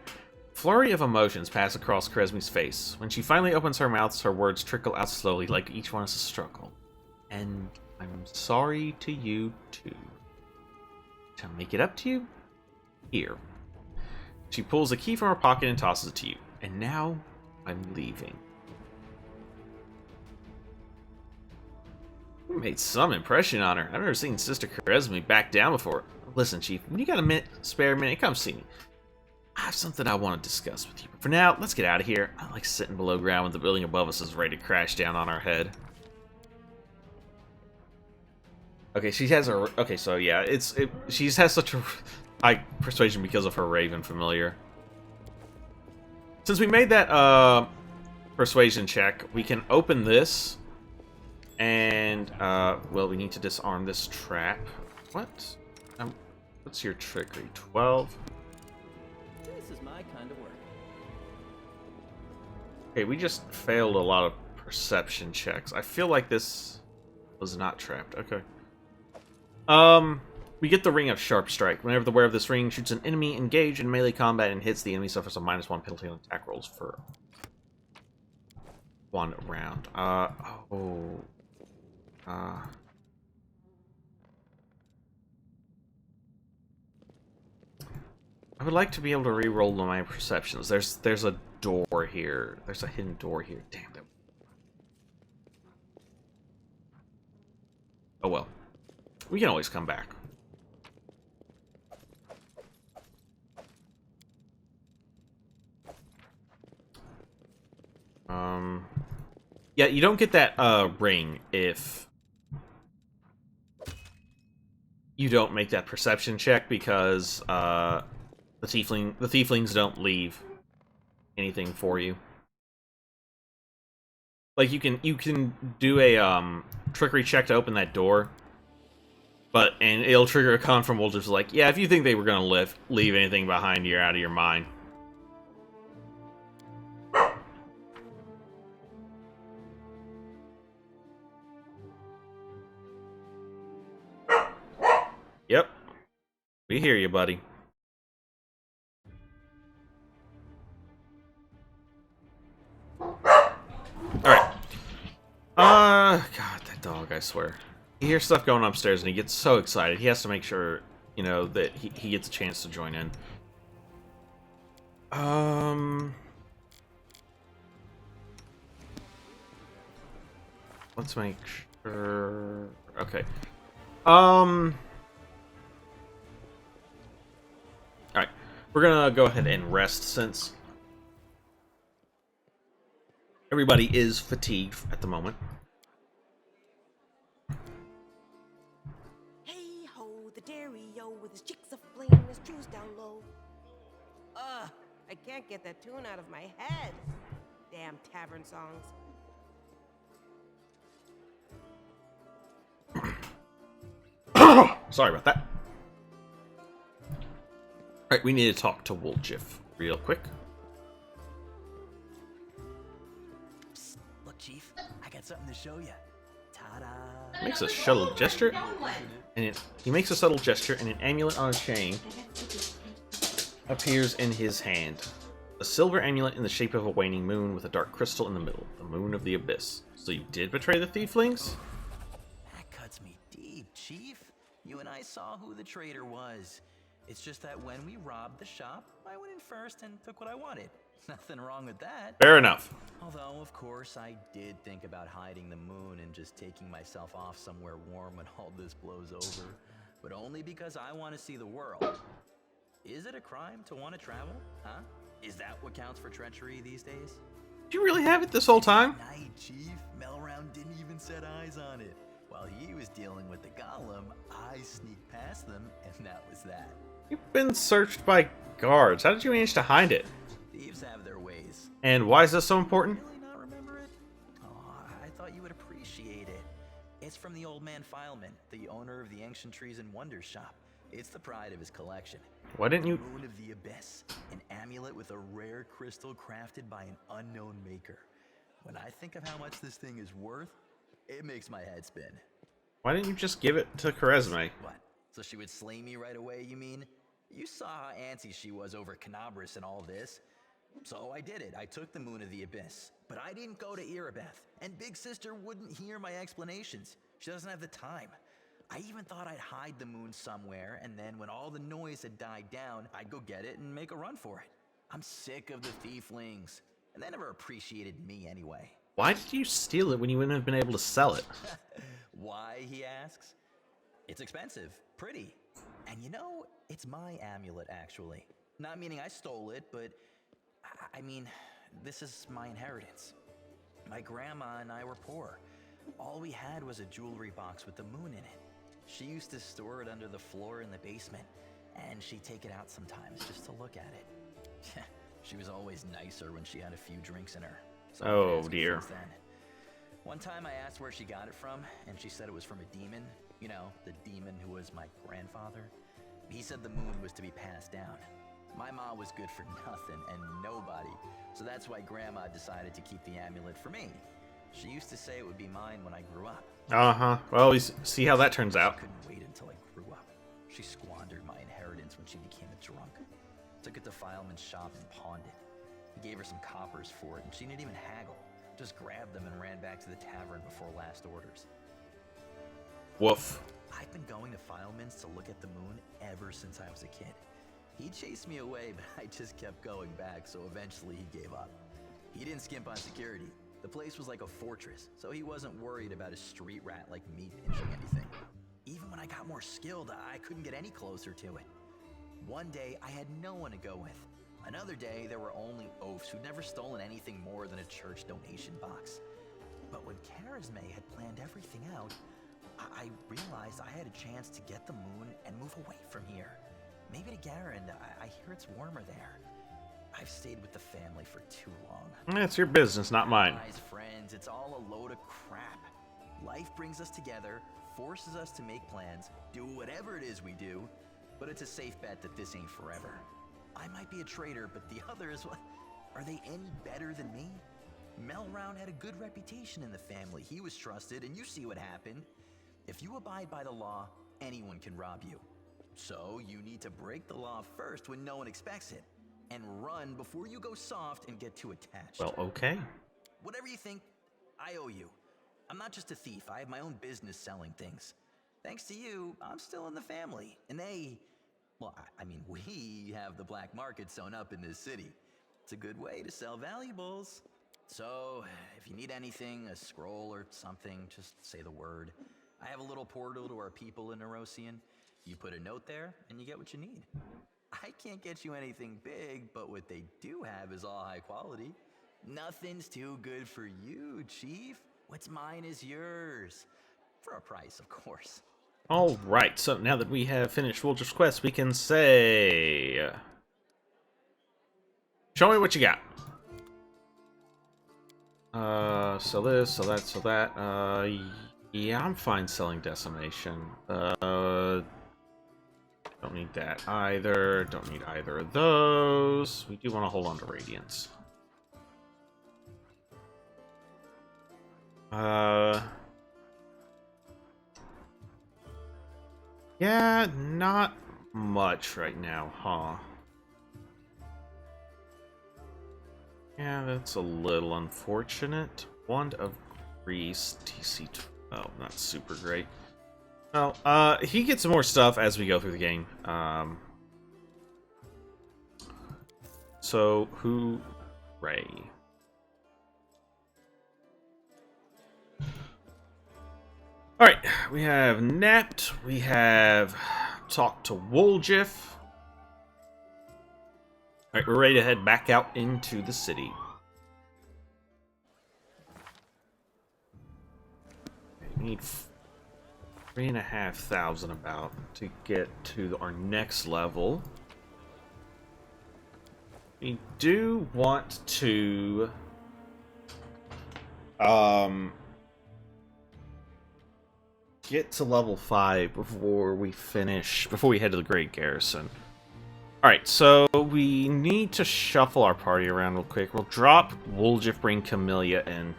Flurry of emotions pass across Kresmi's face. When she finally opens her mouth, her words trickle out slowly, like each one is a struggle. And I'm sorry to you too. To make it up to you? Here. She pulls a key from her pocket and tosses it to you. And now, I'm leaving. You made some impression on her. I've never seen Sister Kresmi back down before. Listen, Chief, when you got a spare minute, come see me. I have something I want to discuss with you. But for now, let's get out of here. I like sitting below ground when the building above us is ready to crash down on our head. Okay, she has a... Okay, so yeah, she has such a high persuasion because of her Raven familiar. Since we made that persuasion check, we can open this. And, well, we need to disarm this trap. What? What's your trickery? 12? This is my kind of work. Okay, we just failed a lot of perception checks. I feel like this was not trapped. Okay. We get the Ring of Sharp Strike. Whenever the wearer of this ring shoots an enemy engaged in melee combat and hits, the enemy suffers a -1 penalty on attack rolls for 1 round. I would like to be able to re-roll my perceptions. There's a door here. There's a hidden door here. Damn it. Oh well. We can always come back. Yeah, you don't get that ring if you don't make that perception check because the tieflings don't leave anything for you. Like you can do a trickery check to open that door, and it'll trigger a con from Wolters like, yeah, if you think they were gonna leave anything behind, you're out of your mind. Yep. We hear you, buddy. Alright. God, that dog, I swear. He hears stuff going upstairs and he gets so excited. He has to make sure, you know, that he gets a chance to join in. Let's make sure... Okay. Alright. We're gonna go ahead and rest since everybody is fatigued at the moment. Hey ho, the dairy-o with his cheeks aflame and his juice down low. I can't get that tune out of my head. Damn tavern songs. Sorry about that. Alright, we need to talk to Woljif real quick. Psst, look, Chief, I got something to show you. Ta-da! Makes a subtle gesture, and he makes a subtle gesture, and an amulet on a chain appears in his hand. A silver amulet in the shape of a waning moon with a dark crystal in the middle, the moon of the abyss. So you did betray the tieflings? That cuts me deep, Chief. You and I saw who the traitor was. It's just that when we robbed the shop, I went in first and took what I wanted. Nothing wrong with that. Fair enough. Although, of course, I did think about hiding the moon and just taking myself off somewhere warm when all this blows over. But only because I want to see the world. Is it a crime to want to travel? Huh? Is that what counts for treachery these days? Did you really have it this whole time? Night, Chief. Melround didn't even set eyes on it. While he was dealing with the golem, I sneaked past them, and that was that. You've been searched by guards. How did you manage to hide it? Thieves have their ways. And why is this so important? Really not remember it? Oh, I thought you would appreciate it. It's from the old man Fileman, the owner of the Ancient Trees and Wonders shop. It's the pride of his collection. Why didn't you? Moon of the Abyss, an amulet with a rare crystal crafted by an unknown maker. When I think of how much this thing is worth, it makes my head spin. Why didn't you just give it to Charisme? What? So she would slay me right away, you mean? You saw how antsy she was over Canabras and all this. So I did it. I took the Moon of the Abyss. But I didn't go to Erebeth. And Big Sister wouldn't hear my explanations. She doesn't have the time. I even thought I'd hide the moon somewhere, and then when all the noise had died down, I'd go get it and make a run for it. I'm sick of the thieflings. And they never appreciated me anyway. Why did you steal it when you wouldn't have been able to sell it? Why, he asks? It's expensive. Pretty. And you know, it's my amulet, actually. Not meaning I stole it, but I mean, this is my inheritance. My grandma and I were poor. All we had was a jewelry box with the moon in it. She used to store it under the floor in the basement, and she'd take it out sometimes just to look at it. She was always nicer when she had a few drinks in her. So oh dear. then. One time I asked where she got it from, and she said it was from a demon. You know, the demon who was my grandfather. He said the moon was to be passed down. My mom was good for nothing and nobody, so that's why Grandma decided to keep the amulet for me. She used to say it would be mine when I grew up. Uh-huh. Well, we see how that turns out. I couldn't wait until I grew up. She squandered my inheritance when she became a drunk. Took it to Fileman's shop and pawned it. He gave her some coppers for it, and she didn't even haggle. Just grabbed them and ran back to the tavern before last orders. Woof. I've been going to Fileman's to look at the moon ever since I was a kid. He chased me away, but I just kept going back, so eventually he gave up. He didn't skimp on security. The place was like a fortress, so he wasn't worried about a street rat like me pinching anything. Even when I got more skilled, I couldn't get any closer to it. One day, I had no one to go with. Another day, there were only oafs who'd never stolen anything more than a church donation box. But when Charisme had planned everything out, I realized I had a chance to get the moon and move away from here. Maybe to Garen. I hear it's warmer there. I've stayed with the family for too long. That's your business, not mine. Guys, friends, it's all a load of crap. Life brings us together, forces us to make plans, do whatever it is we do, but it's a safe bet that this ain't forever. I might be a traitor, but the others, are they any better than me? Melround had a good reputation in the family. He was trusted, and you see what happened. If you abide by the law, anyone can rob you. So you need to break the law first when no one expects it, and run before you go soft and get too attached. Well, okay. Whatever you think, I owe you. I'm not just a thief. I have my own business selling things. Thanks to you, I'm still in the family. And we have the black market sewn up in this city. It's a good way to sell valuables. So, if you need anything, a scroll or something, just say the word. I have a little portal to our people in Nerosian. You put a note there, and you get what you need. I can't get you anything big, but what they do have is all high quality. Nothing's too good for you, Chief. What's mine is yours. For a price, of course. Alright, so now that we have finished Wolger's Quest, we can say... Show me what you got. Sell this, sell that, sell that. Yeah, I'm fine selling Decimation. Don't need that either. Don't need either of those. We do want to hold on to Radiance. Yeah, not much right now, huh? Yeah, that's a little unfortunate. Wand of Grease, TC. Oh, not super great. Well, he gets more stuff as we go through the game. So, Ray. Alright, we have napped, we have talked to Woljif. Alright, we're ready to head back out into the city. We need 3,500 about to get to our next level. We do want to get to level 5 before we head to the Great Garrison. Alright, so we need to shuffle our party around real quick. We'll drop Woljif, bring Camellia in.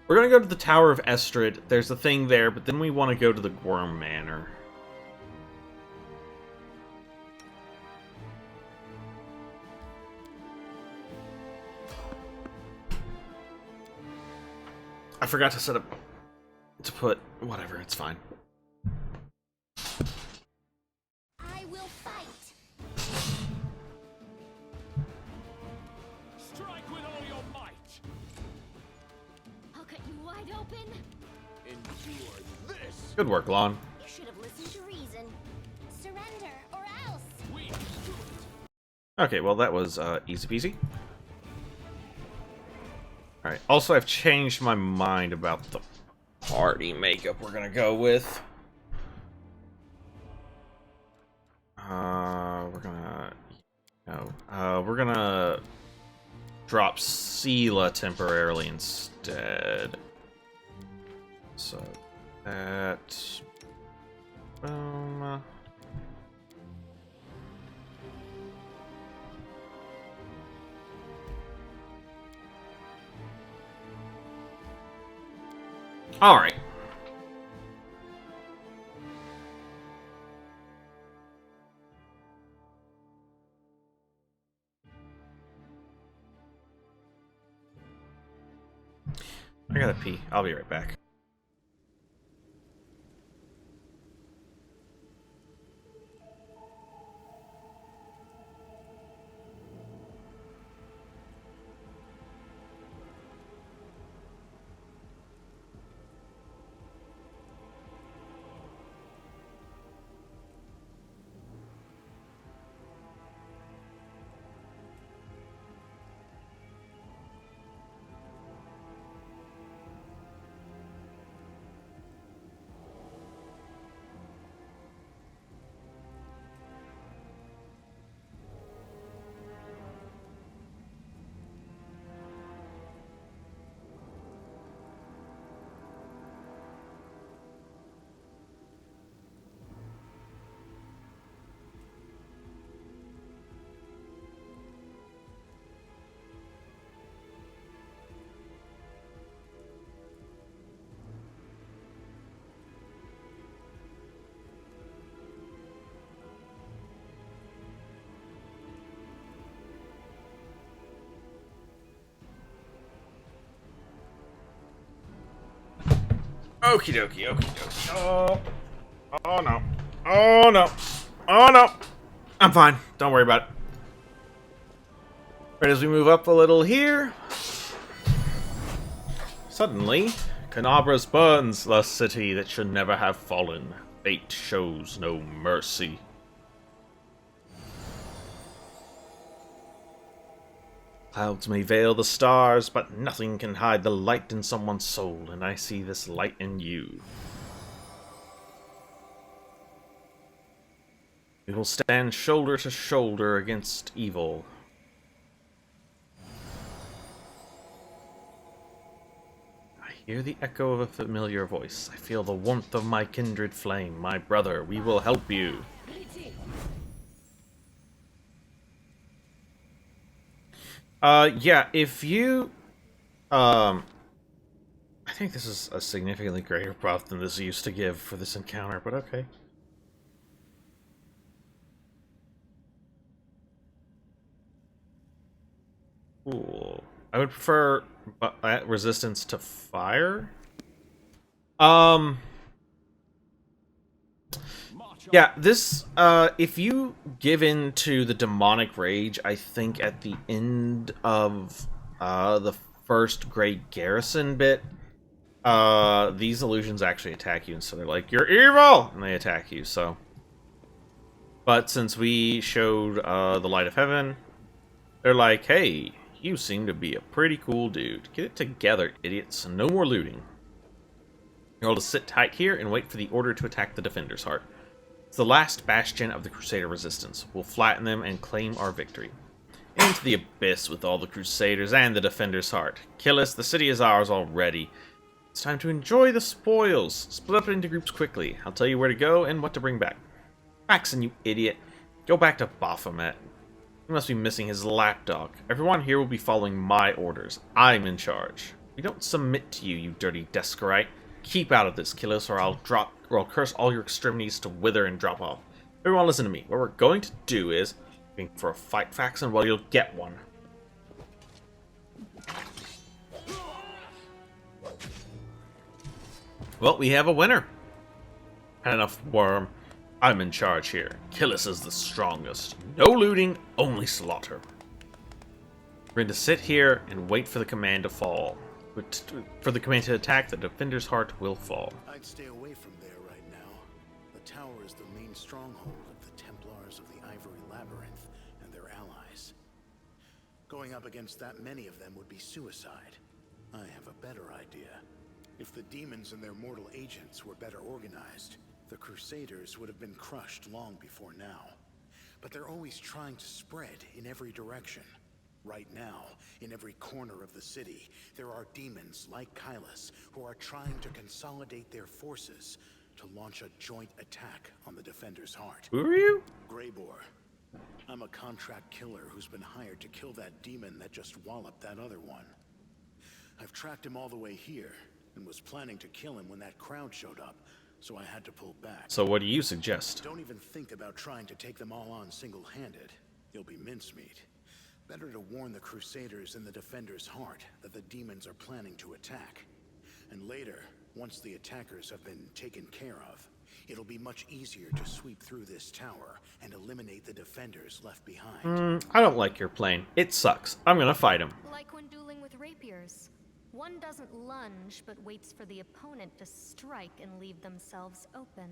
We're gonna go to the Tower of Estrid. There's a thing there, but then we want to go to the Worm Manor. I forgot to set up to put whatever, it's fine. I will fight. Strike with all your might. I'll cut you wide open. Endure this. Good work, Lon. You should have listened to reason. Surrender or else. We do it. Okay, well that was easy peasy. Alright, also I've changed my mind about the party makeup we're gonna go with. We're gonna drop Sela temporarily instead. So that boom. All right. I gotta pee. I'll be right back. Okie dokie, okie dokie. Oh no. Oh no. Oh no. I'm fine. Don't worry about it. Right as we move up a little here. Suddenly, Canabras burns the city that should never have fallen. Fate shows no mercy. Clouds may veil the stars, but nothing can hide the light in someone's soul, and I see this light in you. We will stand shoulder to shoulder against evil. I hear the echo of a familiar voice. I feel the warmth of my kindred flame. My brother, we will help you. Yeah, if you, I think this is a significantly greater buff than this used to give for this encounter, but okay. Cool. I would prefer resistance to fire. Yeah, this, if you give in to the demonic rage, I think at the end of, the first Great Garrison bit, these illusions actually attack you, and so they're like, "You're evil!" and they attack you, so. But since we showed, the Light of Heaven, they're like, "Hey, you seem to be a pretty cool dude. Get it together, idiots. No more looting. You're all to sit tight here and wait for the order to attack the Defender's Heart. It's the last bastion of the Crusader resistance. We'll flatten them and claim our victory. Into the abyss with all the Crusaders and the Defender's Heart. Kill us, the city is ours already. It's time to enjoy the spoils. Split up into groups quickly. I'll tell you where to go and what to bring back. Faxon, you idiot. Go back to Baphomet. He must be missing his lapdog. Everyone here will be following my orders. I'm in charge. We don't submit to you, you dirty Descarite. Keep out of this, Killis, or I'll curse all your extremities to wither and drop off. Everyone listen to me. What we're going to do is looking for a fight, Faxon. Well, you'll get one. Well, we have a winner. Had enough worm. I'm in charge here. Killis is the strongest. No looting, only slaughter. We're going to sit here and wait for the command to fall. But for the command to attack, the defender's heart will fall. I'd stay away from there right now. The tower is the main stronghold of the Templars of the Ivory Labyrinth and their allies. Going up against that many of them would be suicide. I have a better idea. If the demons and their mortal agents were better organized, the Crusaders would have been crushed long before now. But they're always trying to spread in every direction. Right now, in every corner of the city, there are demons like Kylus who are trying to consolidate their forces to launch a joint attack on the Defender's heart. Who are you? Greybor. I'm a contract killer who's been hired to kill that demon that just walloped that other one. I've tracked him all the way here, and was planning to kill him when that crowd showed up, so I had to pull back. So what do you suggest? Don't even think about trying to take them all on single-handed. You'll be mincemeat. Better to warn the Crusaders in the Defender's heart that the demons are planning to attack. And later, once the attackers have been taken care of, it'll be much easier to sweep through this tower and eliminate the Defenders left behind. I don't like your plan. It sucks. I'm gonna fight him. Like when dueling with rapiers. One doesn't lunge, but waits for the opponent to strike and leave themselves open.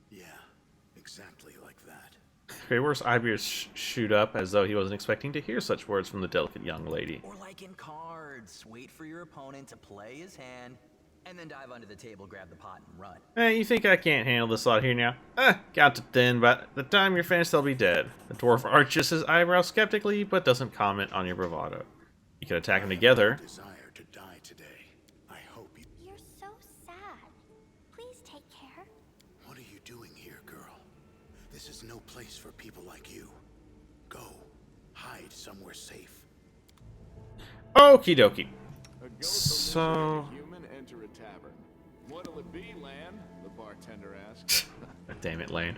Yeah, exactly like that. Greybor's eyebrows shoot up as though he wasn't expecting to hear such words from the delicate young lady. Or like in cards, wait for your opponent to play his hand, and then dive under the table, grab the pot, and run. Hey, you think I can't handle this out here now? Got to then, but the time you're finished, they'll be dead. The dwarf arches his eyebrows skeptically, but doesn't comment on your bravado. You can attack them together. Desire to die today. I hope you... You're so sad. Please take care. What are you doing here, girl? This is no place for people like you. Go. Hide somewhere safe. Okie dokie. A ghost So... human enter a tavern. What'll it be, Lan? The bartender asks. Damn it, Lane.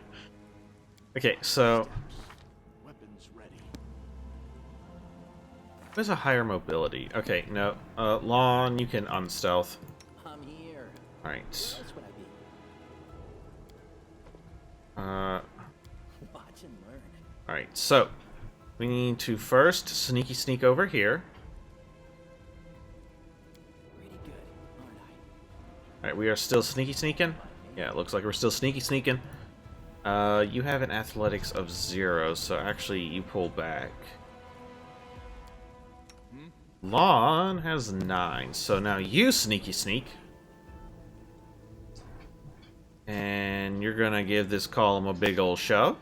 Okay, so... Weapons ready. There's a higher mobility. Okay, no. Lon, you can unstealth. I'm here. Alright. That's what I do. Watch and learn. Alright, so... we need to first sneaky sneak over here. Pretty good, aren't I? Alright, we are still sneaky sneaking. Yeah, it looks like we're still sneaky sneaking. You have an athletics of 0, so actually you pull back. Lon has 9, so now you sneaky sneak. And you're gonna give this column a big ol' shove.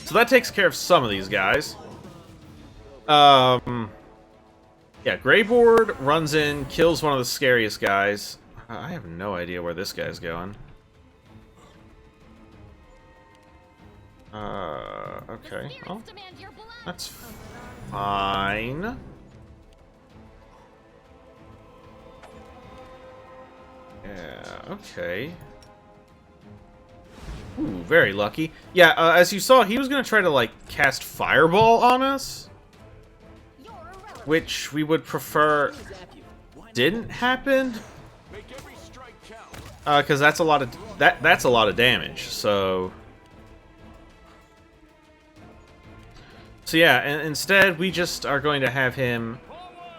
So that takes care of some of these guys. Yeah, Greyboard runs in, kills one of the scariest guys. I have no idea where this guy's going. Okay. Well, that's fine. Yeah, okay. Ooh, very lucky. Yeah, as you saw, he was gonna try to, like, cast Fireball on us. Which we would prefer didn't happen. Because that's a lot of that's a lot of damage. So yeah, and instead we just are going to have him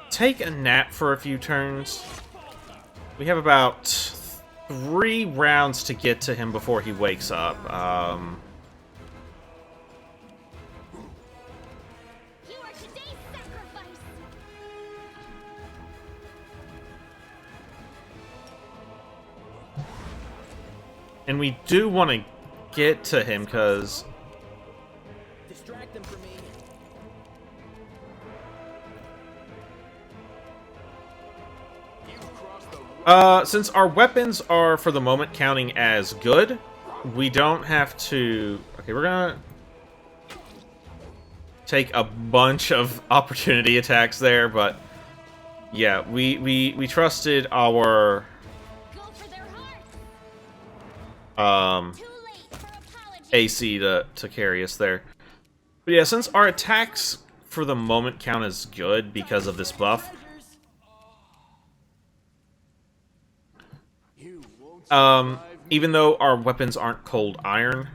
take a nap for a few turns. We have about 3 rounds to get to him before he wakes up. And we do want to get to him because distract them from me. Since our weapons are, for the moment, counting as good, we don't have to... Okay, we're gonna take a bunch of opportunity attacks there, but... Yeah, we trusted our... AC to carry us there. But yeah, since our attacks, for the moment, count as good because of this buff... even though our weapons aren't cold iron,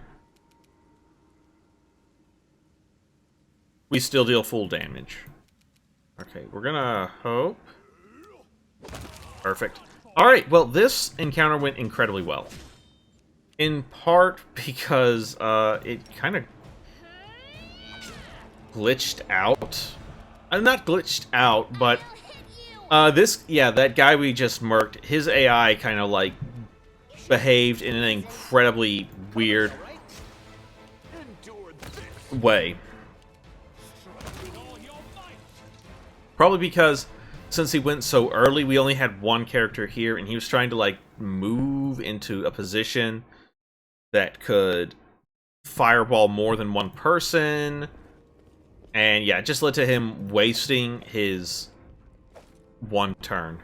we still deal full damage. Okay, we're gonna hope. Perfect. Alright, well, this encounter went incredibly well. In part because, it kind of glitched out. Not glitched out, but, that guy we just murked, his AI kind of, like, behaved in an incredibly weird way. Probably because since he went so early, we only had one character here, and he was trying to, like, move into a position that could fireball more than one person. And yeah, it just led to him wasting his one turn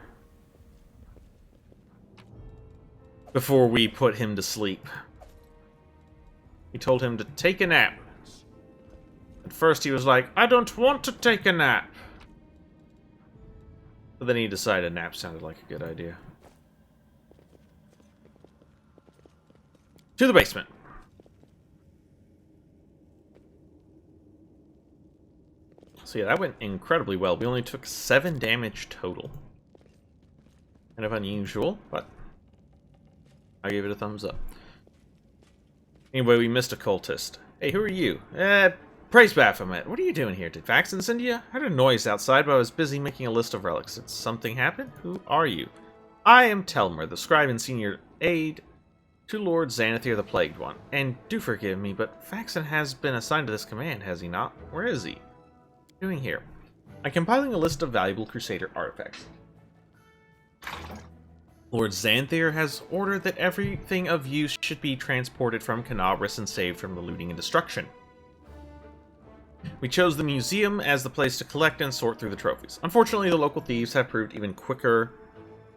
before we put him to sleep. We told him to take a nap. At first he was like, I don't want to take a nap. But then he decided a nap sounded like a good idea. To the basement. So yeah, that went incredibly well. We only took 7 damage total. Kind of unusual, but I gave it a thumbs up. Anyway, we missed a cultist. Hey, who are you? Praise Baphomet. What are you doing here? Did Faxon send you? I heard a noise outside, but I was busy making a list of relics. Did something happen? Who are you? I am Telmer, the scribe and senior aide to Lord Xanathir the Plagued One. And do forgive me, but Faxon has been assigned to this command, has he not? Where is he? What are you doing here? I'm compiling a list of valuable Crusader artifacts. Lord Xanathir has ordered that everything of use should be transported from Canabras and saved from the looting and destruction. We chose the museum as the place to collect and sort through the trophies. Unfortunately, the local thieves have proved even quicker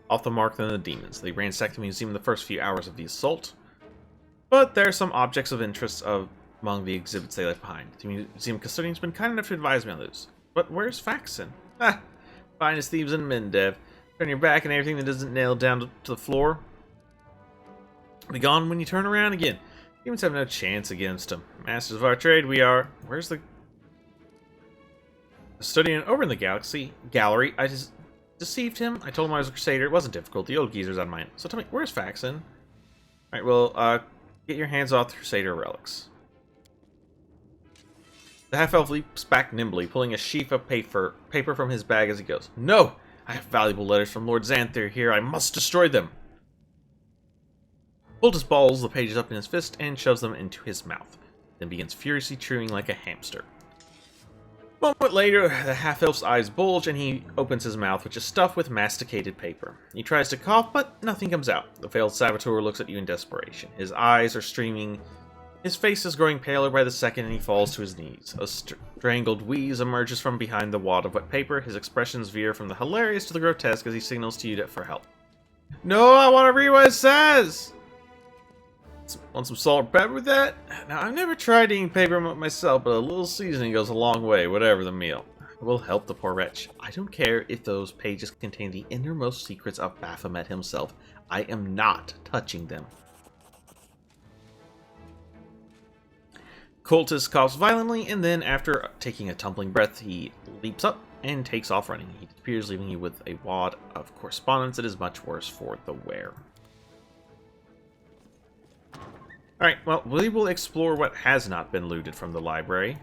off the mark than the demons. They ransacked the museum in the first few hours of the assault, but there are some objects of interest among the exhibits they left behind. The museum custodian's been kind enough to advise me on those. But where's Faxon? Ah, finest thieves in Mendev. Turn your back and everything that isn't nailed down to the floor will be gone when you turn around again. Humans have no chance against them. Masters of our trade, we are. Where's the custodian? Over in the gallery. I just deceived him. I told him I was a crusader. It wasn't difficult. The old geezer's on mine. So tell me, where's Faxon? Alright, well, get your hands off the crusader relics. The half-elf leaps back nimbly, pulling a sheaf of paper from his bag as he goes. No! I have valuable letters from Lord Xanathir here. I must destroy them! Boltus balls the pages up in his fist and shoves them into his mouth, then begins furiously chewing like a hamster. A moment later, the half-elf's eyes bulge and he opens his mouth, which is stuffed with masticated paper. He tries to cough, but nothing comes out. The failed saboteur looks at you in desperation. His eyes are streaming. His face is growing paler by the second, and he falls to his knees. A strangled wheeze emerges from behind the wad of wet paper. His expressions veer from the hilarious to the grotesque as he signals to you for help. No, I want to read what it says! Want some salt or pepper with that? Now, I've never tried eating paper myself, but a little seasoning goes a long way, whatever the meal. It will help the poor wretch. I don't care if those pages contain the innermost secrets of Baphomet himself. I am not touching them. Cultist coughs violently, and then, after taking a tumbling breath, he leaps up and takes off running. He disappears, leaving you with a wad of correspondence that is much worse for the wearer. Alright, well, we will explore what has not been looted from the library.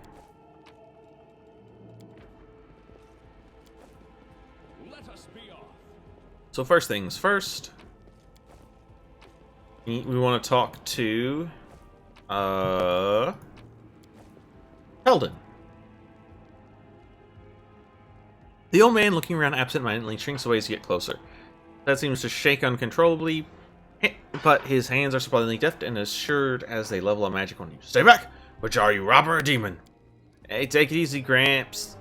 Let us be off. So first things first, we want to talk to Helmer. Sheldon. The old man, looking around absent-mindedly, shrinks away as you get closer. That seems to shake uncontrollably, but his hands are surprisingly deft and assured as they level a magic on you. Stay back! Which are you, robber or demon? Hey, take it easy, Gramps.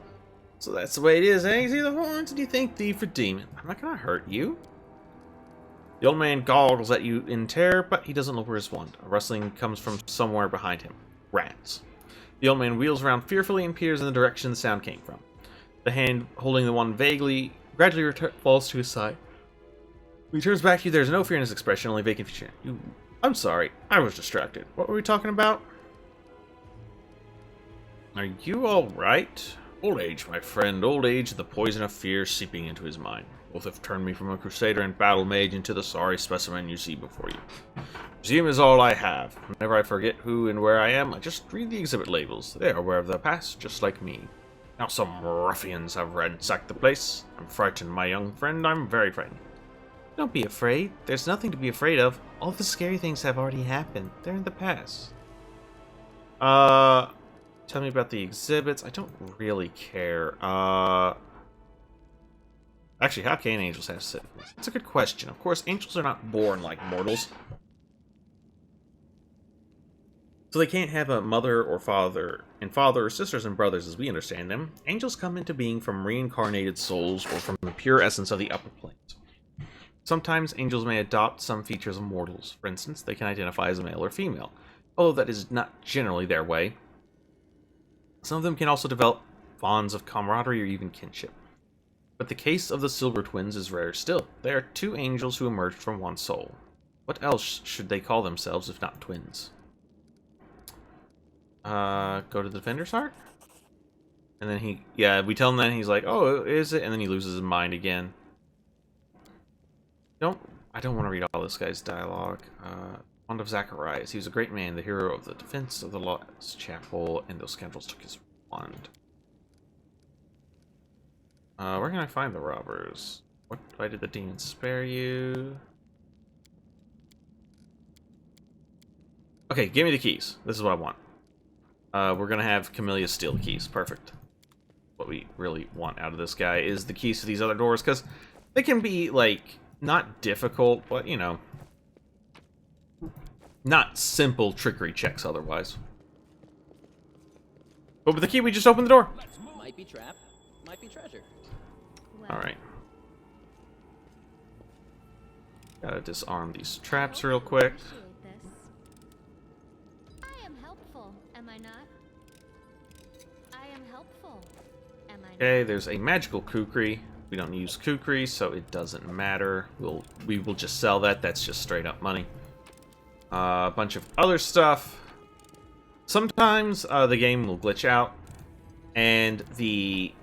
So that's the way it is, eh? You see the horns? Do you think thief or demon? I'm not gonna hurt you. The old man goggles at you in terror, but he doesn't lower his wand. A rustling comes from somewhere behind him. Rats. The old man wheels around fearfully and peers in the direction the sound came from. The hand holding the wand gradually falls to his side. When he turns back to you, there's no fear in his expression, only vacant fear. I'm sorry, I was distracted. What were we talking about? Are you alright? Old age, my friend, old age, the poison of fear seeping into his mind. Both have turned me from a crusader and battle mage into the sorry specimen you see before you. Museum is all I have. Whenever I forget who and where I am, I just read the exhibit labels. They are aware of the past, just like me. Now some ruffians have ransacked the place. I'm frightened, my young friend. I'm very frightened. Don't be afraid. There's nothing to be afraid of. All the scary things have already happened. They're in the past. Tell me about the exhibits. I don't really care. Actually, how can angels have siblings? That's a good question. Of course, angels are not born like mortals. So they can't have a mother or father, and father or sisters and brothers as we understand them. Angels come into being from reincarnated souls or from the pure essence of the upper planes. Sometimes angels may adopt some features of mortals. For instance, they can identify as male or female, although that is not generally their way. Some of them can also develop bonds of camaraderie or even kinship. But the case of the Silver Twins is rare still. They are two angels who emerged from one soul. What else should they call themselves if not twins? Go to the Defender's Heart? And then we tell him that, and he's like, oh, is it? And then he loses his mind again. I don't want to read all this guy's dialogue. Wand of Zacharias. He was a great man, the hero of the defense of the Lord's Chapel, and those scoundrels took his wand. Where can I find the robbers? Why did the demon spare you? Okay, give me the keys. This is what I want. We're gonna have Camellia steal the keys. Perfect. What we really want out of this guy is the keys to these other doors, because they can be, like, not difficult, but, you know, not simple trickery checks otherwise. But with the key, we just open the door. Might be trap, might be treasure. Alright. Gotta disarm these traps real quick. I am helpful, am I not? I am helpful, am I not? Okay, there's a magical kukri. We don't use kukri, so it doesn't matter. We will just sell that. That's just straight up money. A bunch of other stuff. Sometimes the game will glitch out, and the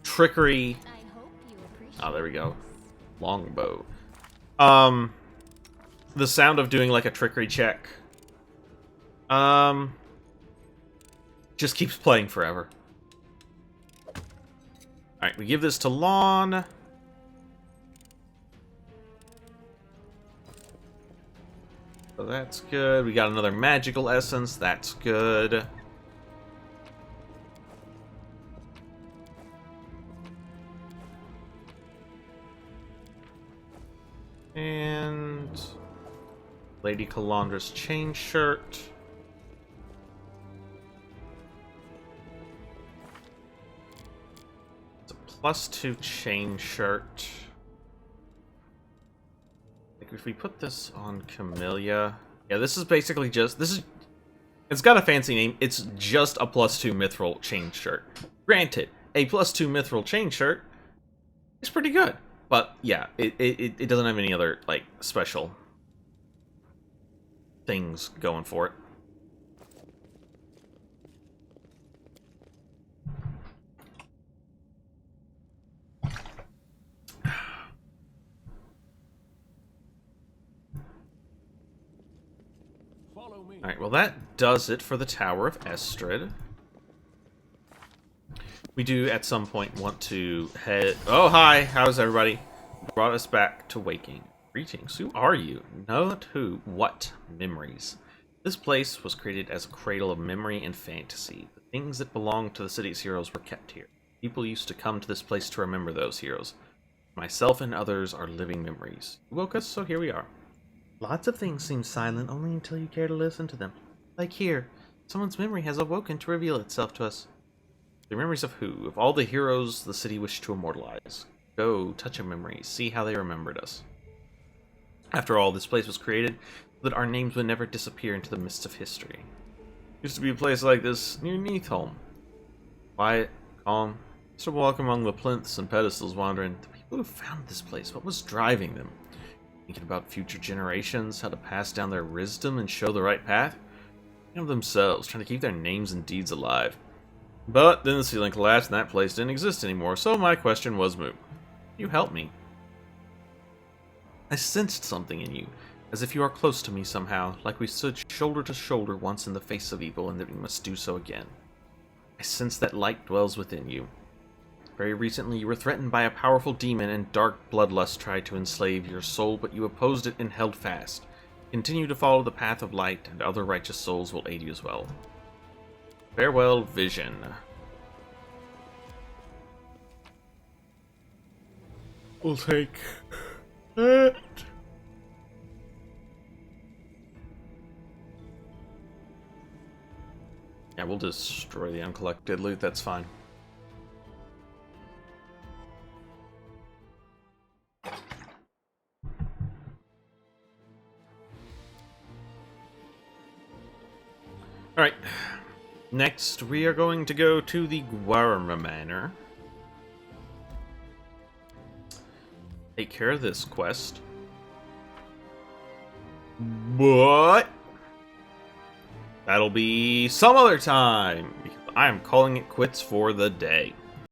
trickery. Oh, there we go. Longbow. The sound of doing like a trickery check. Just keeps playing forever. Alright, we give this to Lon. So that's good. We got another magical essence. That's good. And Lady Calandra's chain shirt. It's a +2 chain shirt. Like if we put this on Camellia, yeah, this is basically just it's got a fancy name. It's just a +2 mithril chain shirt. Granted, a +2 mithril chain shirt is pretty good. But yeah, it doesn't have any other like special things going for it. Alright, well that does it for the Tower of Estrid. We do, at some point, want to head... Oh, hi! How's everybody? Brought us back to waking. Greetings. Who are you? Not who. What memories? This place was created as a cradle of memory and fantasy. The things that belonged to the city's heroes were kept here. People used to come to this place to remember those heroes. Myself and others are living memories. You woke us, so here we are. Lots of things seem silent only until you care to listen to them. Like here, someone's memory has awoken to reveal itself to us. The memories of who? Of all the heroes the city wished to immortalize. Go, touch a memory, see how they remembered us. After all, this place was created so that our names would never disappear into the mists of history. Used to be a place like this near Neathholm. Quiet, calm, just a walk among the plinths and pedestals wondering, the people who founded this place, what was driving them? Thinking about future generations, how to pass down their wisdom and show the right path? Thinking of themselves, trying to keep their names and deeds alive. But then the ceiling collapsed and that place didn't exist anymore, so my question was moot. You helped me. I sensed something in you, as if you are close to me somehow, like we stood shoulder to shoulder once in the face of evil and that we must do so again. I sense that light dwells within you. Very recently you were threatened by a powerful demon and dark bloodlust tried to enslave your soul, but you opposed it and held fast. Continue to follow the path of light, and other righteous souls will aid you as well. Farewell, Vision. We'll take it. Yeah, we'll destroy the uncollected loot, that's fine. Alright, next we are going to go to the Guarma Manor. Take care of this quest. But that'll be some other time, because I am calling it quits for the day.